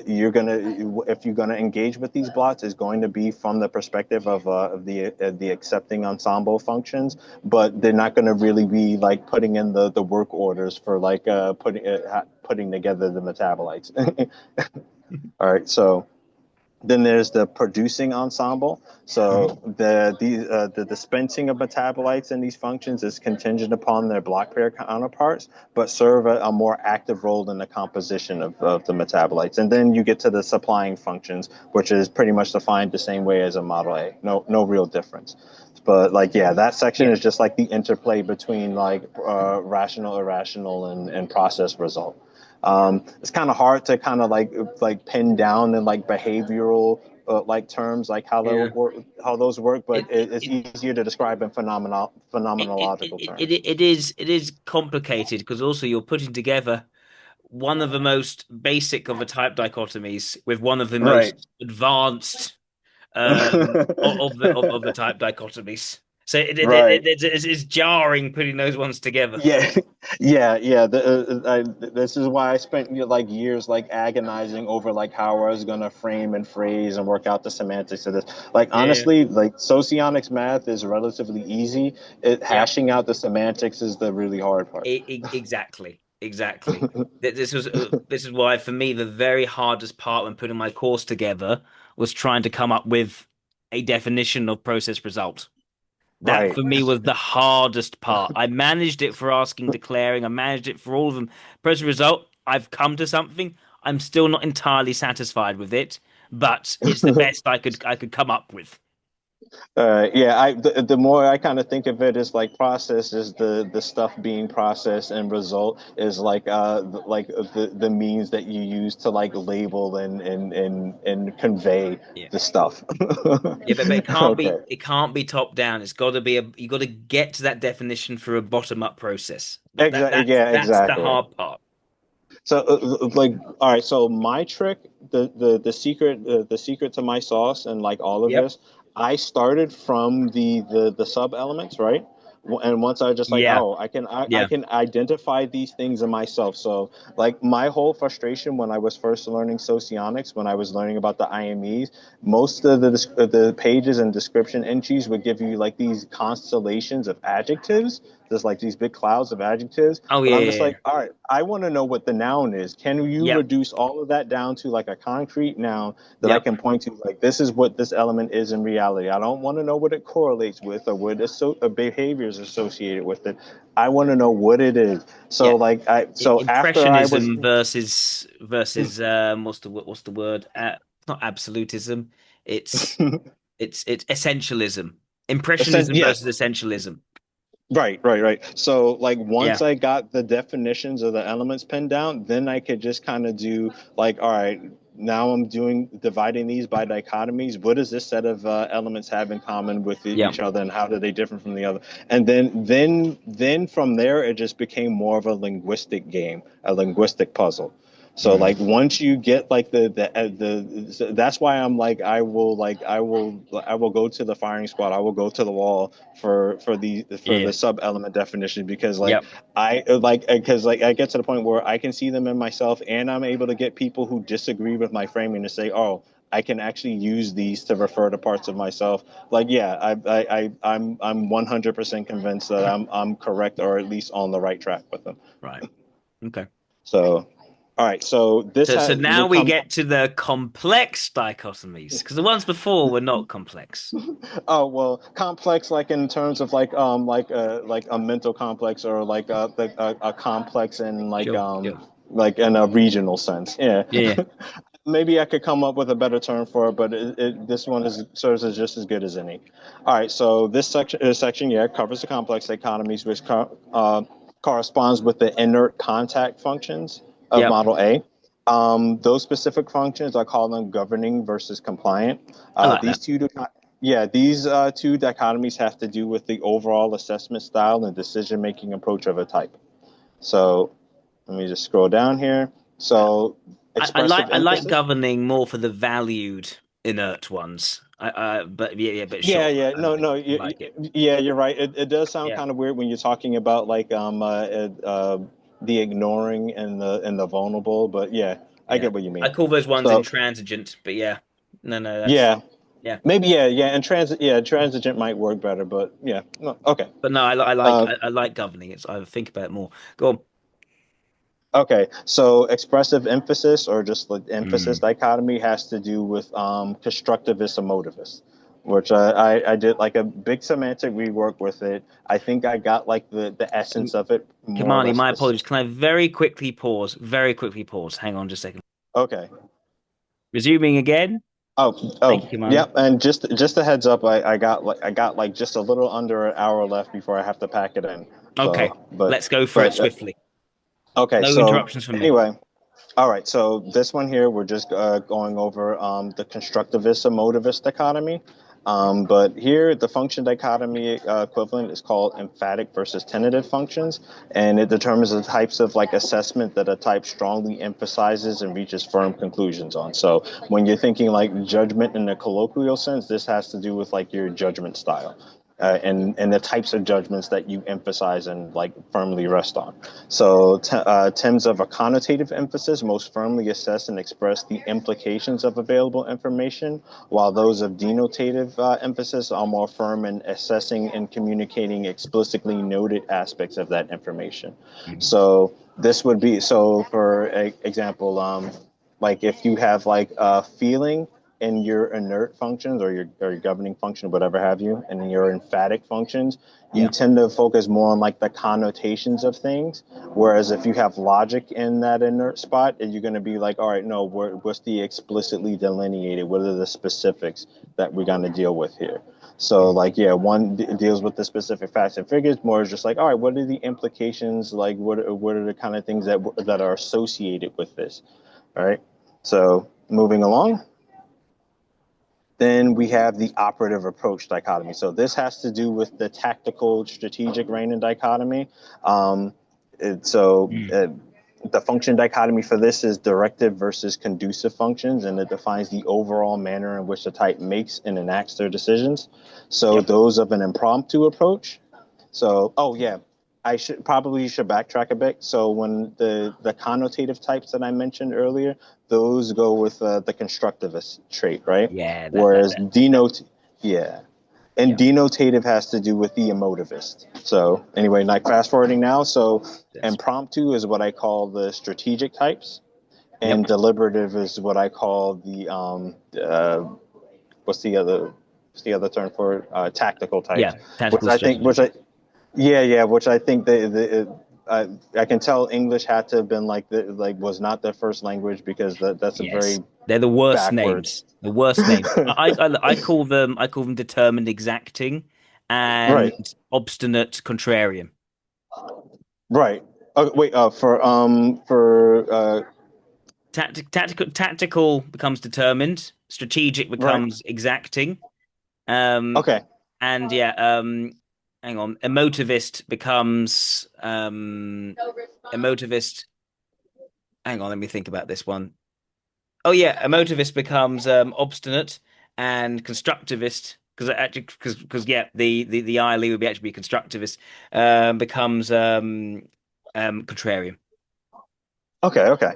you're gonna if you're gonna engage with these blocks, is going to be from the perspective of the accepting ensemble functions, but they're not going to really be like putting in the work orders for like putting together the metabolites. All right, so then there's the producing ensemble. Mhm. So the dispensing of metabolites in these functions is contingent upon their block pair counterparts, but serve a more active role in the composition of the metabolites. And then you get to the supplying functions, which is pretty much defined the same way as a Model A. No real difference. But like yeah, that section Yeah. is just like the interplay between like rational, irrational, and process result. It's kind of hard to kind of like pin down in like behavioral like terms like Yeah. how those work, but It it it's it easier to describe in phenomenological terms. it is complicated because also you're putting together one of the most basic of the type dichotomies with one of the Right. most advanced of the type dichotomies. So Right. it's jarring putting those ones together. Yeah, yeah. This is why I spent like years like agonizing over like how I was gonna frame and phrase and work out the semantics of this. Like Yeah, honestly, like socionics math is relatively easy. yeah. Hashing out the semantics is the really hard part. Exactly, exactly. This is why for me the very hardest part when putting my course together was trying to come up with a definition of process result. That Right. for me was the hardest part. I managed it for asking, declaring. I managed it for all of them. But as a result, I've come to something. I'm still not entirely satisfied with it, but it's the best I could come up with. Yeah, the more I kind of think of it as like process is the stuff being processed and result is like the means that you use to like label and convey Yeah. the stuff. Yeah, but Okay. it can't be top down. It's got to be a you got to get to that definition through a bottom up process. Exactly. Yeah, That's the exactly. hard part. So, like, all right. So my trick, the secret to my sauce, and like all of Yep. this, I started from the sub elements, right? And once I was just like, Yeah. oh, I Yeah. can identify these things in myself. So, like, my whole frustration when I was first learning socionics, when I was learning about the IMEs, most of the pages and description entries would give you like these constellations of adjectives, just like these big clouds of adjectives. Oh But yeah, I'm yeah, just yeah. like, all right, I want to know what the noun is. Can you Yep. reduce all of that down to like a concrete noun that I Yep. can point to? Like, this is what this element is in reality. I don't want to know what it correlates with or what behaviors associated with it. I want to know what it is. So, Yeah. so after I was, Impressionism versus what's the word? It's not absolutism. It's it's essentialism. Impressionism yeah, versus essentialism. right. So, like, Yeah. once I got the definitions of the elements pinned down, then I could just kind of do, like, all right, now I'm dividing these by dichotomies. What does this set of elements have in common with Yeah. each other, and how do they differ from the other? And then from there, it just became more of a linguistic game, a linguistic puzzle. So Mm. like once you get like so that's why I'm like I will go to the firing squad. I will go to the wall for Yeah. the sub element definition because like Yep. I like because like I get to the point where I can see them in myself and I'm able to get people who disagree with my framing to say, oh, I can actually use these to refer to parts of myself. Like, yeah, I'm 100% convinced that I'm correct or at least on the right track with them. Right. Okay. So, all right. So this So now would we come. get to the complex dichotomies because the ones before were not complex. Oh well, complex like in terms of like a mental complex or like a complex in Sure. Sure. like in a regional sense. Yeah. Yeah. Maybe I could come up with a better term for it, but this one is serves as just as good as any. All right, so this section, yeah, covers the complex economies, which corresponds with the inert contact functions of Yep. Model A. Those specific functions, I call them governing versus compliant. I like These that. two, yeah, these two dichotomies have to do with the overall assessment style and decision-making approach of a type. So let me just scroll down here. So expressive I like emphasis. governing more for the valued inert ones. But yeah, but Yeah, sure, yeah, I no, like no, I like it. yeah, you're right. It does sound Yeah, kind of weird when you're talking about like the ignoring and the vulnerable, but yeah, I yeah. get what you I mean. call those ones So intransigent, but yeah, no, that's yeah, yeah. maybe and transigent might work better, but yeah, no, okay. But no, Uh, I like governing. It's I think about it more. Go on. Okay, so expressive emphasis or just like emphasis Mm. dichotomy has to do with constructivist emotivist, which I did like a big semantic rework with it. I think I got like the essence of it more or Kimani, less my this. apologies. Can I very quickly pause? Very quickly pause. Hang on just a second. Okay. Resuming again. Thank you, Kimani. Yep. And just a heads up, I got like just a little under an hour left before I have to pack it in. Okay, So, let's go for it but swiftly. okay. No So interruptions from me. anyway. All right, so this one here, we're just going over the constructivist emotivist dichotomy. But here, the function dichotomy equivalent is called emphatic versus tentative functions, and it determines the types of like assessment that a type strongly emphasizes and reaches firm conclusions on. So when you're thinking like judgment in a colloquial sense, this has to do with like your judgment style. And the types of judgments that you emphasize and like firmly rest on. So terms of a connotative emphasis most firmly assess and express the implications of available information, while those of denotative emphasis are more firm in assessing and communicating explicitly noted aspects of that information. Mhm. So this would be so for example, like if you have like a feeling in your inert functions or your governing function, whatever have you, and in your emphatic functions, you Yeah. tend to focus more on like the connotations of things. Whereas if you have logic in that inert spot, you're going to be like, all right, no, what's the explicitly delineated? What are the specifics that we're going to deal with here? So Mhm. like, yeah, one deals with the specific facts and figures, more is just like, all right, what are the implications? Like, what are the kind of things that are associated with this? All right. So moving along. Then we have the operative approach dichotomy. So this has to do with the tactical strategic Rainin dichotomy. Um, so Mm. the function dichotomy for this is directive versus conducive functions, and it defines the overall manner in which the type makes and enacts their decisions. So Yep. those of an impromptu approach. So, oh yeah, I should backtrack a bit. So when the connotative types that I mentioned earlier, those go with the constructivist trait, right? Yeah, Whereas denote, yeah, and yeah. denotative has to do with the emotivist. So anyway, like fast forwarding now, so Yes. impromptu is what I call the strategic types, and Yep. deliberative is what I call the what's the other term for it? Tactical Yeah. types, which Tactical I think strategy. which I yeah, yeah, which I think I can tell English had to have been like was not their first language because that's a Yes. very They're the worst backwards. names. The worst names. I call them determined exacting and Right, obstinate contrarian. right. Wait, Tactical becomes determined. Strategic right. becomes exacting. Um, Okay, and yeah, hang on. Emotivist. Hang on, let me think about this one. Oh yeah, emotivist becomes obstinate, and constructivist because actually because yeah, the ILE would be actually be constructivist becomes contrarian. okay.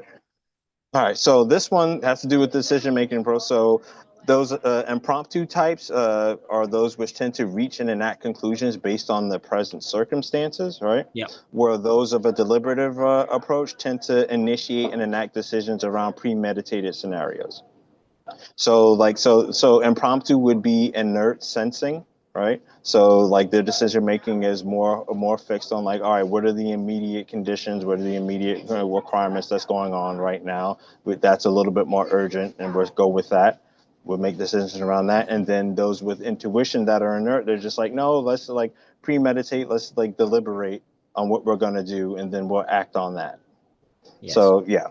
All right, so this one has to do with decision making pro. So those impromptu types are those which tend to reach and enact conclusions based on the present circumstances, right? Yeah. Where those of a deliberative approach tend to initiate and enact decisions around premeditated scenarios. So impromptu would be inert sensing, right? So like their decision making is more fixed on like, all right, what are the immediate conditions? What are the immediate requirements that's going on right now? That's a little bit more urgent, and we'll go with that. We'll make decisions around that. And then those with intuition that are inert, they're just like, no, let's like premeditate, let's like deliberate on what we're gonna do, and then we'll act on that. Yes. So yeah.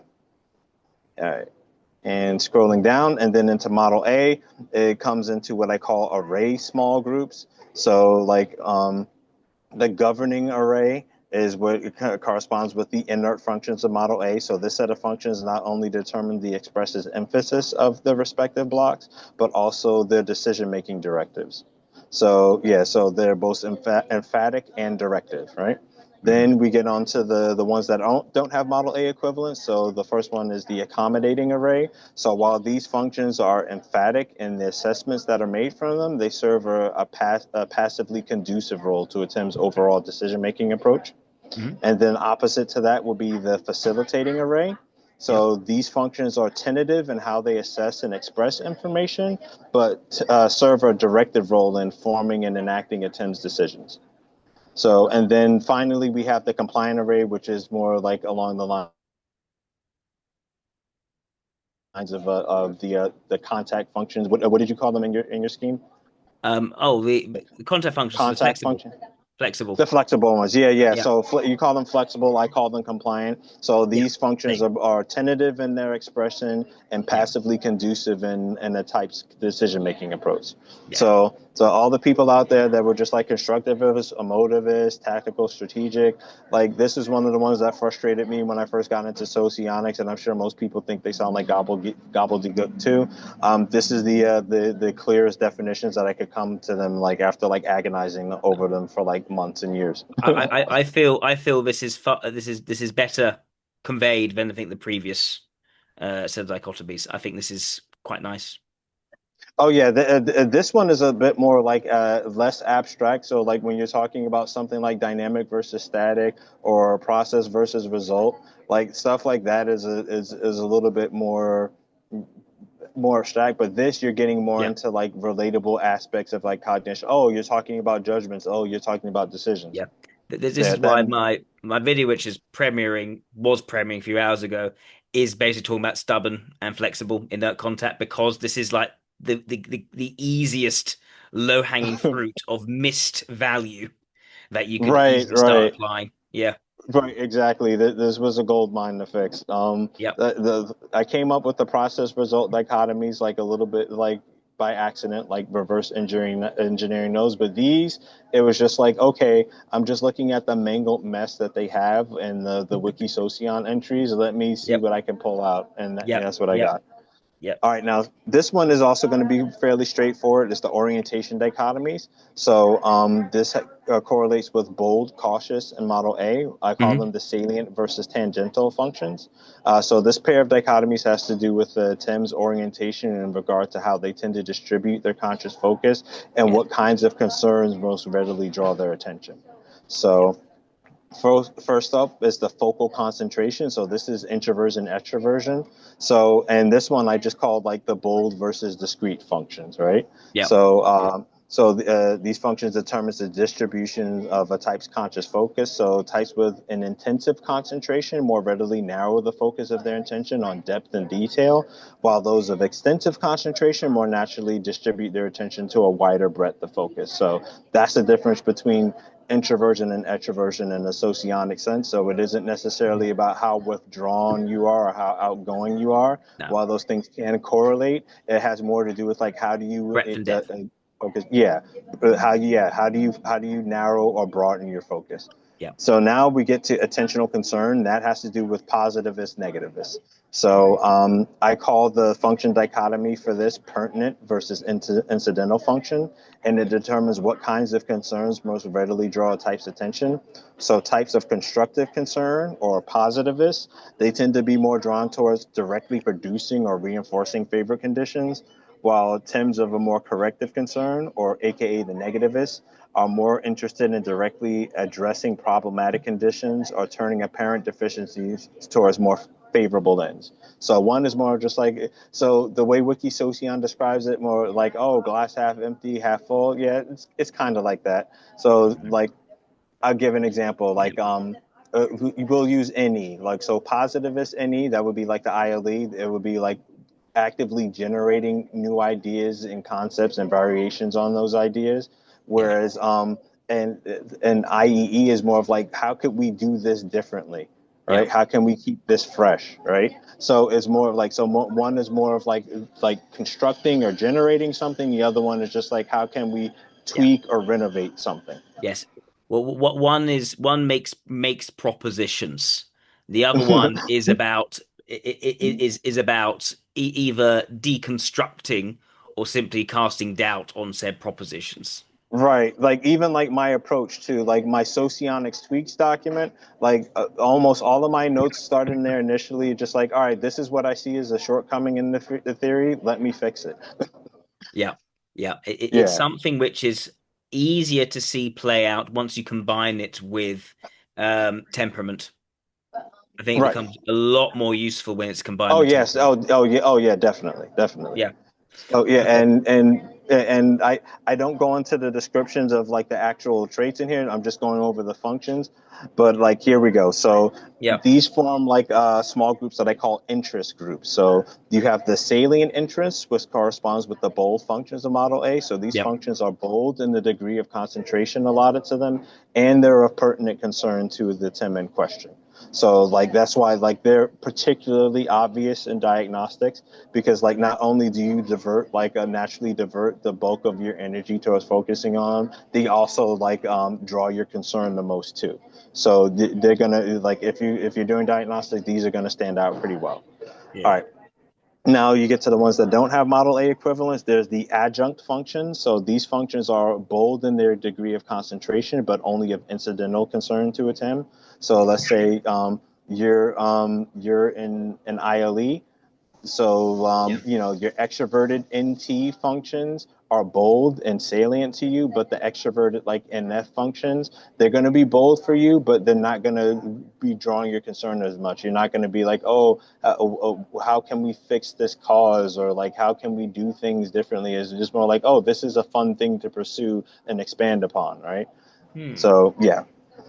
And scrolling down and then into model A, it comes into what I call array small groups. So like the governing array is what it corresponds with the inert functions of model A. So this set of functions not only determine the expresses emphasis of the respective blocks, but also their decision-making directives. So yeah, so they're both emphatic and directive, right? Mhm. Then we get on to the ones that don't have model A equivalents. So the first one is the accommodating array. So while these functions are emphatic in the assessments that are made from them, they serve a passively conducive role to a TIM's overall decision-making approach. Mhm. And then opposite to that will be the facilitating array. Yep. So these functions are tentative in how they assess and express information, but serve a directive role in forming and enacting a TIM's decisions. So, and then finally, we have the compliant array, which is more like along the lines of the contact functions. What did you call them in your scheme? The contact function, so Contact function. Flexible. The flexible ones, yeah, yeah. Yeah, So you call them flexible, I call them compliant. So yeah, these functions same. are tentative in their expression and Yeah, passively conducive in a type's decision making approach. yeah. So all the people out there that were just like constructivists, emotivists, tactical, strategic, like this is one of the ones that frustrated me when I first got into socionics, and I'm sure most people think they sound like gobbledygook too. This is the clearest definitions that I could come to them like after like agonizing over them for like months and years. I feel this is this is better conveyed than I think the previous set of dichotomies. I think this is quite nice. Oh yeah, this one is a bit more like less abstract. So like when you're talking about something like dynamic versus static or process versus result, like stuff like that is a little bit more abstract. But this you're getting more Yeah, into like relatable aspects of like cognition. Oh, you're talking about judgments. Oh, you're talking about decisions. yeah. This Yeah, is why that my video, which is was premiering a few hours ago, is basically talking about stubborn and flexible inert contact because this is like the easiest low hanging fruit of missed value that you can right, easily start right. applying. Yeah, Right, exactly. This was a gold mine to fix. yeah, I came up with the process result dichotomies like a little bit like by accident, like reverse engineering those. But these, it was just like, okay, I'm just looking at the mangled mess that they have in the Wiki Socion entries. Let me see yep, what I can pull out, and yep, that's what I yep, got. yep, All right, now this one is also going to be fairly straightforward. It's the orientation dichotomies. So this correlates with bold, cautious, and model A. I call hmm them the salient versus tangential functions. So this pair of dichotomies has to do with Tim's orientation in regard to how they tend to distribute their conscious focus and yeah, what kinds of concerns most readily draw their attention. yeah, So first up is the focal concentration. So this is introversion, extroversion. So, and this one I just called like the bold versus discrete functions, right? yep, So these functions determines the distribution of a type's conscious focus. So types with an intensive concentration more readily narrow the focus of their attention on depth and detail, while those of extensive concentration more naturally distribute their attention to a wider breadth of focus. So that's the difference between introversion and extroversion in a socionic sense. So it isn't necessarily about how withdrawn you are or how outgoing you are. no, While those things can correlate, it has more to do with like how do you breadth and depth. focus? How do you narrow or broaden your focus? Yeah, So now we get to attentional concern. That has to do with positivist, negativist. So I call the function dichotomy for this pertinent versus incidental function, and it determines what kinds of concerns most readily draw a type's attention. So types of constructive concern or positivist, they tend to be more drawn towards directly producing or reinforcing favorite conditions, while terms of a more corrective concern, or AKA the negativist, are more interested in directly addressing problematic conditions or turning apparent deficiencies towards more favorable ends. So one is more just like, so the way Wiki Socion describes it, more like, oh, glass half empty, half full. Yeah, it's kind of like that. So like, I'll give an example. yeah, Like we'll use any, like, so positivist any, that would be like the ILE. It would be like actively generating new ideas and concepts and variations on those ideas. yeah, Whereas and and IEE is more of like, how could we do this differently? yeah, Right? How can we keep this fresh? Right? So it's more of like, one is more of like constructing or generating something. The other one is just like, how can we yeah. tweak or renovate something? Yes. Well, what one makes propositions. The other one is about is about either deconstructing or simply casting doubt on said propositions. Right. Like even like my approach to like my Socionics tweaks document, like almost all of my notes started in there initially, just like, all right, this is what I see as a shortcoming in the theory. Let me fix it. Yeah, yeah. It's Yeah. something which is easier to see play out once you combine it with temperament. I think it Right. becomes a lot more useful when it's combined Oh with yes. temperament. Oh yeah. Oh yeah. Definitely. Definitely. Yeah. So yeah, Okay. and I don't go into the descriptions of like the actual traits in here. I'm just going over the functions. But like here we go. So Yeah. these form like small groups that I call interest groups. So you have the salient interest, which corresponds with the bold functions of model A. So these Yeah. functions are bold in the degree of concentration allotted to them, and they're of pertinent concern to the TIM in question. So like that's why like they're particularly obvious in diagnostics because like not only do you naturally divert the bulk of your energy towards focusing on, they also like draw your concern the most too. So they're gonna like if you're doing diagnostics, these are gonna stand out pretty well. All Yeah. right. Now you get to the ones that don't have model A equivalents. There's the adjunct functions. So these functions are bold in their degree of concentration, but only of incidental concern to a TIM. So let's say you're in an ILE. So, Yeah. your extroverted NT functions are bold and salient to you, but the extroverted like NF functions, they're going to be bold for you, but they're not going to be drawing your concern as much. You're not going to be like, how can we fix this cause? Or like, how can we do things differently? It's just more like, oh, this is a fun thing to pursue and expand upon, right? Hmm. So, yeah.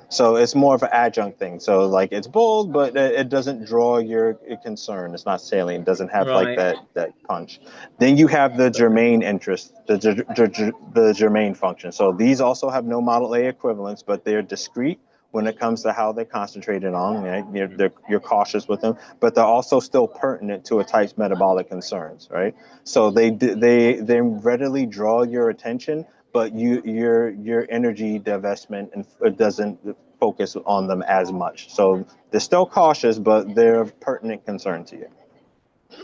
So it's more of an adjunct thing. So like it's bold, but it doesn't draw your concern. It's not salient. It doesn't have like Right. that punch. Then you have the germane interest, the germane function. So these also have no model A equivalents, but they're discrete when it comes to how they're concentrated on. Right? You're cautious with them, but they're also still pertinent to a type's metabolic concerns. Right? So they readily draw your attention, but your energy divestment and it doesn't focus on them as much. So they're still cautious, but they're of pertinent concern to you.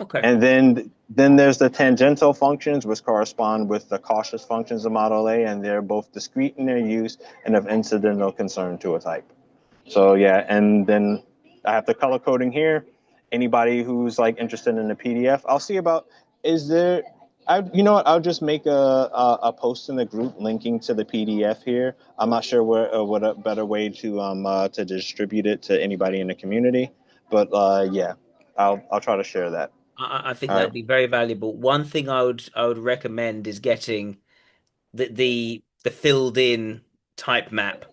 Okay. And then there's the tangential functions, which correspond with the cautious functions of model A, and they're both discrete in their use and of incidental concern to a type. So yeah, and then I have the color coding here. Anybody who's like interested in the PDF, I'll see about is there you know what? I'll just make a post in the group linking to the PDF here. I'm not sure what a better way to distribute it to anybody in the community, but yeah, I'll try to share that. I think All right. that'd be very valuable. One thing I would recommend is getting the filled in type map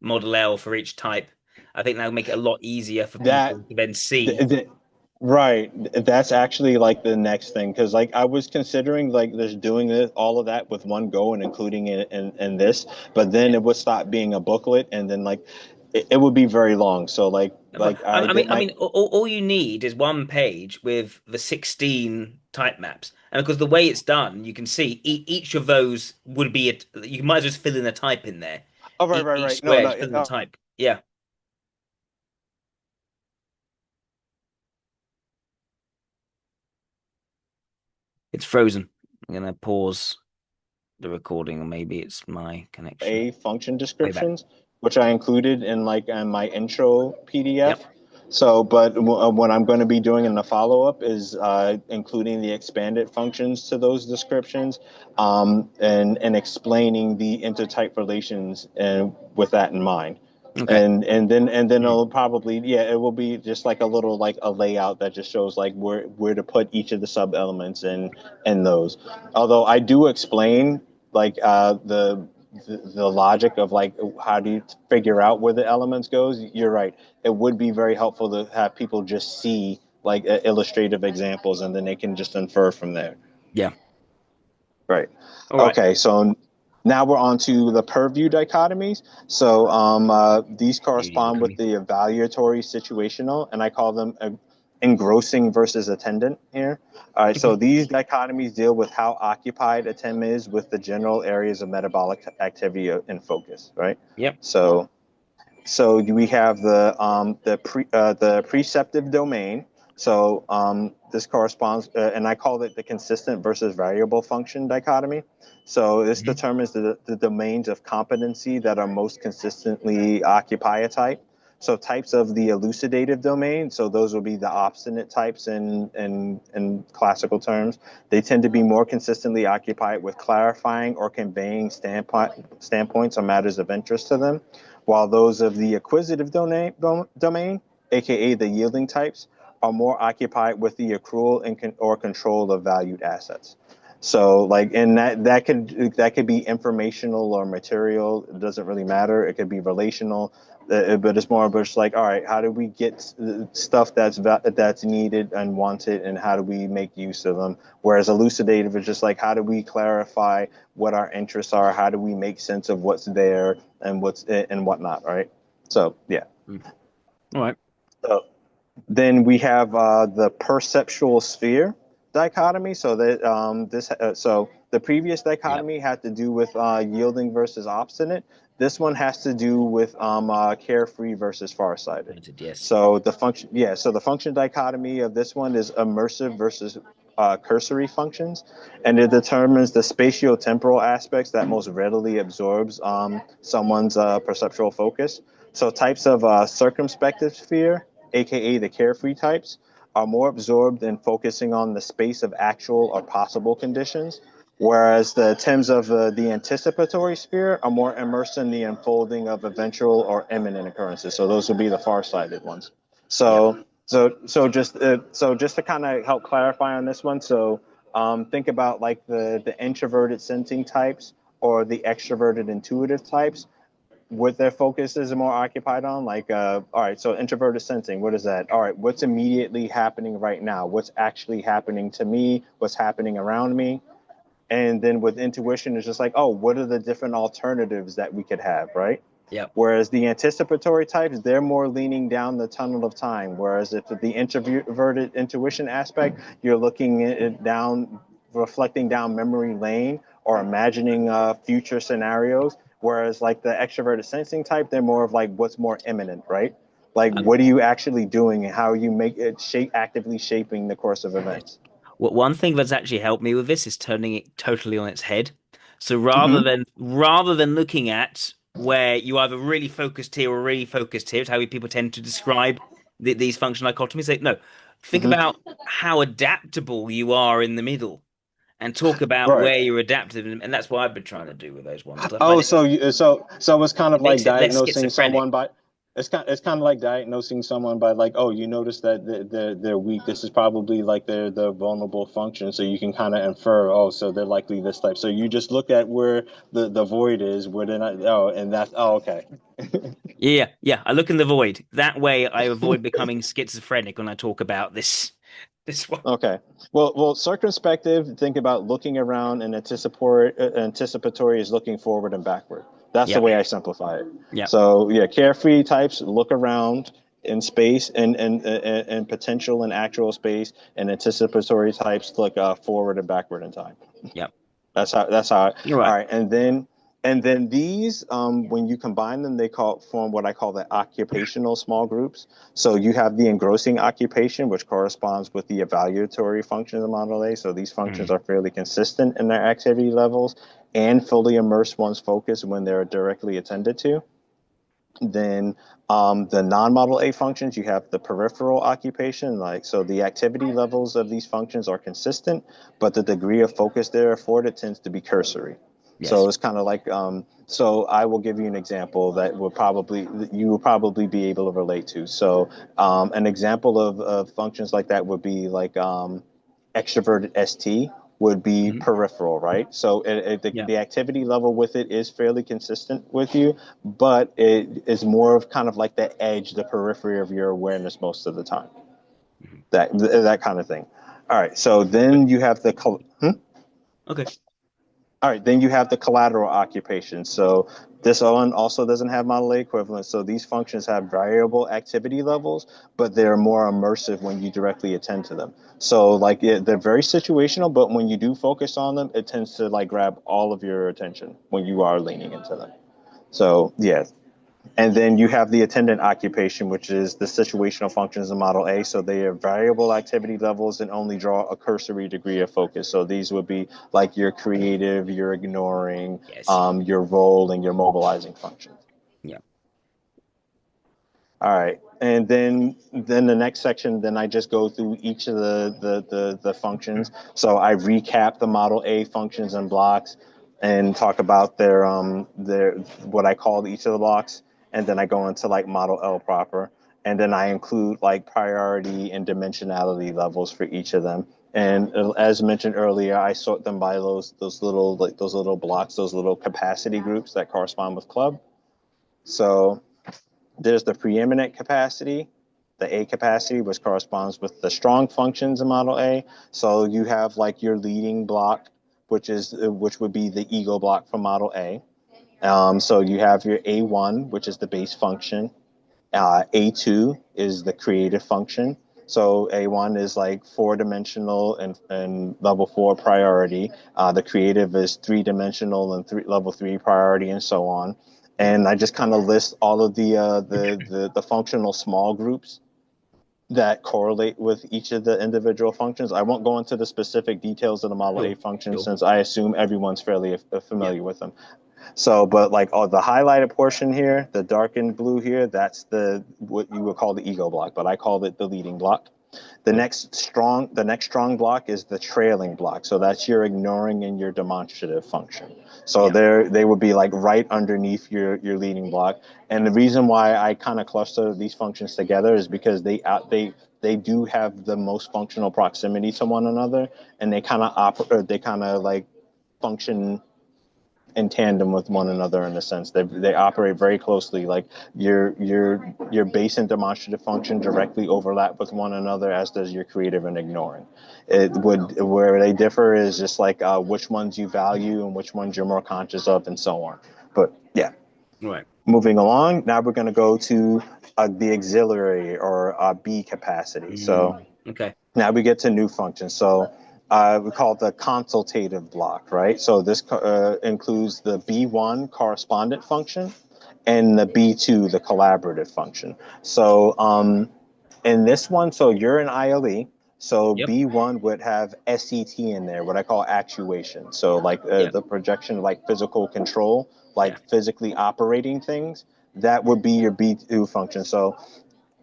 model L for each type. I think that would make it a lot easier for That, people to then th- see. th- right. That's actually like the next thing because like I was considering like just doing this all of that with one go and including it in this, but then Yeah. it would stop being a booklet and then like it would be very long. So But I did I my mean, all you need is one page with the 16 type maps, and because the way it's done, you can see each of those would be you might as well just fill in a type in there. oh right Each right no square, no just fill in the type. Yeah, it's frozen. I'm gonna pause the recording, or maybe it's my connection. A function Way back. descriptions, which I included in like in my intro PDF. Yep. So, but what I'm going to be doing in the follow up is including the expanded functions to those descriptions, and explaining the intertype relations and with that in mind. Okay. And then Hmm. it'll probably it will be just like a little like a layout that just shows like where to put each of the sub elements in those. Although I do explain like the logic of like how do you figure out where the elements goes. You're right. It would be very helpful to have people just see like illustrative examples and then they can just infer from there. Yeah. Right. All right. Okay. So now we're on to the purview dichotomies. So these correspond with Okay. the evaluatory situational, and I call them engrossing versus attendant here. All right. So Okay. these dichotomies deal with how occupied a TEM is with the general areas of metabolic activity in focus. Right. Yep. So we have the preceptive domain. So this corresponds, and I call it the consistent versus variable function dichotomy. So this Mhm. determines the domains of competency that are most consistently occupy a type. So types of the elucidative domain. So those will be the obstinate types in classical terms. They tend to be more consistently occupied with clarifying or conveying standpoints on matters of interest to them, while those of the acquisitive domain, aka the yielding types, are more occupied with the accrual or control of valued assets. So like, and that could be informational or material. It doesn't really matter. It could be relational, but it's more of just like, all right, how do we get stuff that's needed and wanted, and how do we make use of them? Whereas elucidative is just like, how do we clarify what our interests are? How do we make sense of what's there and what's and whatnot, right? So yeah. Mm. All right. So then we have the perceptual sphere dichotomy. So that so the previous Yeah. dichotomy had to do with yielding versus obstinate. This one has to do with carefree versus farsighted. Noted, yes. So the function, yeah. So the function dichotomy of this one is immersive versus cursory functions, and it determines the spatio-temporal aspects that most readily absorbs someone's perceptual focus. So types of circumspective sphere, aka the carefree types, are more absorbed in focusing on the space of actual or possible conditions, whereas the Tims of the anticipatory sphere are more immersed in the unfolding of eventual or imminent occurrences. So those would be the far-sighted ones. Yeah. So just to kind of help clarify on this one, so think about like the introverted sensing types or the extroverted intuitive types, what their focus is more occupied on. Like, all right, so introverted sensing, what is that? All right, what's immediately happening right now? What's actually happening to me? What's happening around me? And then with intuition, it's just like, oh, what are the different alternatives that we could have, right? Yeah. Whereas the anticipatory types, they're more leaning down the tunnel of time. Whereas if the introverted intuition aspect, you're looking it down, reflecting down memory lane or imagining future scenarios. Whereas like the extroverted sensing type, they're more of like what's more imminent, right? Like Um, what are you actually doing and how are you make it actively shaping the course of yes. events. One thing that's actually helped me with this is turning it totally on its head. So Mm-hmm. rather than looking at where you either really focused here or really focused here, it's how people tend to describe these function dichotomies. No, think Mm-hmm. about how adaptable you are in the middle, and talk about Right. where you're adaptive, and that's what I've been trying to do with those ones because I Oh, find so it's kind of it like makes it less diagnosing schizophrenic. someone by it's kind of like diagnosing someone by like, oh, you notice that they're weak. This is probably like their vulnerable function. So you can kind of infer, oh, so they're likely this type. So you just look at where the void is, where they're not. Oh, and that's oh, okay. Yeah, yeah. I look in the void. That way, I avoid becoming schizophrenic when I talk about this one. Okay. Well, circumspective, think about looking around, and anticipatory is looking forward and backward. That's the Yeah, way I simplify it. yeah, So yeah, carefree types look around in space and potential and actual space, and anticipatory types look forward and backward in time. yeah. That's how. You're All right. right, and then these, when you combine them, they form what I call the occupational small groups. So you have the engrossing occupation, which corresponds with the evaluatory functions of Model A. So these functions Mhm. are fairly consistent in their activity levels and fully immerse one's focus when they're directly attended to. Then the non-model A functions, you have the peripheral occupation, like so the activity levels of these functions are consistent, but the degree of focus they're afforded tends to be cursory. So Yes. it's kind of like so I will give you an example that you will probably be able to relate to. So an example of functions like that would be like extroverted ST would be Mhm. peripheral, right? So Yeah. the activity level with it is fairly consistent with you, but it is more of kind of like the edge, the periphery of your awareness most of the time. Mhm. That kind of thing. All right. So Okay. then you have Okay. all right, then you have the collateral occupation. So this one also doesn't have model A equivalent. So these functions have variable activity levels, but they're more immersive when you directly attend to them. So like they're very situational, but when you do focus on them, it tends to like grab all of your attention when you are leaning into them. So yeah, and then you have the attendant occupation, which is the situational functions in Model A. So they are variable activity levels and only draw a cursory degree of focus. So these would be like your creative, your ignoring, Yes. your role, and your mobilizing functions. Yeah. All right. And then the next section, then I just go through each of the functions. So I recap the Model A functions and blocks and talk about their what I call each of the blocks. And then I go into like Model L proper. and then I include like priority and dimensionality levels for each of them. And as mentioned earlier, I sort them by those little like those little blocks, those little capacity groups that correspond with club. So there's the preeminent capacity, the A capacity, which corresponds with the strong functions in Model A. So you have like your leading block, which would be the ego block for Model A. So you have your A1, which is the base function. A2 is the creative function. So A1 is like four-dimensional and level four priority. The creative is three-dimensional and level three priority, and so on. Yeah. And I just kind of list all of the functional small groups that correlate with each of the individual functions. I won't go into the specific details of the Model A Sure. function Sure. since I assume everyone's fairly Yeah. familiar with them. So, but like the highlighted portion here, the darkened blue here, that's the what you would call the ego block, but I called it the leading block. Cool. The next strong block is the trailing block. So that's your ignoring and your demonstrative function. So Yeah. they would be like right underneath your leading block. And the reason why I kind of cluster these functions together is because they do have the most functional proximity to one another, and they kind of like function in tandem with one another in a sense. They operate very closely. Like your base and demonstrative function directly overlap with one another, as does your creative and ignoring. It would Where they differ is just like which ones you value and which ones you're more conscious of, and so on. But yeah, Right. moving along. Now we're going to go to the auxiliary or B capacity. So Okay. now we get to new functions. So we call it the consultative block, right? So this includes the B1 correspondent function and the B2, the collaborative function. So in this one, so you're an ILE. So Yep. B1 would have SET in there, what I call actuation. So like Yeah. the projection, like physical control, Yeah. like physically operating things, that would be your B2 function. So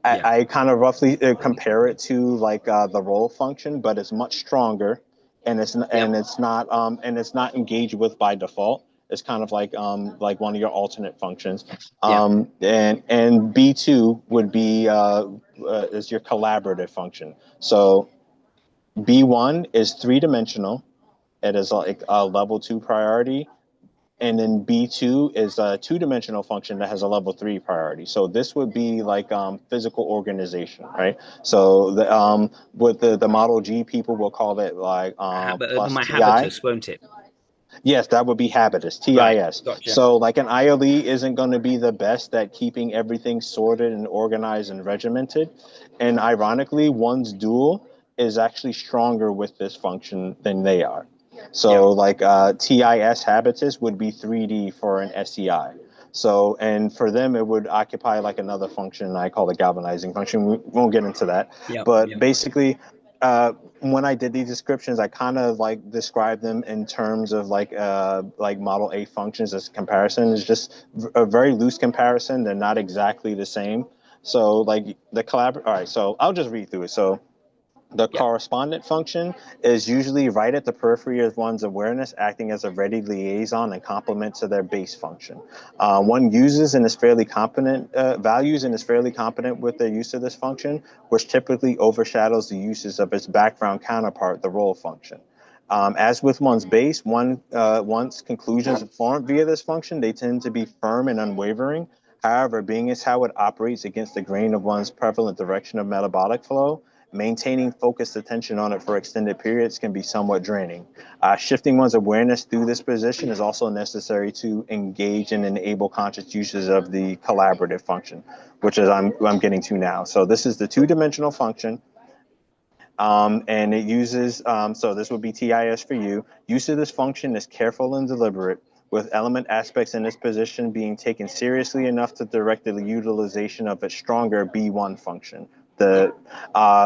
Yeah. I kind of roughly compare it to like the role function, but it's much stronger, Yep. and it's not engaged with by default. It's kind of like one of your alternate functions, Yeah. and B2 would be is your collaborative function. So B1 is three dimensional. It is like a level two priority, and then B2 is a two-dimensional function that has a level three priority. So this would be like physical organization, right? So with the Model G, people will call it like plus My TI. habitus, won't it? Yes, that would be habitus, Right. TIS. Gotcha. So like an ILE isn't going to be the best at keeping everything sorted and organized and regimented. And ironically, one's dual is actually stronger with this function than they are. Yeah. So like TIS habitus would be 3D for an SEI. So, and for them, it would occupy like another function I call the galvanizing function. We won't get into that. Yeah. But Yeah. basically, when I did these descriptions, I kind of like described them in terms of like Model A functions as comparison. It's just a very loose comparison. They're not exactly the same. So like all right, so I'll just read through it. So the Yeah. correspondent function is usually right at the periphery of one's awareness, acting as a ready liaison and complement to their base function. One uses and is fairly competent, values and is fairly competent with their use of this function, which typically overshadows the uses of its background counterpart, the role function. As with one's base, once conclusions are formed via this function, they tend to be firm and unwavering. However, being as how it operates against the grain of one's prevalent direction of metabolic flow, maintaining focused attention on it for extended periods can be somewhat draining. Shifting one's awareness through this position is also necessary to engage and enable conscious uses of the collaborative function, which is I'm getting to now. So this is the two-dimensional function. And it uses, so this would be TIS for you. Use of this function is careful and deliberate, with element aspects in this position being taken seriously enough to direct the utilization of its stronger B1 function. Yeah.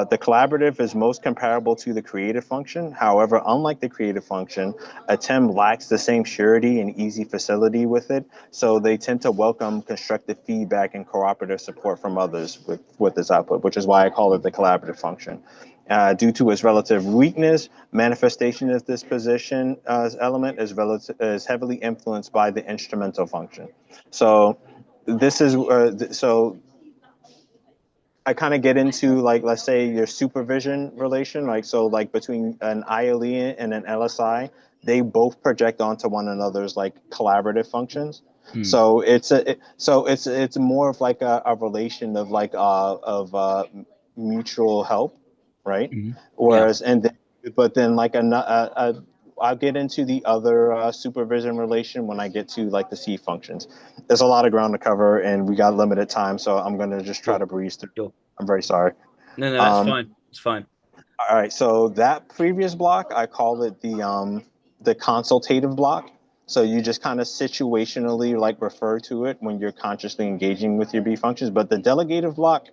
The collaborative is most comparable to the creative function. However, unlike the creative function, a TEM lacks the same surety and easy facility with it, so they tend to welcome constructive feedback and cooperative support from others with this output, which is why I call it the collaborative function. Due to its relative weakness, manifestation of this position element is heavily influenced by the instrumental function. So this is so I kind of get into like, let's say your supervision relation, like so like between an ILE and an LSI, they both project onto one another's like collaborative functions. Mm, So it's more of like a relation of like mutual help, right? mm. Yeah. Whereas and then, but then like I'll get into the other supervision relation when I get to like the C functions. There's a lot of ground to cover, and we got limited time, so I'm gonna just try Sure. to breeze through. Sure. I'm very sorry. No, no, that's Um, fine. It's fine. all right, so that previous block, I call it the consultative block. So you just kind of situationally like refer to it when you're consciously engaging with your B functions. But the delegative block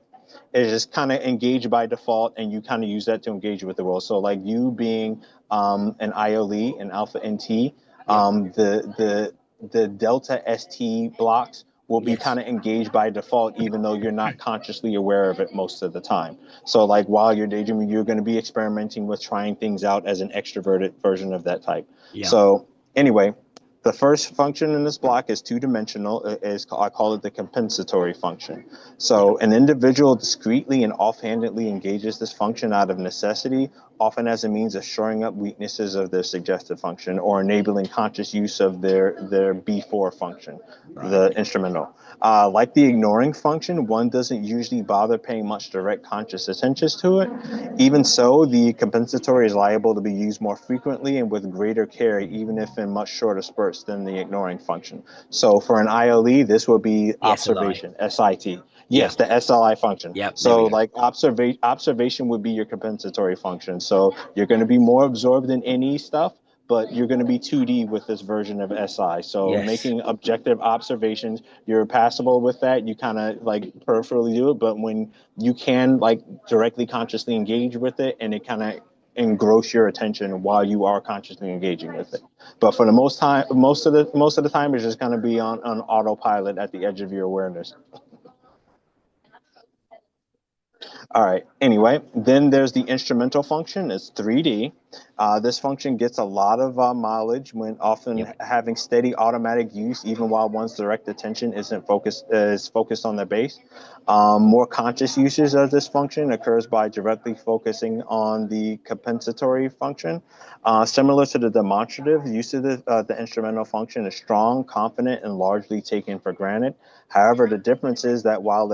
is just kind of engaged by default, and you kind of use that to engage with the world. So like you being an ILE, an alpha NT, Yep. the delta ST blocks will be Yes. kind of engaged by default, even though you're not consciously aware of it most of the time. So like while you're daydreaming, you're going to be experimenting with trying things out as an extroverted version of that type. Yeah. So anyway, the first function in this block is two-dimensional. Is I call it the compensatory function. Yeah. So an individual discreetly and offhandedly engages this function out of necessity, often as a means of shoring up weaknesses of their suggestive function or enabling conscious use of their B4 function, Right. the instrumental. Like the ignoring function, one doesn't usually bother paying much direct conscious attention to it. Even so, the compensatory is liable to be used more frequently and with greater care, even if in much shorter spurts than the ignoring function. So for an ILE, this will be The SLI. observation, SIT. Yeah. Yes, the SLI function. Yep. There we So go. like observation would be your compensatory function. So you're going to be more absorbed in any stuff, but you're going to be 2D with this version of SI. So Yes. making objective observations, you're passable with that. You kind of like peripherally do it, but when you can like directly consciously engage with it, and it kind of engross your attention while you are consciously engaging with it. But for the most of the time, it's just going to be on autopilot at the edge of your awareness. All right. Anyway, then there's the instrumental function. It's 3D. This function gets a lot of mileage when often Yep. having steady automatic use, even while one's direct attention is focused on the base. More conscious usage of this function occurs by directly focusing on the compensatory function. Similar to the demonstrative, use of the instrumental function is strong, confident, and largely taken for granted. However, the difference is that while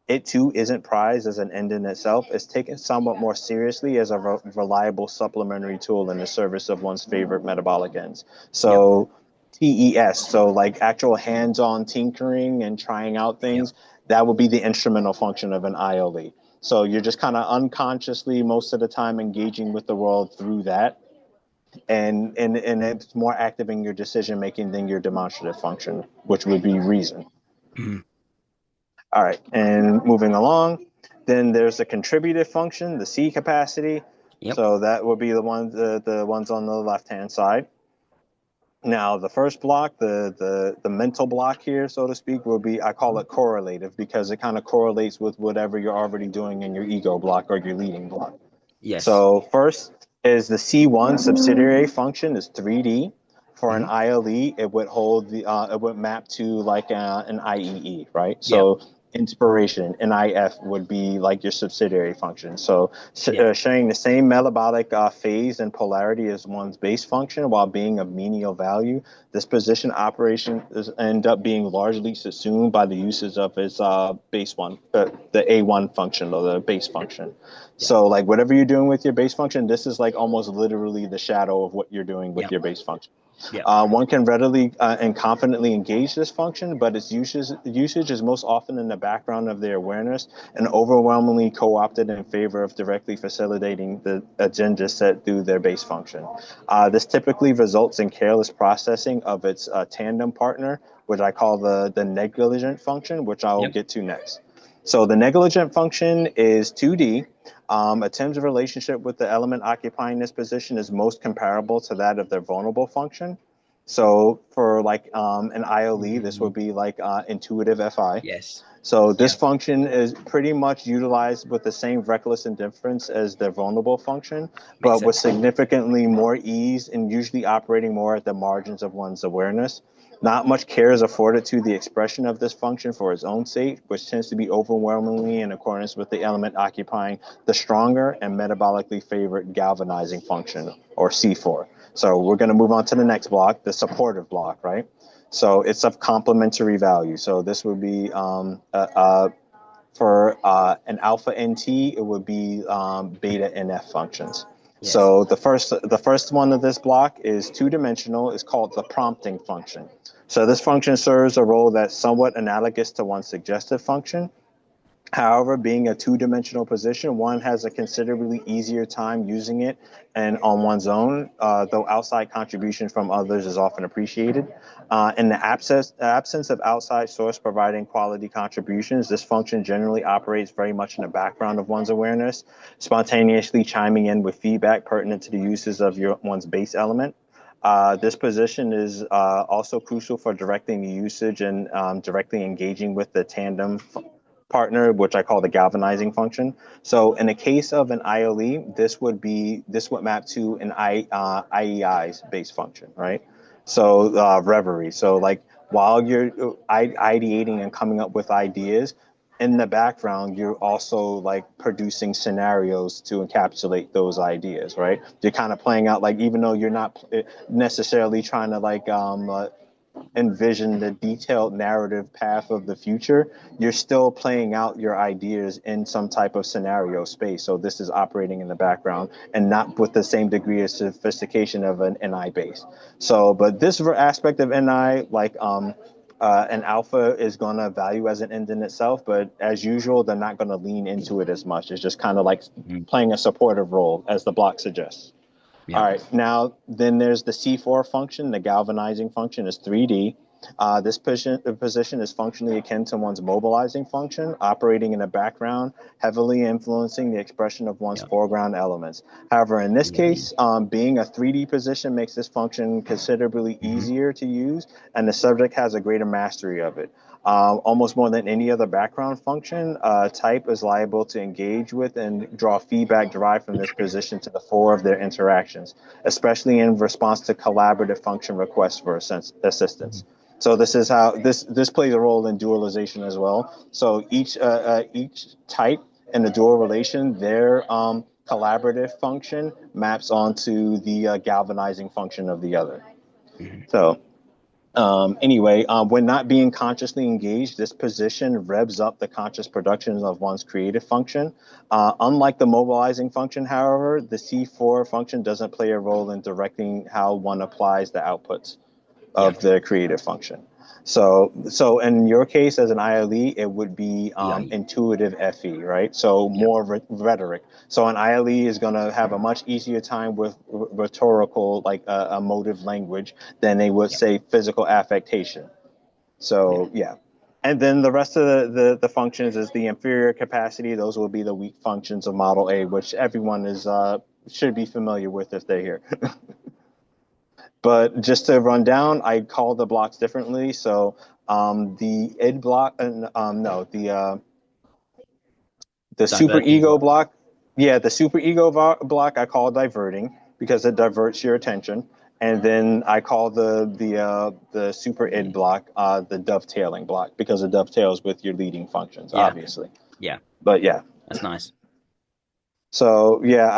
it too isn't prized as an end in itself. It's taken somewhat more seriously as a reliable supplementary tool in the service of one's favorite metabolic ends. Yep. So, TES, so like actual hands on tinkering and trying out Yep. things, that would be the instrumental function of an ILE. So, you're just kind of unconsciously most of the time engaging with the world through that. And it's more active in your decision making than your demonstrative function, which would be reason. Mm. All right, and moving along, then there's the contributive function, the C capacity. Yep. So that would be the ones on the left hand side. Now, the first block, the mental block here, so to speak, will be I call it correlative because it kind of correlates with whatever you're already doing in your ego block or your leading block. Yes. So first is the C1 subsidiary function is 3D. For an Hmm. ILE, it would hold it would map to like an IEE, right? Yep. So inspiration, NIF would be like your subsidiary function. So Yep. sharing the same metabolic phase and polarity as one's base function while being of menial value. This position operation end up being largely subsumed by the uses of its base one, the A1 function or the base function. Yep. So like whatever you're doing with your base function, this is like almost literally the shadow of what you're doing with Yep. your base function. Yep. One can readily and confidently engage this function, but its usage is most often in the background of their awareness and overwhelmingly co-opted in favor of directly facilitating the agenda set through their base function. This typically results in careless processing of its tandem partner, which I call the negligent function, which I will Yep. get to next. So the negligent function is 2D. Tim's relationship with the element occupying this position is most comparable to that of their vulnerable function. So for like an ILE, this would Mm. be like intuitive FI. Yes. So this Yeah, function is pretty much utilized with the same reckless indifference as the vulnerable function, makes but with sense. significantly more ease and usually operating more at the margins of one's awareness. Not much care is afforded to the expression of this function for its own sake, which tends to be overwhelmingly in accordance with the element occupying the stronger and metabolically favored galvanizing function, or C4. So we're going to move on to the next block, the supportive block, right? So it's of complementary value. So this would be for an alpha NT, it would be beta NF functions. Yes. So the first one of this block is two-dimensional. It's called the prompting function. So this function serves a role that's somewhat analogous to one's suggestive function. However, being a two-dimensional position, one has a considerably easier time using it and on one's own, though outside contribution from others is often appreciated. In the absence of outside source providing quality contributions, this function generally operates very much in the background of one's awareness, spontaneously chiming in with feedback pertinent to the uses of one's base element. This position is also crucial for directing the usage and directly engaging with the tandem partner, which I call the galvanizing function. So in the case of an ILE, this would map to an IEI's base function, right? So reverie. So like while you're ideating and coming up with ideas, in the background, you're also like producing scenarios to encapsulate those ideas, right? You're kind of playing out like even though you're not necessarily trying to like envision the detailed narrative path of the future, you're still playing out your ideas in some type of scenario space. So this is operating in the background and not with the same degree of sophistication of an NI base. So, but this aspect of NI, like an alpha is going to value as an end in itself, but as usual, they're not going to lean into it as much. It's just kind of like Mhm. playing a supportive role, as the block suggests. All Yeah. right, now then there's the C4 function, the galvanizing function is 3D. This position is functionally akin to one's mobilizing function, operating in the background, heavily influencing the expression of one's Yeah. foreground elements. However, in this Mhm. case, being a 3D position makes this function considerably Mhm. easier to use, and the subject has a greater mastery of it. Almost more than any other background function, type is liable to engage with and draw feedback derived from this position to the fore of their interactions, especially in response to collaborative function requests for assistance. Mhm. So this is how this plays a role in dualization as well. So each type in a dual relation, their collaborative function maps onto the galvanizing function of the other. Mhm. So anyway, when not being consciously engaged, this position revs up the conscious production of one's creative function. Unlike the mobilizing function, however, the C4 function doesn't play a role in directing how one applies the outputs Yeah. of the creative function. So in your case, as an ILE, it would be EIE. intuitive FE, right? So Yeah. more rhetoric. So an ILE is going to have a much easier time with rhetorical, like emotive language, than they would Yeah. say physical affectation. Yeah. So yeah. And then the rest of the functions is the inferior capacity. Those will be the weak functions of Model A, which everyone is should be familiar with if they're here. But just to run down, I call the blocks differently. So the id block, no, the super Diverting ego block. block, yeah, the super ego block I call diverting because it diverts your attention, and then I call the super id Mhm. block the dovetailing block because it dovetails with your leading functions, Yeah. obviously. Yeah. But yeah, That's nice. so yeah,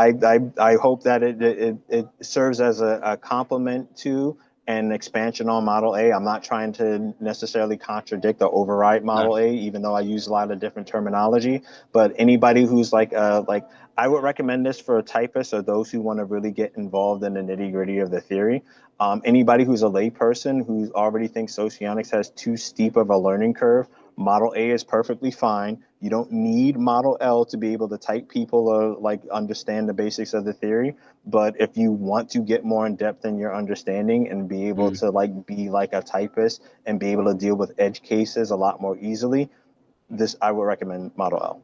I hope that it serves as a complement to and expansion on Model A. I'm not trying to necessarily contradict or override No. Model A, even though I use a lot of different terminology. But anybody who's like I would recommend this for typists or those who want to really get involved in the nitty gritty of the theory. Anybody who's a layperson who already thinks Socionics has too steep of a learning curve, Model A is perfectly fine. You don't need Model L to be able to type people or like understand the basics of the theory. But if you want to get more in depth in your understanding and be able Mm. to like be like a typist and be able to deal with edge cases a lot more easily, this I would recommend Model L.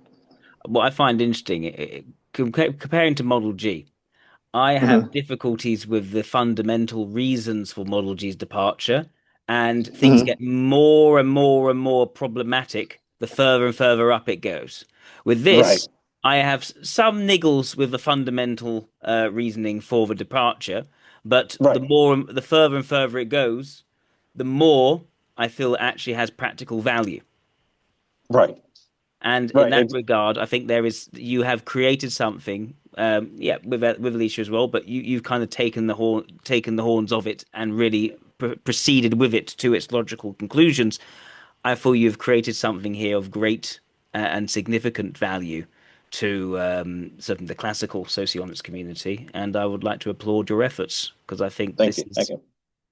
What I find interesting, comparing to Model G, I have Mm-hmm. difficulties with the fundamental reasons for Model G's departure, and things Mm-hmm. get more and more and more problematic the further and further up it goes. With Right, this, I have some niggles with the fundamental reasoning for the departure, but right, the further and further it goes, the more I feel it actually has practical value. right, And in right. that regard, I think you have created something, yeah, with Alicia as well. But you've kind of taken the horns of it, and really proceeded with it to its logical conclusions. I feel you've created something here of great and significant value to certainly the classical socionics community, and I would like to applaud your efforts because I think Thank you, thank you.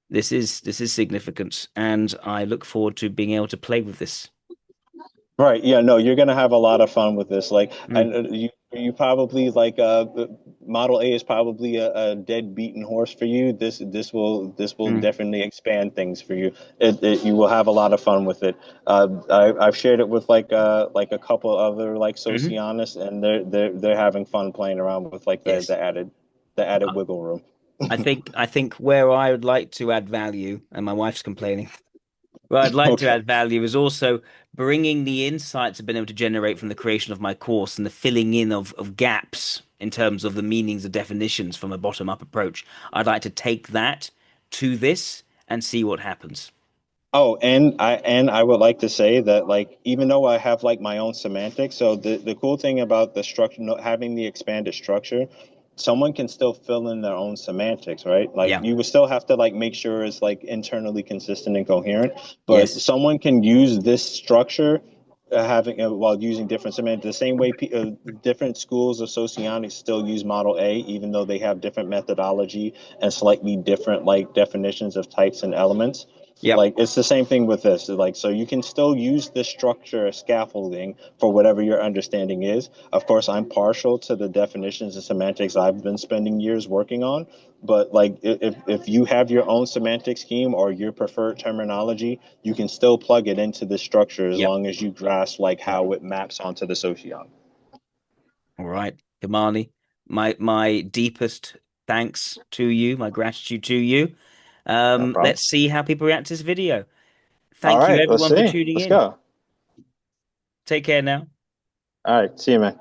this is significant, and I look forward to being able to play with this. Right. Yeah, no, you're gonna have a lot of fun with this. Like, Mm, and you probably like Model A is probably a dead beaten horse for you. This will mm, definitely expand things for you. You will have a lot of fun with it. I've shared it with like a couple other like hmm. socionists, and they're having fun playing around with like Yes. the added wiggle room. I think where I would like to add value, and my wife's complaining, where I'd like to Okay. add value is also bringing the insights I've been able to generate from the creation of my course and the filling in of gaps in terms of the meanings of definitions from a bottom-up approach. I'd like to take that to this and see what happens. Oh, and I would like to say that like even though I have like my own semantics, so the cool thing about the structure, having the expanded structure, someone can still fill in their own semantics, right? Like Yeah. you would still have to like make sure it's like internally consistent and coherent, but Yes. someone can use this structure having while using different semantics. The same way different schools of socionics still use Model A, even though they have different methodology and slightly different like definitions of types and elements. Yep. Like it's the same thing with this. Like so you can still use this structure as scaffolding for whatever your understanding is. Of course, I'm partial to the definitions and semantics I've been spending years working on, but like if you have your own semantic scheme or your preferred terminology, you can still plug it into the structure as Yep. long as you grasp like how it maps onto the socion. All right. Kimani, my deepest thanks to you, my gratitude to you. No problem. Let's see how people react to this video. All Thank you right, let's everyone for see. tuning Let's in. go. Take care now. All right, see you, man.